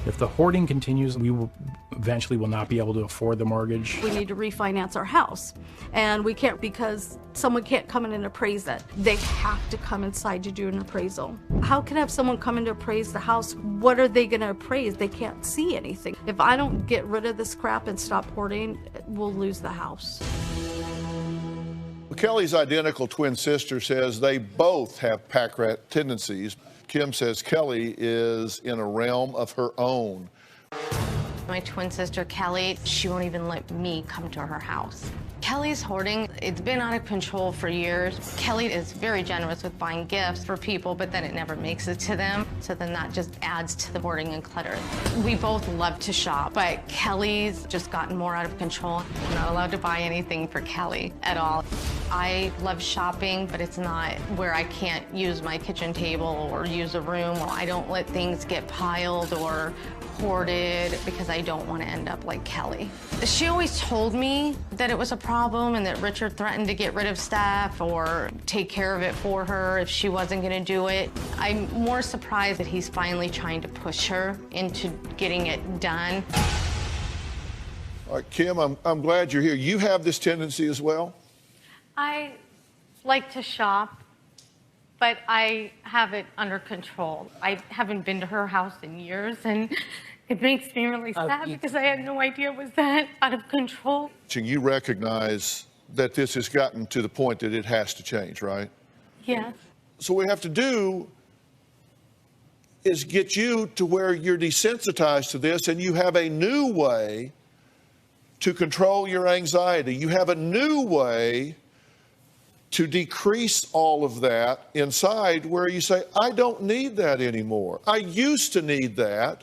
If the hoarding continues, we will eventually will not be able to afford the mortgage. We need to refinance our house, and we can't because someone can't come in and appraise it. They have to come inside to do an appraisal. How can I have someone come in to appraise the house? What are they going to appraise? They can't see anything. If I don't get rid of this crap and stop hoarding, we'll lose the house. Kelly's identical twin sister says they both have pack rat tendencies. Kim says Kelly is in a realm of her own. My twin sister, Kelly, she won't even let me come to her house. Kelly's hoarding, it's been out of control for years. Kelly is very generous with buying gifts for people, but then it never makes it to them. So then that just adds to the hoarding and clutter. We both love to shop, but Kelly's just gotten more out of control. I'm not allowed to buy anything for Kelly at all. I love shopping, but it's not where I can't use my kitchen table or use a room. I don't let things get piled or hoarded because I don't want to end up like Kelly. She always told me that it was a problem and that Richard threatened to get rid of stuff or take care of it for her if she wasn't going to do it. I'm more surprised that he's finally trying to push her into getting it done. All right, Kim, I'm glad you're here. You have this tendency as well? I like to shop, but I have it under control. I haven't been to her house in years, and it makes me really sad because I had no idea it was that out of control. You recognize that this has gotten to the point that it has to change, right? Yes. So what we have to do is get you to where you're desensitized to this and you have a new way to control your anxiety. You have a new way to decrease all of that inside where you say, I don't need that anymore. I used to need that,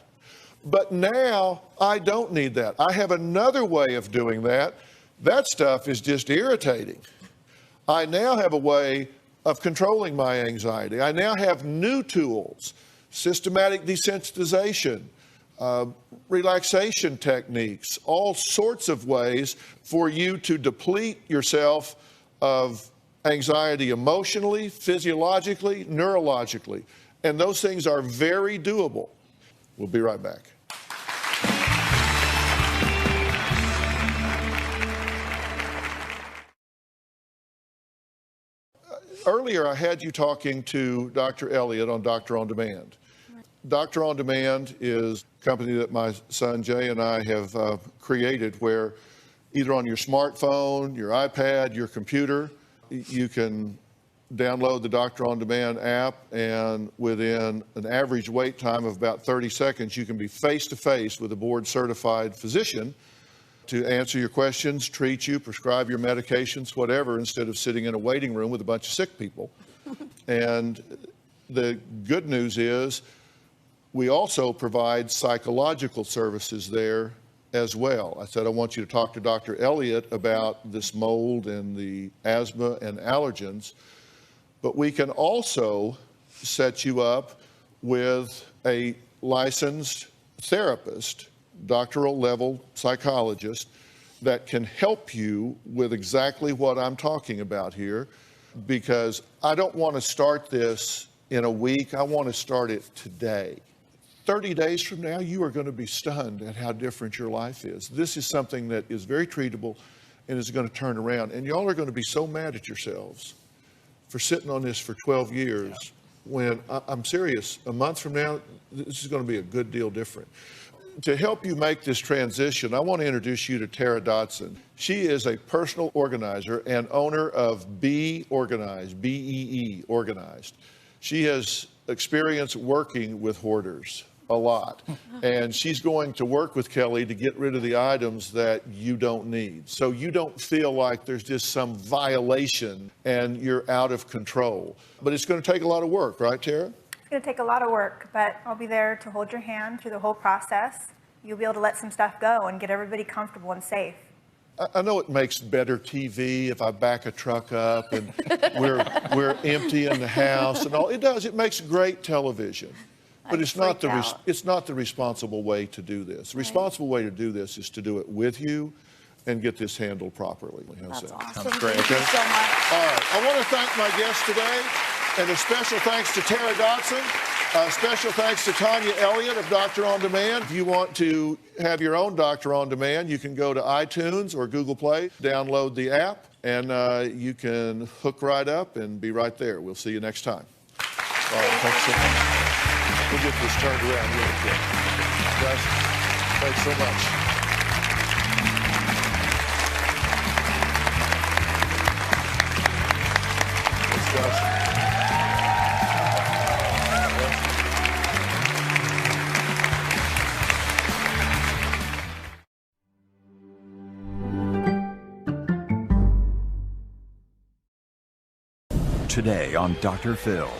but now I don't need that. I have another way of doing that. That stuff is just irritating. I now have a way of controlling my anxiety. I now have new tools, systematic desensitization, relaxation techniques, all sorts of ways for you to deplete yourself of anxiety emotionally, physiologically, neurologically. And those things are very doable. We'll be right back. Earlier, I had you talking to Dr. Elliott on Doctor on Demand. Doctor on Demand is a company that my son Jay and I have created where either on your smartphone, your iPad, your computer, you can download the Doctor on Demand app, and within an average wait time of about 30 seconds, you can be face-to-face with a board-certified physician to answer your questions, treat you, prescribe your medications, whatever, instead of sitting in a waiting room with a bunch of sick people. And the good news is we also provide psychological services there as well. I said, I want you to talk to Dr. Elliott about this mold and the asthma and allergens, but we can also set you up with a licensed therapist, doctoral level psychologist, that can help you with exactly what I'm talking about here, because I don't want to start this in a week. I want to start it today. 30 days from now, you are going to be stunned at how different your life is. This is something that is very treatable and is going to turn around. And y'all are going to be so mad at yourselves for sitting on this for 12 years when, I'm serious, a month from now, this is going to be a good deal different. To help you make this transition, I want to introduce you to Tara Dotson. She is a personal organizer and owner of Be Organized, B-E-E, Organized. She has experience working with hoarders a lot, and she's going to work with Kelly to get rid of the items that you don't need, so you don't feel like there's just some violation and you're out of control. But it's going to take a lot of work, right, Tara? It's going to take a lot of work, but I'll be there to hold your hand through the whole process. You'll be able to let some stuff go and get everybody comfortable and safe. I know it makes better TV if I back a truck up and we're empty in the house and all. It does. It makes great television. But it's not the responsible way to do this. The responsible way to do this is to do it with you and get this handled properly. How's that? Awesome. Great. Thank you so much. All right. I want to thank my guests today, and a special thanks to Tara Dotson. A special thanks to Tanya Elliott of Doctor On Demand. If you want to have your own Doctor On Demand, you can go to iTunes or Google Play, download the app, and you can hook right up and be right there. We'll see you next time. All right. Thanks so much. We'll get this turned around really quick. Guys, thanks so much. Thanks, Josh. Today on Dr. Phil,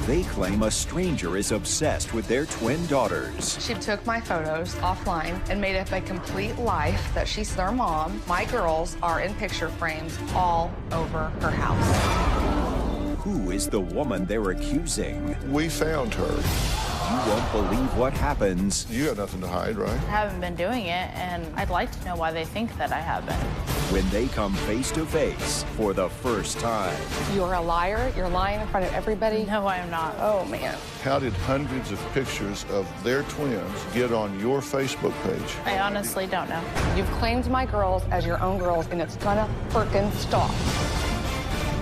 they claim a stranger is obsessed with their twin daughters. She took my photos offline and made up a complete life that she's their mom. My girls are in picture frames all over her house. Who is the woman they're accusing? We found her. You won't believe what happens. You got nothing to hide, right? I haven't been doing it, and I'd like to know why they think that I have been. When they come face to face for the first time. You're a liar. You're lying in front of everybody. No, I am not. Oh, man. How did hundreds of pictures of their twins get on your Facebook page? I honestly don't know. You've claimed my girls as your own girls, and it's gonna frickin' stop.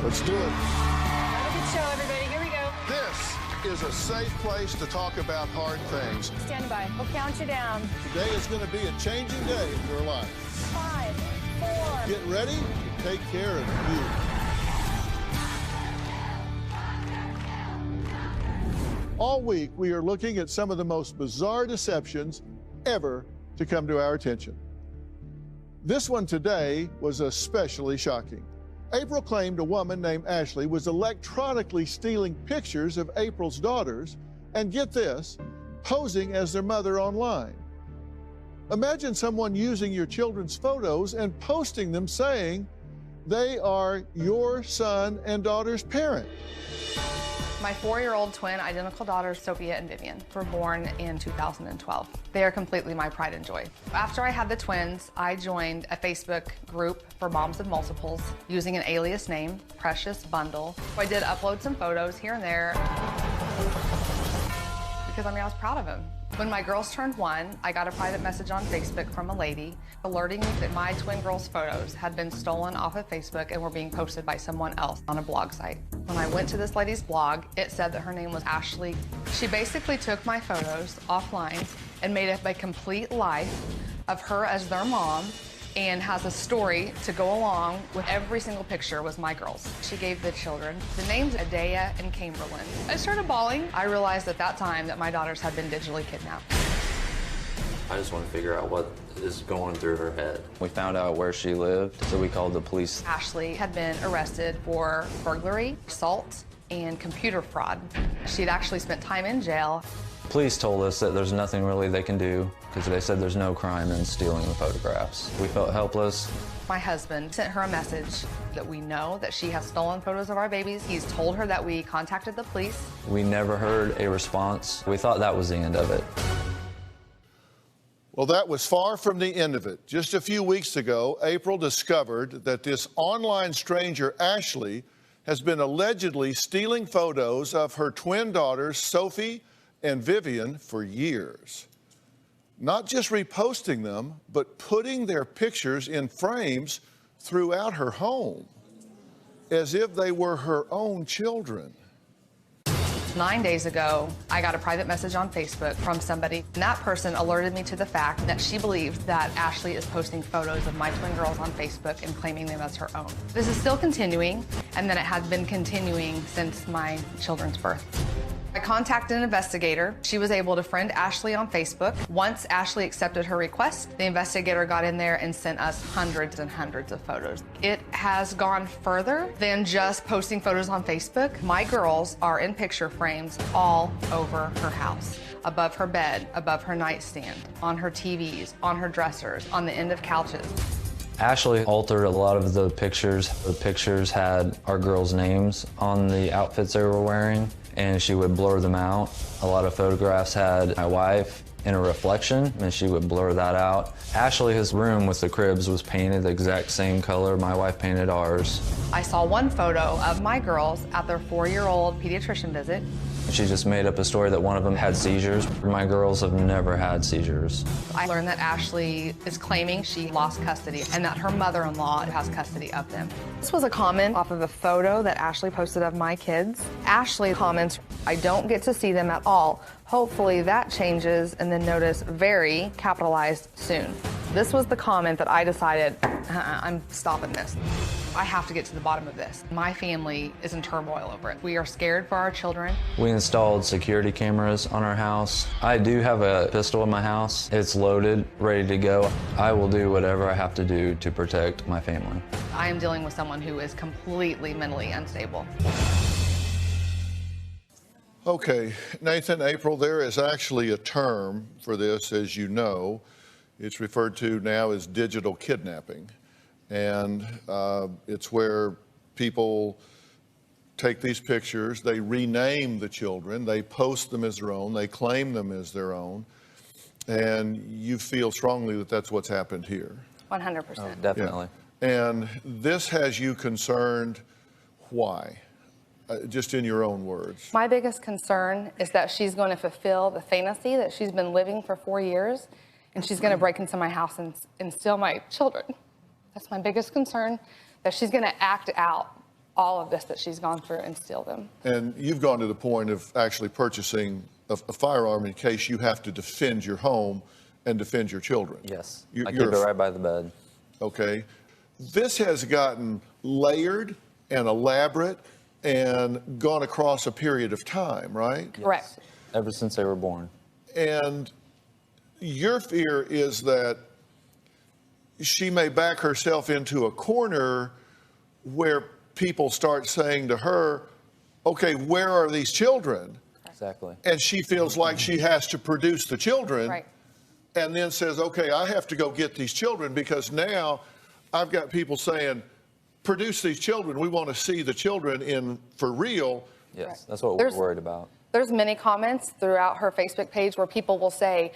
Let's do it. Have a good show, everybody. Here we go. This is a safe place to talk about hard things. Stand by. We'll count you down. Today is going to be a changing day in your life. 5, 4. Get ready to take care of you. All week, we are looking at some of the most bizarre deceptions ever to come to our attention. This one today was especially shocking. April claimed a woman named Ashley was electronically stealing pictures of April's daughters and, get this, posing as their mother online. Imagine someone using your children's photos and posting them saying they are your son and daughter's parent. My 4-year-old twin identical daughters, Sophia and Vivian, were born in 2012. They are completely my pride and joy. After I had the twins, I joined a Facebook group for moms of multiples using an alias name, Precious Bundle. I did upload some photos here and there because I was proud of them. When my girls turned 1, I got a private message on Facebook from a lady alerting me that my twin girls' photos had been stolen off of Facebook and were being posted by someone else on a blog site. When I went to this lady's blog, it said that her name was Ashley. She basically took my photos offline and made up a complete life of her as their mom and has a story to go along with every single picture was my girls. She gave the children the names Adea and Camberlyn. I started bawling. I realized at that time that my daughters had been digitally kidnapped. I just want to figure out what is going through her head. We found out where she lived, so we called the police. Ashley had been arrested for burglary, assault, and computer fraud. She'd actually spent time in jail. Police told us that there's nothing really they can do because they said there's no crime in stealing the photographs. We felt helpless. My husband sent her a message that we know that she has stolen photos of our babies. He's told her that we contacted the police. We never heard a response. We thought that was the end of it. Well, that was far from the end of it. Just a few weeks ago, April discovered that this online stranger, Ashley, has been allegedly stealing photos of her twin daughters, Sophie and Vivian, for years. Not just reposting them, but putting their pictures in frames throughout her home, as if they were her own children. 9 days ago, I got a private message on Facebook from somebody, and that person alerted me to the fact that she believed that Ashley is posting photos of my twin girls on Facebook and claiming them as her own. This is still continuing, and then it has been continuing since my children's birth. I contacted an investigator. She was able to friend Ashley on Facebook. Once Ashley accepted her request, the investigator got in there and sent us hundreds and hundreds of photos. It has gone further than just posting photos on Facebook. My girls are in picture frames all over her house, above her bed, above her nightstand, on her TVs, on her dressers, on the end of couches. Ashley altered a lot of the pictures. The pictures had our girls' names on the outfits they were wearing, and she would blur them out. A lot of photographs had my wife in a reflection, and she would blur that out. Ashley's room with the cribs was painted the exact same color my wife painted ours. I saw one photo of my girls at their 4-year-old pediatrician visit. She just made up a story that one of them had seizures. My girls have never had seizures. I learned that Ashley is claiming she lost custody and that her mother-in-law has custody of them. This was a comment off of a photo that Ashley posted of my kids. Ashley comments, "I don't get to see them at all. Hopefully that changes," and then notice very capitalized soon. This was the comment that I decided, I'm stopping this. I have to get to the bottom of this. My family is in turmoil over it. We are scared for our children. We installed security cameras on our house. I do have a pistol in my house. It's loaded, ready to go. I will do whatever I have to do to protect my family. I am dealing with someone who is completely mentally unstable. Okay, Nathan, April, there is actually a term for this, as you know. It's referred to now as digital kidnapping. And it's where people take these pictures, they rename the children, they post them as their own, they claim them as their own, and you feel strongly that that's what's happened here. 100%. Oh, definitely. Yeah. And this has you concerned. Why? Just in your own words. My biggest concern is that she's going to fulfill the fantasy that she's been living for 4 years, and she's going to break into my house and steal my children. That's my biggest concern, that she's going to act out all of this that she's gone through and steal them. And you've gone to the point of actually purchasing a firearm in case you have to defend your home and defend your children. Yes, I keep it right by the bed. Okay. This has gotten layered and elaborate and gone across a period of time, right? Yes. Correct. Ever since they were born. And your fear is that she may back herself into a corner where people start saying to her, okay, where are these children? Exactly. And she feels like she has to produce the children. Right. And then says, okay, I have to go get these children because now I've got people saying, produce these children. We want to see the children in for real. Yes, that's what we're worried about. There's many comments throughout her Facebook page where people will say,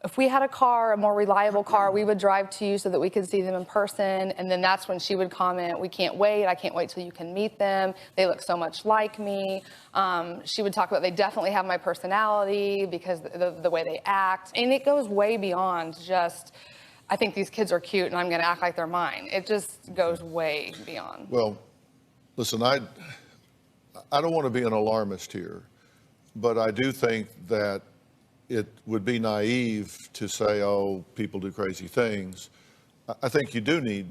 if we had a car, a more reliable car, we would drive to you so that we could see them in person. And then that's when she would comment, we can't wait. I can't wait till you can meet them. They look so much like me. She would talk about they definitely have my personality because the way they act. And it goes way beyond just, I think these kids are cute and I'm going to act like they're mine. It just goes way beyond. Well, listen, I don't want to be an alarmist here, but I do think that it would be naive to say, oh, people do crazy things. I think you do need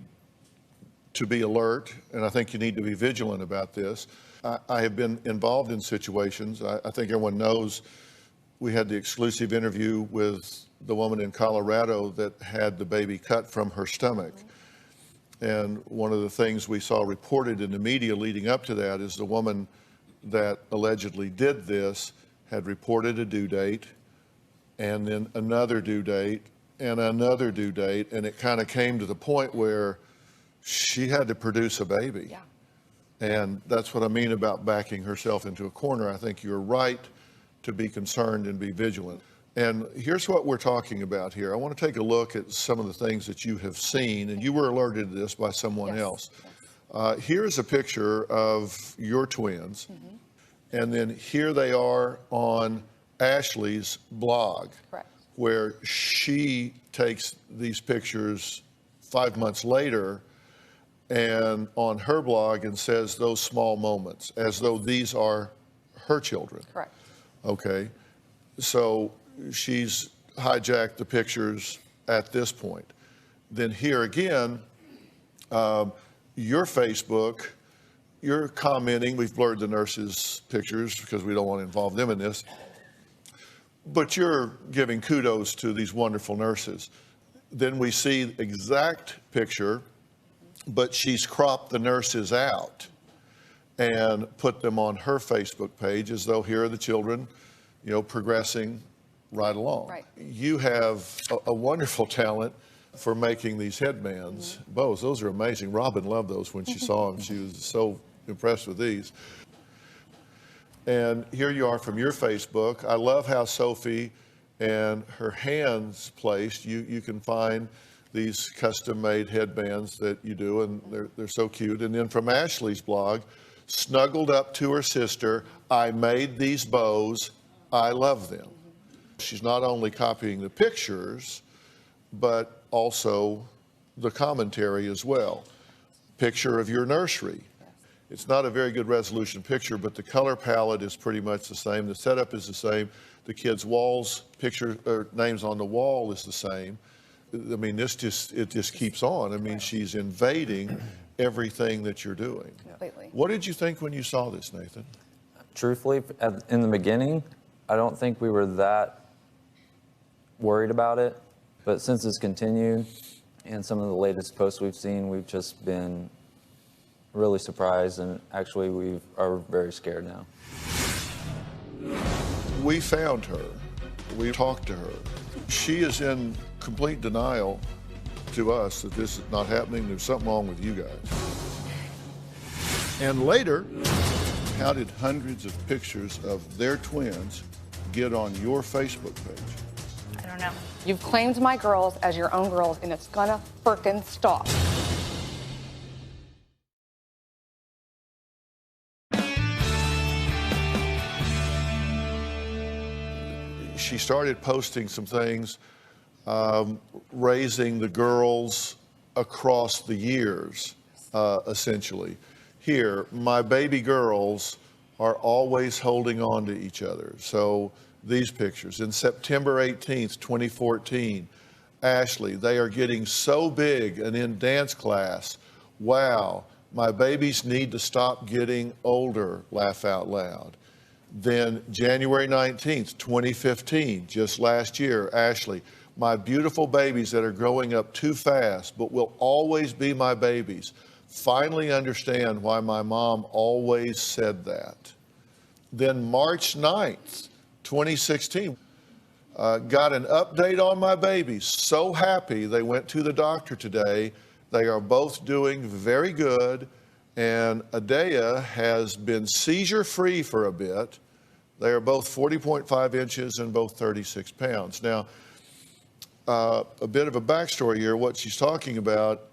to be alert, and I think you need to be vigilant about this. I have been involved in situations. I think everyone knows we had the exclusive interview with the woman in Colorado that had the baby cut from her stomach. And one of the things we saw reported in the media leading up to that is the woman that allegedly did this had reported a due date, and then another due date, and another due date, and it kind of came to the point where she had to produce a baby. Yeah. And that's what I mean about backing herself into a corner. I think you're right to be concerned and be vigilant. And here's what we're talking about here. I want to take a look at some of the things that you have seen, and you were alerted to this by someone else. Here's a picture of your twins, and then here they are on Ashley's blog. Correct. Where she takes these pictures 5 months later and on her blog and says those small moments as though these are her children. Correct. Okay. So she's hijacked the pictures at this point. Then here again, your Facebook, you're commenting, we've blurred the nurses' pictures because we don't want to involve them in this. But you're giving kudos to these wonderful nurses. Then we see the exact picture, but she's cropped the nurses out and put them on her Facebook page as though here are the children, you know, progressing right along. Right. You have a wonderful talent for making these headbands. Bows, those are amazing. Robin loved those when she saw them. She was so impressed with these. And here you are from your Facebook. I love how Sophie and her hands placed. You can find these custom-made headbands that you do, and they're so cute. And then from Ashley's blog, snuggled up to her sister, I made these bows, I love them. She's not only copying the pictures, but also the commentary as well. Picture of your nursery. It's not a very good resolution picture, but the color palette is pretty much the same. The setup is the same. The kids' walls, picture or names on the wall is the same. I mean, it just keeps on. I mean, she's invading everything that you're doing. Completely. What did you think when you saw this, Nathan? Truthfully, in the beginning, I don't think we were that worried about it. But since it's continued and some of the latest posts we've seen, we've just been really surprised, and actually we are very scared now. We found her. We talked to her. She is in complete denial to us that this is not happening. There's something wrong with you guys. And later, how did hundreds of pictures of their twins get on your Facebook page? I don't know. You've claimed my girls as your own girls, and it's gonna frickin' stop. She started posting some things, raising the girls across the years, essentially. Here, my baby girls are always holding on to each other. So these pictures. In September 18th, 2014, Ashley, they are getting so big and in dance class. Wow, my babies need to stop getting older, laugh out loud. Then January 19th, 2015, just last year, Ashley, my beautiful babies that are growing up too fast, but will always be my babies. Finally understand why my mom always said that. Then March 9th, 2016, got an update on my babies. So happy they went to the doctor today. They are both doing very good. And Adea has been seizure-free for a bit. They are both 40.5 inches and both 36 pounds. Now, a bit of a backstory here. What she's talking about,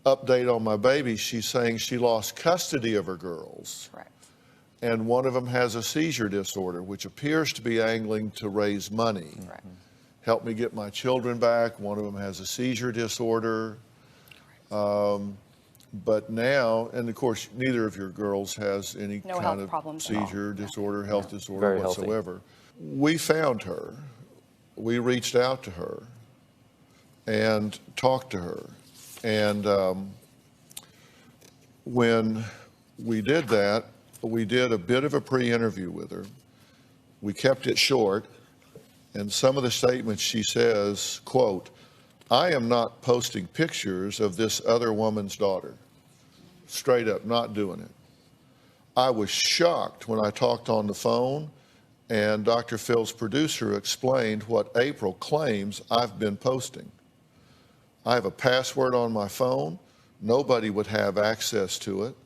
update on my baby, she's saying she lost custody of her girls. Correct. And one of them has a seizure disorder, which appears to be angling to raise money. Correct. Help me get my children back. One of them has a seizure disorder. But now, and of course, neither of your girls has any kind of seizure disorder, health disorder whatsoever. We found her. We reached out to her and talked to her. And when we did that, we did a bit of a pre-interview with her. We kept it short. And some of the statements she says, quote, I am not posting pictures of this other woman's daughter. Straight up, not doing it. I was shocked when I talked on the phone and Dr. Phil's producer explained what April claims I've been posting. I have a password on my phone. Nobody would have access to it.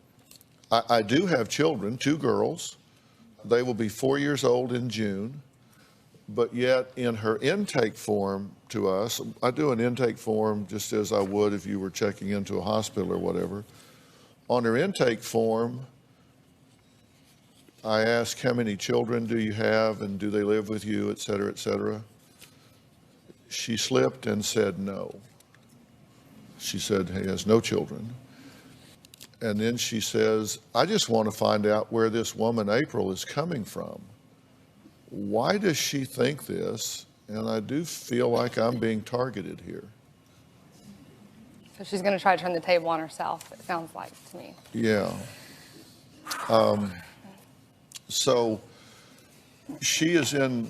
I do have children, 2 girls. They will be 4 years old in June. But yet in her intake form to us, I do an intake form just as I would if you were checking into a hospital or whatever. On her intake form, I ask how many children do you have and do they live with you, et cetera, et cetera. She slipped and said no. She said he has no children. And then she says, I just want to find out where this woman, April, is coming from. Why does she think this? And I do feel like I'm being targeted here. So she's going to try to turn the table on herself, it sounds like to me. Yeah. So she is in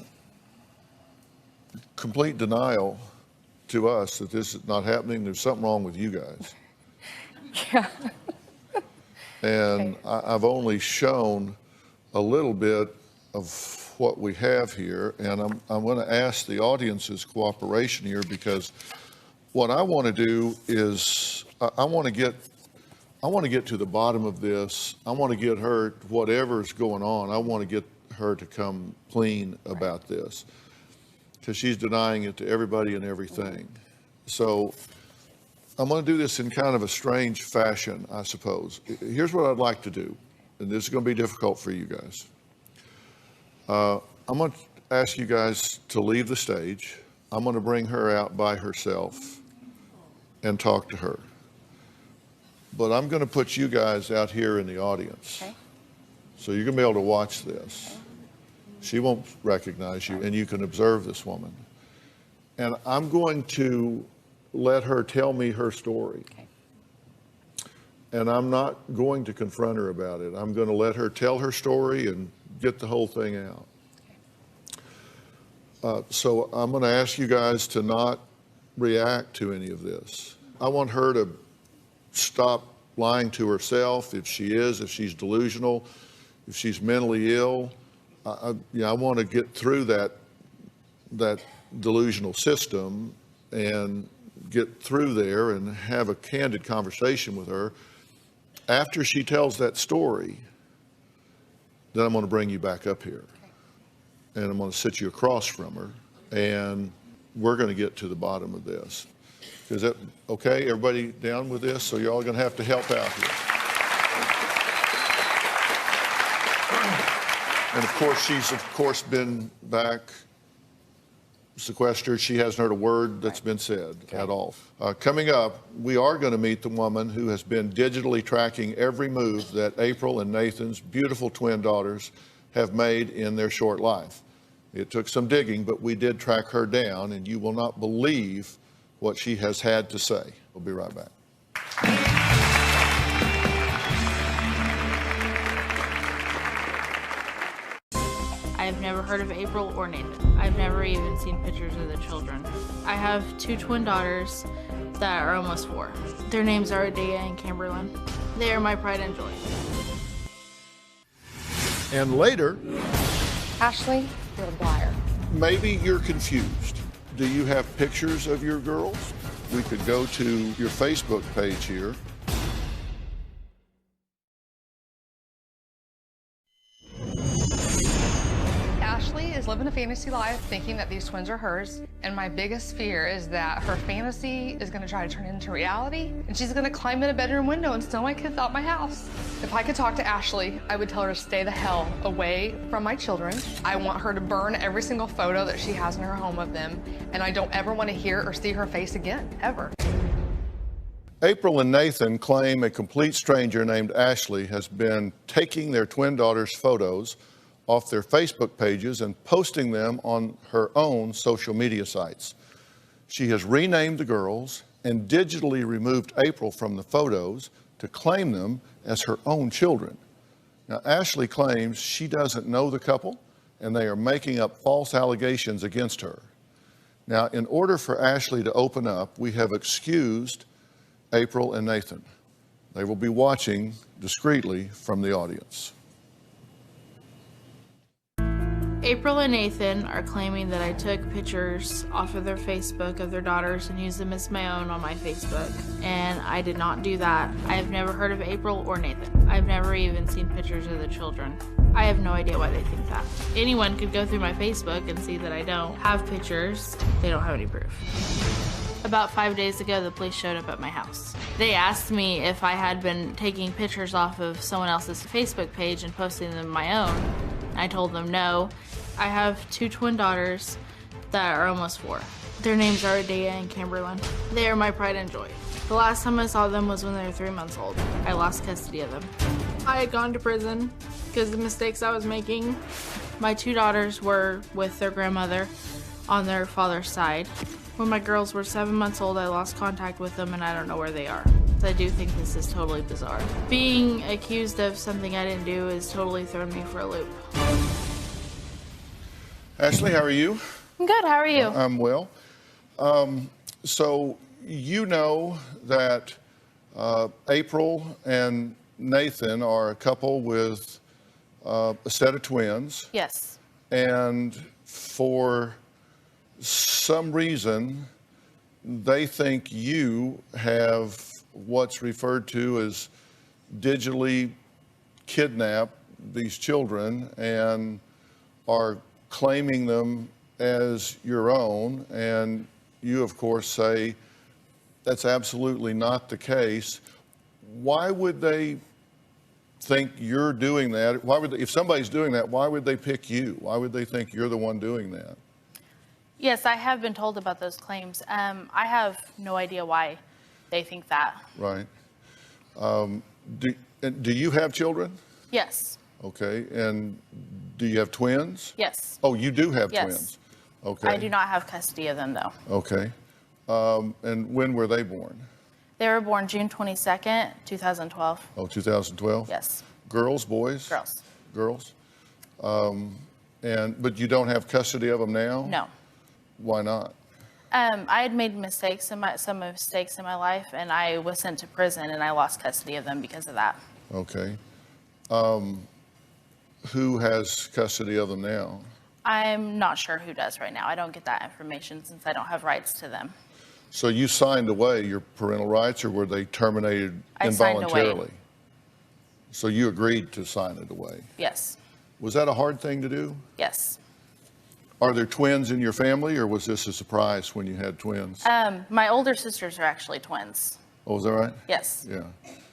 complete denial to us that this is not happening. There's something wrong with you guys. Yeah. And I've only shown a little bit of what we have here, and I'm going to ask the audience's cooperation here because what I want to do is I want to get to the bottom of this. I want to get her, whatever's going on, I want to get her to come clean about this, because she's denying it to everybody and everything. So I'm going to do this in kind of a strange fashion, I suppose. Here's what I'd like to do, and this is going to be difficult for you guys. I'm going to ask you guys to leave the stage. I'm going to bring her out by herself and talk to her. But I'm going to put you guys out here in the audience. Okay. So you're going to be able to watch this. She won't recognize you, and you can observe this woman. And I'm going to let her tell me her story. Okay. And I'm not going to confront her about it. I'm going to let her tell her story and get the whole thing out. So I'm going to ask you guys to not react to any of this. I want her to stop lying to herself, if she's delusional, if she's mentally ill. I want to get through that delusional system and get through there and have a candid conversation with her. After she tells that story, then I'm going to bring you back up here. And I'm going to sit you across from her, and we're going to get to the bottom of this. Is that okay? Everybody down with this? So you're all going to have to help out here. And of course, she's been back sequestered. She hasn't heard a word that's been said at all. Coming up, we are going to meet the woman who has been digitally tracking every move that April and Nathan's beautiful twin daughters have made in their short life. It took some digging, but we did track her down, and you will not believe what she has had to say. We'll be right back. I've never heard of April or Nathan. I've never even seen pictures of the children. I have two twin daughters that are almost 4. Their names are Adea and Kimberlyn. They are my pride and joy. And later, Ashley, you're a liar. maybe you're confused. Do you have pictures of your girls? We could go to your Facebook page here. Ashley is living a fantasy life thinking that these twins are hers, and my biggest fear is that her fantasy is going to try to turn into reality, and she's going to climb in a bedroom window and steal my kids out my house. If I could talk to Ashley, I would tell her to stay the hell away from my children. I want her to burn every single photo that she has in her home of them, and I don't ever want to hear or see her face again, ever. April and Nathan claim a complete stranger named Ashley has been taking their twin daughters' photos off their Facebook pages and posting them on her own social media sites. She has renamed the girls and digitally removed April from the photos to claim them as her own children. Now, Ashley claims she doesn't know the couple and they are making up false allegations against her. Now, in order for Ashley to open up, we have excused April and Nathan. They will be watching discreetly from the audience. April and Nathan are claiming that I took pictures off of their Facebook of their daughters and used them as my own on my Facebook, and I did not do that. I have never heard of April or Nathan. I've never even seen pictures of the children. I have no idea why they think that. Anyone could go through my Facebook and see that I don't have pictures. They don't have any proof. About 5 days ago, the police showed up at my house. They asked me if I had been taking pictures off of someone else's Facebook page and posting them my own. I told them no. I have two twin daughters that are almost 4. Their names are Adea and Kimberlyn. They are my pride and joy. The last time I saw them was when they were 3 months old. I lost custody of them. I had gone to prison because of the mistakes I was making. My 2 daughters were with their grandmother on their father's side. When my girls were 7 months old, I lost contact with them and I don't know where they are. I do think this is totally bizarre. Being accused of something I didn't do has totally thrown me for a loop. Ashley, how are you? I'm good, how are you? I'm well. So you know that April and Nathan are a couple with a set of twins. Yes. And for some reason, they think you have what's referred to as digitally kidnapped these children and are claiming them as your own. And you, of course, say that's absolutely not the case. Why would they think you're doing that? Why would they, if somebody's doing that, why would they pick you? Why would they think you're the one doing that? Yes, I have been told about those claims. I have no idea why they think that. Right. Do you have children? Yes. Okay. And do you have twins? Yes. Oh, you do have Yes. twins. Okay. I do not have custody of them, though. Okay. And when were they born? They were born June 22nd, 2012. Oh, 2012? Yes. Girls, boys? Girls. Girls. But you don't have custody of them now? No. Why not? I had made some mistakes in my life, and I was sent to prison, and I lost custody of them because of that. Okay. Who has custody of them now? I'm not sure who does right now. I don't get that information since I don't have rights to them. So you signed away your parental rights, or were they terminated I signed away. involuntarily? So you agreed to sign it away? Yes. Was that a hard thing to do? Yes. Are there twins in your family, or was this a surprise when you had twins? My older sisters are actually twins. Oh, is that right? Yes. Yeah.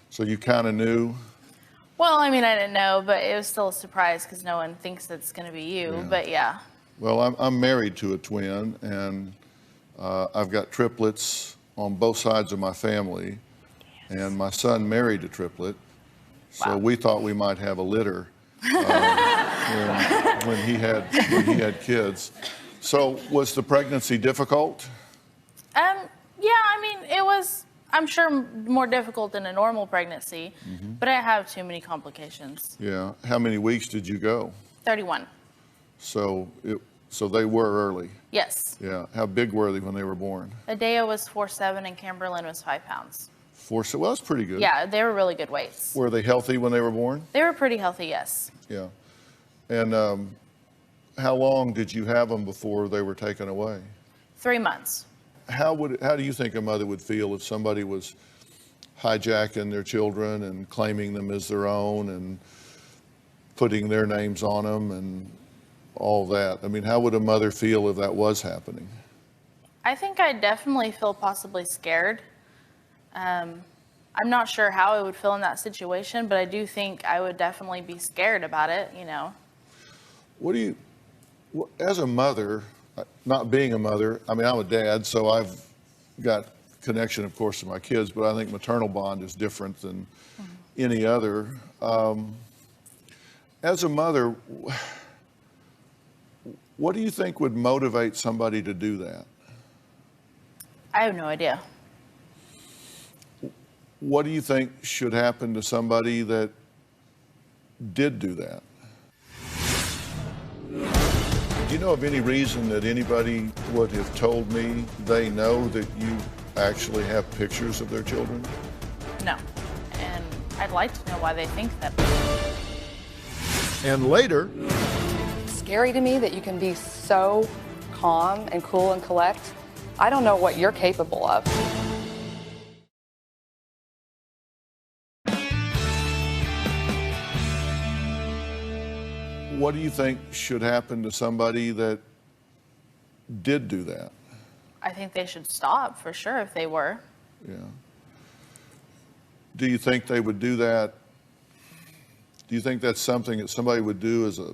So you kind of knew? Well, I mean, I didn't know, but it was still a surprise because no one thinks it's going to be you. Yeah. But yeah. Well, I'm married to a twin, and I've got triplets on both sides of my family, and my son married a triplet, so we thought we might have a litter when he had kids. So was the pregnancy difficult? Yeah, I mean, it was, I'm sure, more difficult than a normal pregnancy, but I have too many complications. Yeah. How many weeks did you go? 31. So they were early. Yes. Yeah. How big were they when they were born? Adea was 4'7" and Camberlyn was 5 pounds. Well, that's pretty good. Yeah, they were really good weights. Were they healthy when they were born? They were pretty healthy, yes. Yeah. And how long did you have them before they were taken away? 3 months. How do you think a mother would feel if somebody was hijacking their children and claiming them as their own and putting their names on them and all that? I mean, how would a mother feel if that was happening? I think I'd definitely feel possibly scared. I'm not sure how I would feel in that situation, but I do think I would definitely be scared about it, you know. As a mother, not being a mother, I mean, I'm a dad, so I've got connection, of course, to my kids, but I think maternal bond is different than any other. As a mother, what do you think would motivate somebody to do that? I have no idea. What do you think should happen to somebody that did do that? Do you know of any reason that anybody would have told me they know that you actually have pictures of their children? No. And I'd like to know why they think that. And later... It's scary to me that you can be so calm and cool and collect. I don't know what you're capable of. What do you think should happen to somebody that did do that? I think they should stop for sure if they were. Yeah. Do you think they would do that? Do you think that's something that somebody would do as a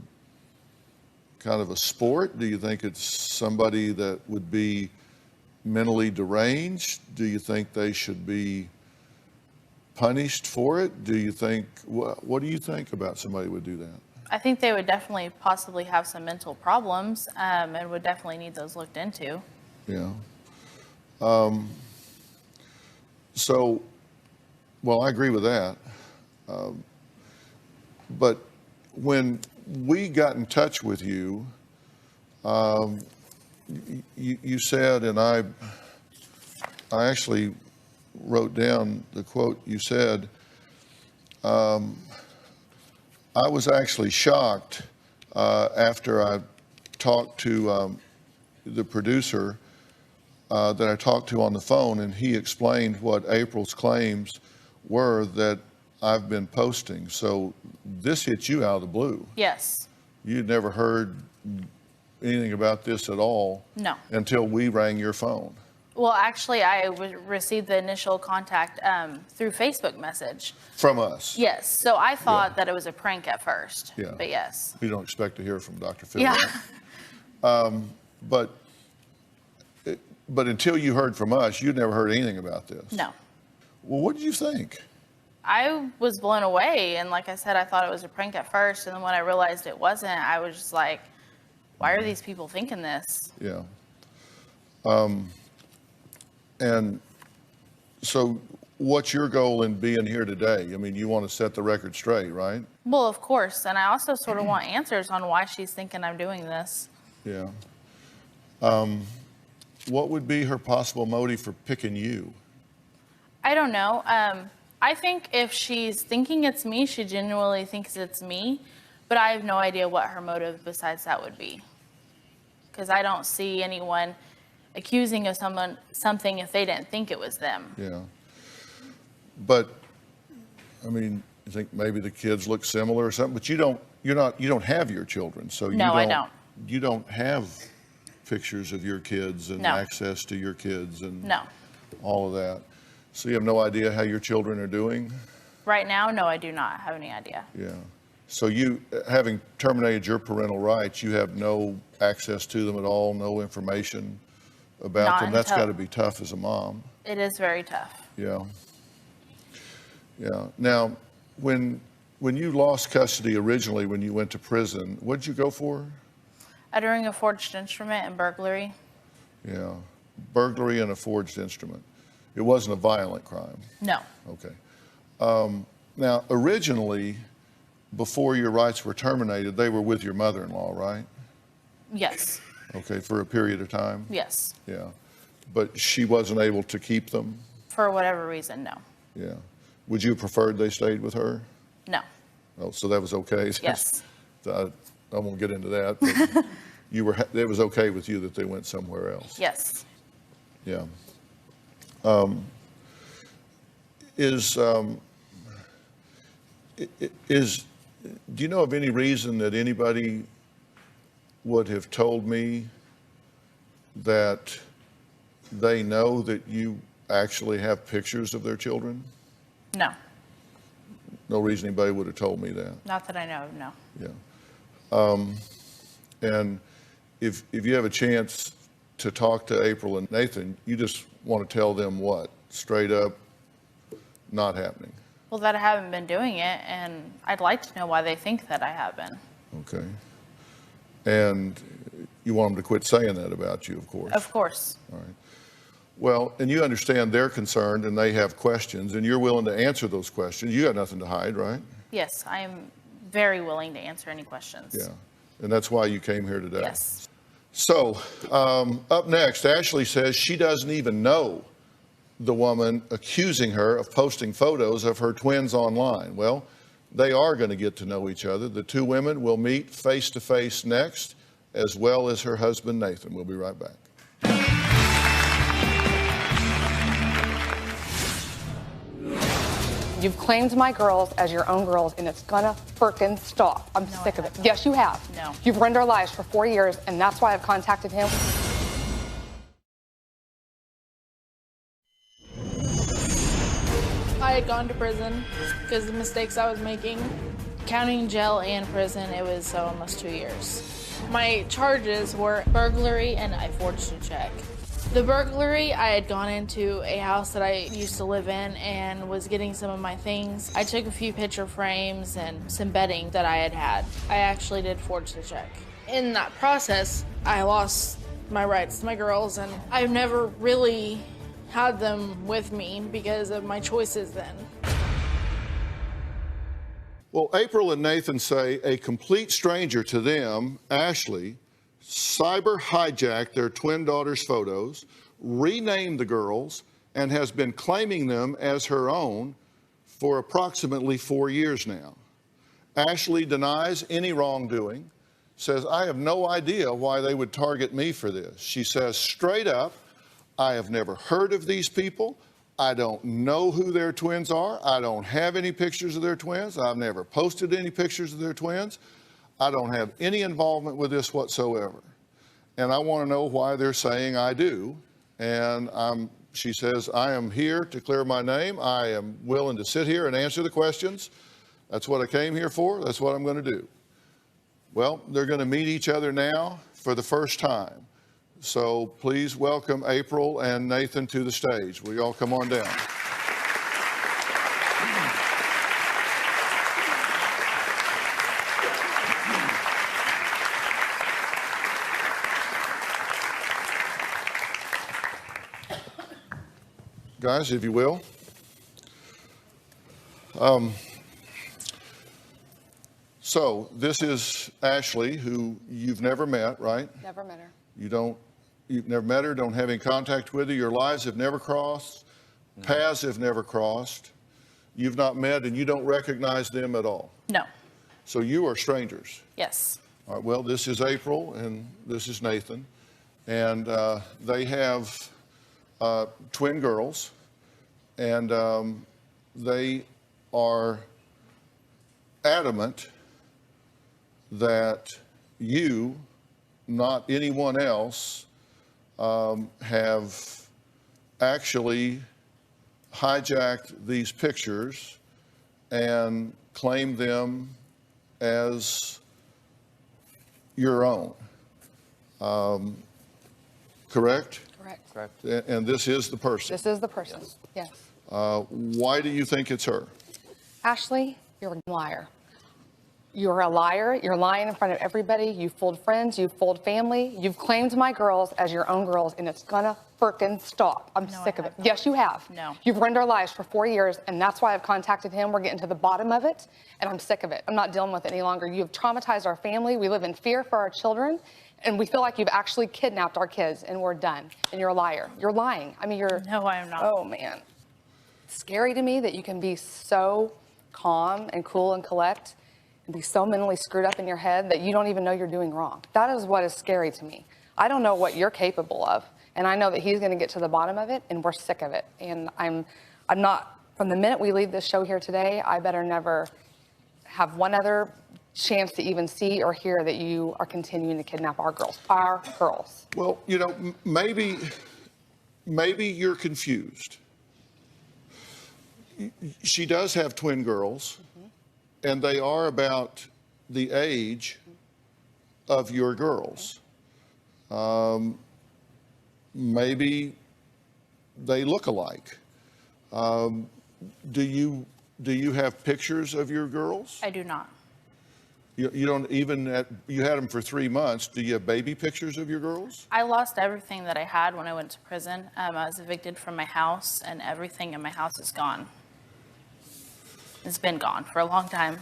kind of a sport? Do you think it's somebody that would be mentally deranged? Do you think they should be punished for it? Do you think, what do you think about somebody who would do that? I think they would definitely possibly have some mental problems and would definitely need those looked into. Yeah. Well, I agree with that. But when we got in touch with you, you said, and I actually wrote down the quote you said, I was actually shocked after I talked to the producer that I talked to on the phone, and he explained what April's claims were that I've been posting. So this hit you out of the blue. Yes. You'd never heard anything about this at all? No. Until we rang your phone. Well, actually, I received the initial contact through Facebook message. From us? Yes. So I thought that it was a prank at first. Yeah. But yes. You don't expect to hear from Dr. Phil. Yeah. But until you heard from us, you'd never heard anything about this. No. Well, what did you think? I was blown away. And like I said, I thought it was a prank at first. And then when I realized it wasn't, I was just like, why are these people thinking this? Yeah. And so what's your goal in being here today? I mean, you want to set the record straight, right? Well, of course. And I also sort of want answers on why she's thinking I'm doing this. Yeah. What would be her possible motive for picking you? I don't know. I think if she's thinking it's me, she genuinely thinks it's me. But I have no idea what her motive besides that would be. Because I don't see anyone accusing of something if they didn't think it was them. Yeah. But I mean, you think maybe the kids look similar or something, but you don't have your children, so I don't. You don't have pictures of your kids and No. access to your kids and No. all of that. So you have no idea how your children are doing? Right now, no, I do not have any idea. Yeah. So you, having terminated your parental rights, you have no access to them at all, no information about Not them. That's until- got to be tough as a mom. It is very tough. Yeah. Yeah. Now, when you lost custody originally, when you went to prison, what did you go for? Uttering a forged instrument and burglary. Yeah. Burglary and a forged instrument. It wasn't a violent crime. No. Okay. Now, originally, before your rights were terminated, they were with your mother-in-law, right? Yes. Okay, for a period of time? Yes. Yeah. But she wasn't able to keep them? For whatever reason, no. Yeah. Would you have preferred they stayed with her? No. Oh, so that was okay? Yes. I won't get into that, but it was okay with you that they went somewhere else? Yes. Yeah. Do you know of any reason that anybody would have told me that they know that you actually have pictures of their children? No. No reason anybody would have told me that? Not that I know of, no. Yeah. And if you have a chance to talk to April and Nathan, you just want to tell them what? Straight up, not happening. Well, that I haven't been doing it, and I'd like to know why they think that I have been. Okay. And you want them to quit saying that about you, of course. Of course. All right. Well, and you understand they're concerned and they have questions, and you're willing to answer those questions. You got nothing to hide, right? Yes, I am very willing to answer any questions. Yeah. And that's why you came here today. Yes. So, up next, Ashley says she doesn't even know the woman accusing her of posting photos of her twins online. Well, they are going to get to know each other. The two women will meet face to face next, as well as her husband, Nathan. We'll be right back. You've claimed my girls as your own girls, and it's gonna frickin' stop. I'm sick of it. Yes, you have. No. You've ruined our lives for 4 years, and that's why I've contacted him. I had gone to prison because of the mistakes I was making. Counting jail and prison, it was almost 2 years. My charges were burglary and I forged a check. The burglary, I had gone into a house that I used to live in and was getting some of my things. I took a few picture frames and some bedding that I had had. I actually did forge the check. In that process, I lost my rights to my girls, and I've never really had them with me because of my choices then. Well, April and Nathan say a complete stranger to them, Ashley, cyber hijacked their twin daughters' photos, renamed the girls, and has been claiming them as her own for approximately 4 years now. Ashley denies any wrongdoing, says, I have no idea why they would target me for this. She says, straight up, I have never heard of these people. I don't know who their twins are. I don't have any pictures of their twins. I've never posted any pictures of their twins. I don't have any involvement with this whatsoever. And I want to know why they're saying I do. And she says, I am here to clear my name. I am willing to sit here and answer the questions. That's what I came here for. That's what I'm going to do. Well, they're going to meet each other now for the first time. So please welcome April and Nathan to the stage. Will you all come on down? Guys, if you will. So this is Ashley, who you've never met, right? Never met her. You've never met her, don't have any contact with her. Your lives have never crossed. Paths have never crossed. You've not met and you don't recognize them at all. No. So you are strangers. Yes. All right, well, this is April and this is Nathan. And they have twin girls. And they are adamant that you, not anyone else, have actually hijacked these pictures and claimed them as your own. Correct? Correct. And this is the person? This is the person, yes. Why do you think it's her? Ashley, you're a liar. You're a liar. You're lying in front of everybody. You've fooled friends. You've fooled family. You've claimed my girls as your own girls, and it's gonna frickin' stop. I'm sick of it. Yes, you have. No. You've ruined our lives for 4 years, and that's why I've contacted him. We're getting to the bottom of it, and I'm sick of it. I'm not dealing with it any longer. You have traumatized our family. We live in fear for our children, and we feel like you've actually kidnapped our kids, and we're done. And you're a liar. You're lying. I mean, you're... No, I am not. Oh, man. It's scary to me that you can be so calm and cool and collect and be so mentally screwed up in your head that you don't even know you're doing wrong. That is what is scary to me. I don't know what you're capable of, and I know that he's going to get to the bottom of it, and we're sick of it. And I'm not, from the minute we leave this show here today, I better never have one other chance to even see or hear that you are continuing to kidnap our girls. Our girls. Well, you know, maybe you're confused. She does have twin girls, and they are about the age of your girls. Maybe they look alike. Do you have pictures of your girls? I do not. You don't even, you had them for 3 months. Do you have baby pictures of your girls? I lost everything that I had when I went to prison. I was evicted from my house, and everything in my house is gone. It's been gone for a long time.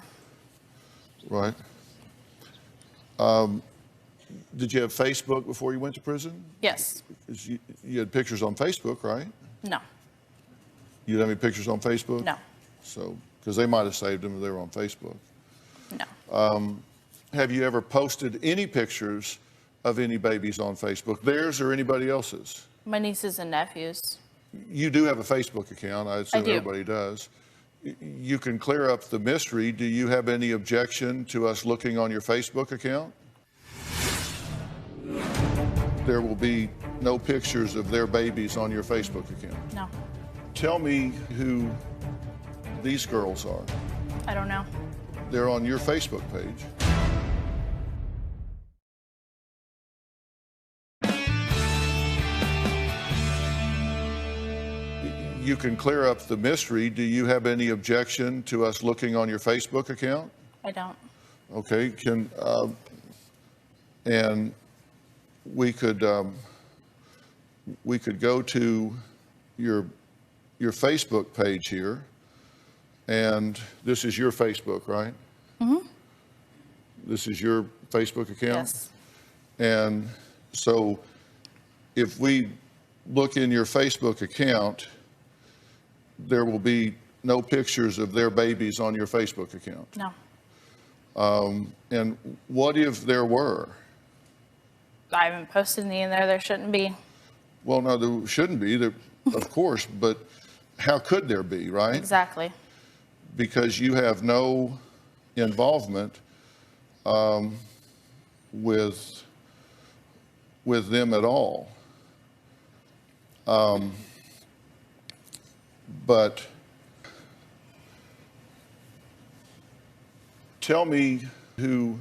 Right. Did you have Facebook before you went to prison? Yes. You had pictures on Facebook, right? No. You didn't have any pictures on Facebook? No. So, because they might have saved them if they were on Facebook. No. Have you ever posted any pictures of any babies on Facebook, theirs or anybody else's? My nieces and nephews. You do have a Facebook account. I assume do. everybody does. You can clear up the mystery. Do you have any objection to us looking on your Facebook account? There will be no pictures of their babies on your Facebook account. No. Tell me who these girls are. I don't know. They're on your Facebook page. You can clear up the mystery. Do you have any objection to us looking on your Facebook account? I don't. Okay, and we could go to your Facebook page here, and this is your Facebook, right? Mm-hmm. This is your Facebook account? Yes. And so if we look in your Facebook account, there will be no pictures of their babies on your Facebook account. No. And what if there were? I haven't posted any in there. There shouldn't be. Well, no, there shouldn't be, there, of course, but how could there be, right? Exactly. Because you have no involvement with them at all. But tell me who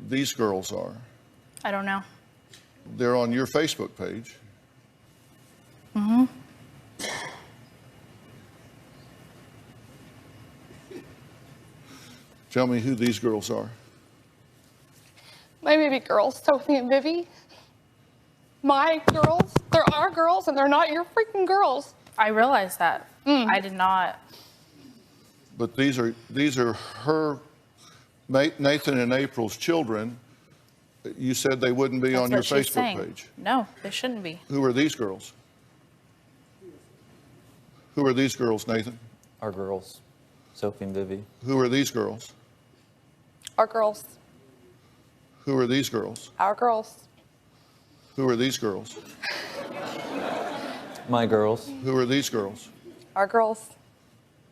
these girls are. I don't know. They're on your Facebook page. Mm-hmm. Tell me who these girls are. My baby girls, Sophie and Vivi. My girls, they're our girls, and they're not your freaking girls. I realize that. I did not. But these are her, Nathan and April's children. You said they wouldn't be That's on your what she's Facebook saying. page. No, they shouldn't be. Who are these girls? Who are these girls, Nathan? Our girls, Sophie and Vivi. Who are these girls? Our girls, Who are these girls? our girls, Who are these girls? My girls. Who are these girls? our girls,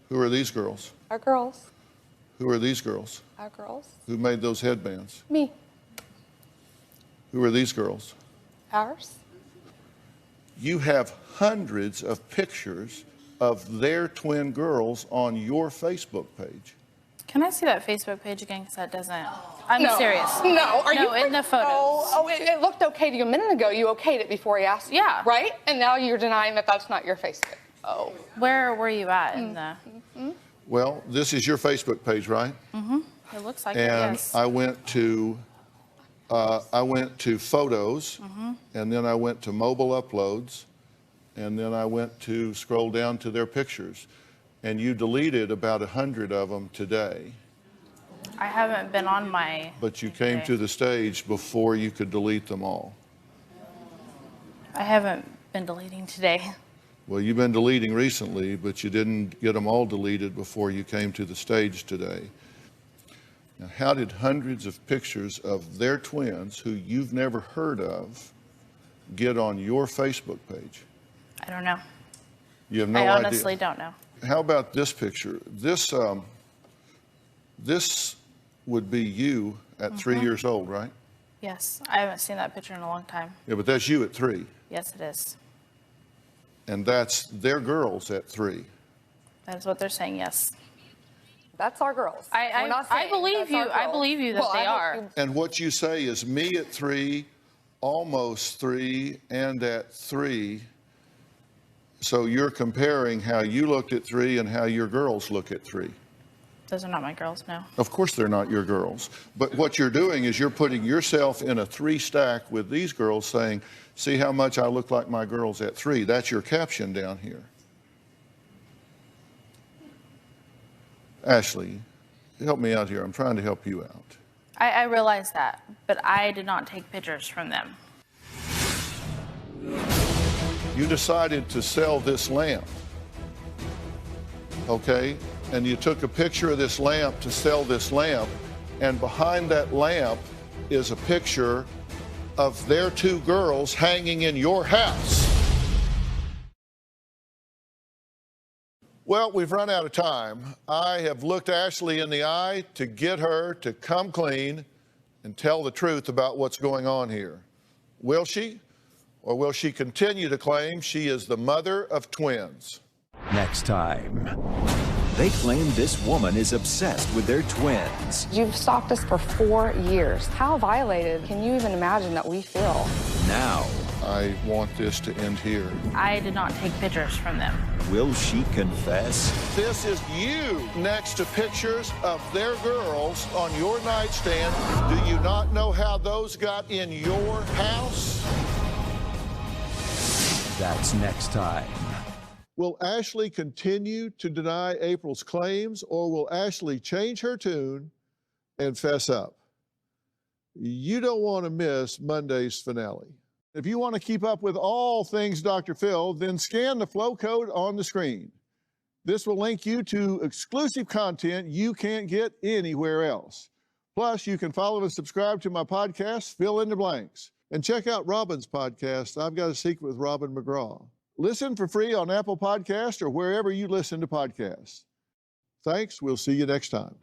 Who are these girls? our girls, Who are these girls? our girls. Who made those headbands? Me, Who are these girls? ours. You have hundreds of pictures of their twin girls on your Facebook page. Can I see that Facebook page again? Because that doesn't. I'm No. serious. No, are No, you? in the photos. Oh, it looked okay to you a minute ago. You okayed it before he asked. Yeah. Right? And now you're denying that that's not your Facebook. Oh. Where were you at in the? Well, this is your Facebook page, right? Mm-hmm. It looks like it. And Yes. I went to photos, Mhm. and then I went to mobile uploads, and then I went to scroll down to their pictures. And you deleted about 100 of them today, I haven't been on my. but you came Okay. to the stage before you could delete them all. I haven't been deleting today. Well, you've been deleting recently, but you didn't get them all deleted before you came to the stage today. Now, how did hundreds of pictures of their twins, who you've never heard of, get on your Facebook page? I don't know. You have no I idea. honestly don't know. How about this picture? This would be you at 3 Mhm. years old, right? Yes, I haven't seen that picture in a long time. Yeah, but that's you at 3. Yes, it is. And that's their girls at 3. That is what they're saying. Yes. That's our girls. I We're not I saying believe that's you. our I girls. believe you that Well, they I hope are. you- And what you say is me at 3, almost 3, and at 3. So you're comparing how you looked at 3 and how your girls look at 3. Those are not my girls. No. Of course they're not your girls. But what you're doing is you're putting yourself in a 3 stack with these girls, saying, see how much I look like my girls at 3. That's your caption down here. Ashley, help me out here. I'm trying to help you out. I realize that, but I did not take pictures from them. You decided to sell this lamp, okay? And you took a picture of this lamp to sell this lamp, and behind that lamp is a picture of their 2 girls hanging in your house. Well, we've run out of time. I have looked Ashley in the eye to get her to come clean and tell the truth about what's going on here. Will she? Or will she continue to claim she is the mother of twins? Next time, they claim this woman is obsessed with their twins. You've stalked us for 4 years. How violated can you even imagine that we feel? Now, I want this to end here. I did not take pictures from them. will she confess? This is you next to pictures of their girls on your nightstand. Do you not know how those got in your house? That's next time. Will Ashley continue to deny April's claims, or will Ashley change her tune and fess up? You don't want to miss Monday's finale. If you want to keep up with all things Dr. Phil, then scan the flow code on the screen. This will link you to exclusive content you can't get anywhere else. Plus, you can follow and subscribe to my podcast, Fill in the Blanks. And check out Robin's podcast, I've Got a Secret with Robin McGraw. Listen for free on Apple Podcasts or wherever you listen to podcasts. Thanks. We'll see you next time.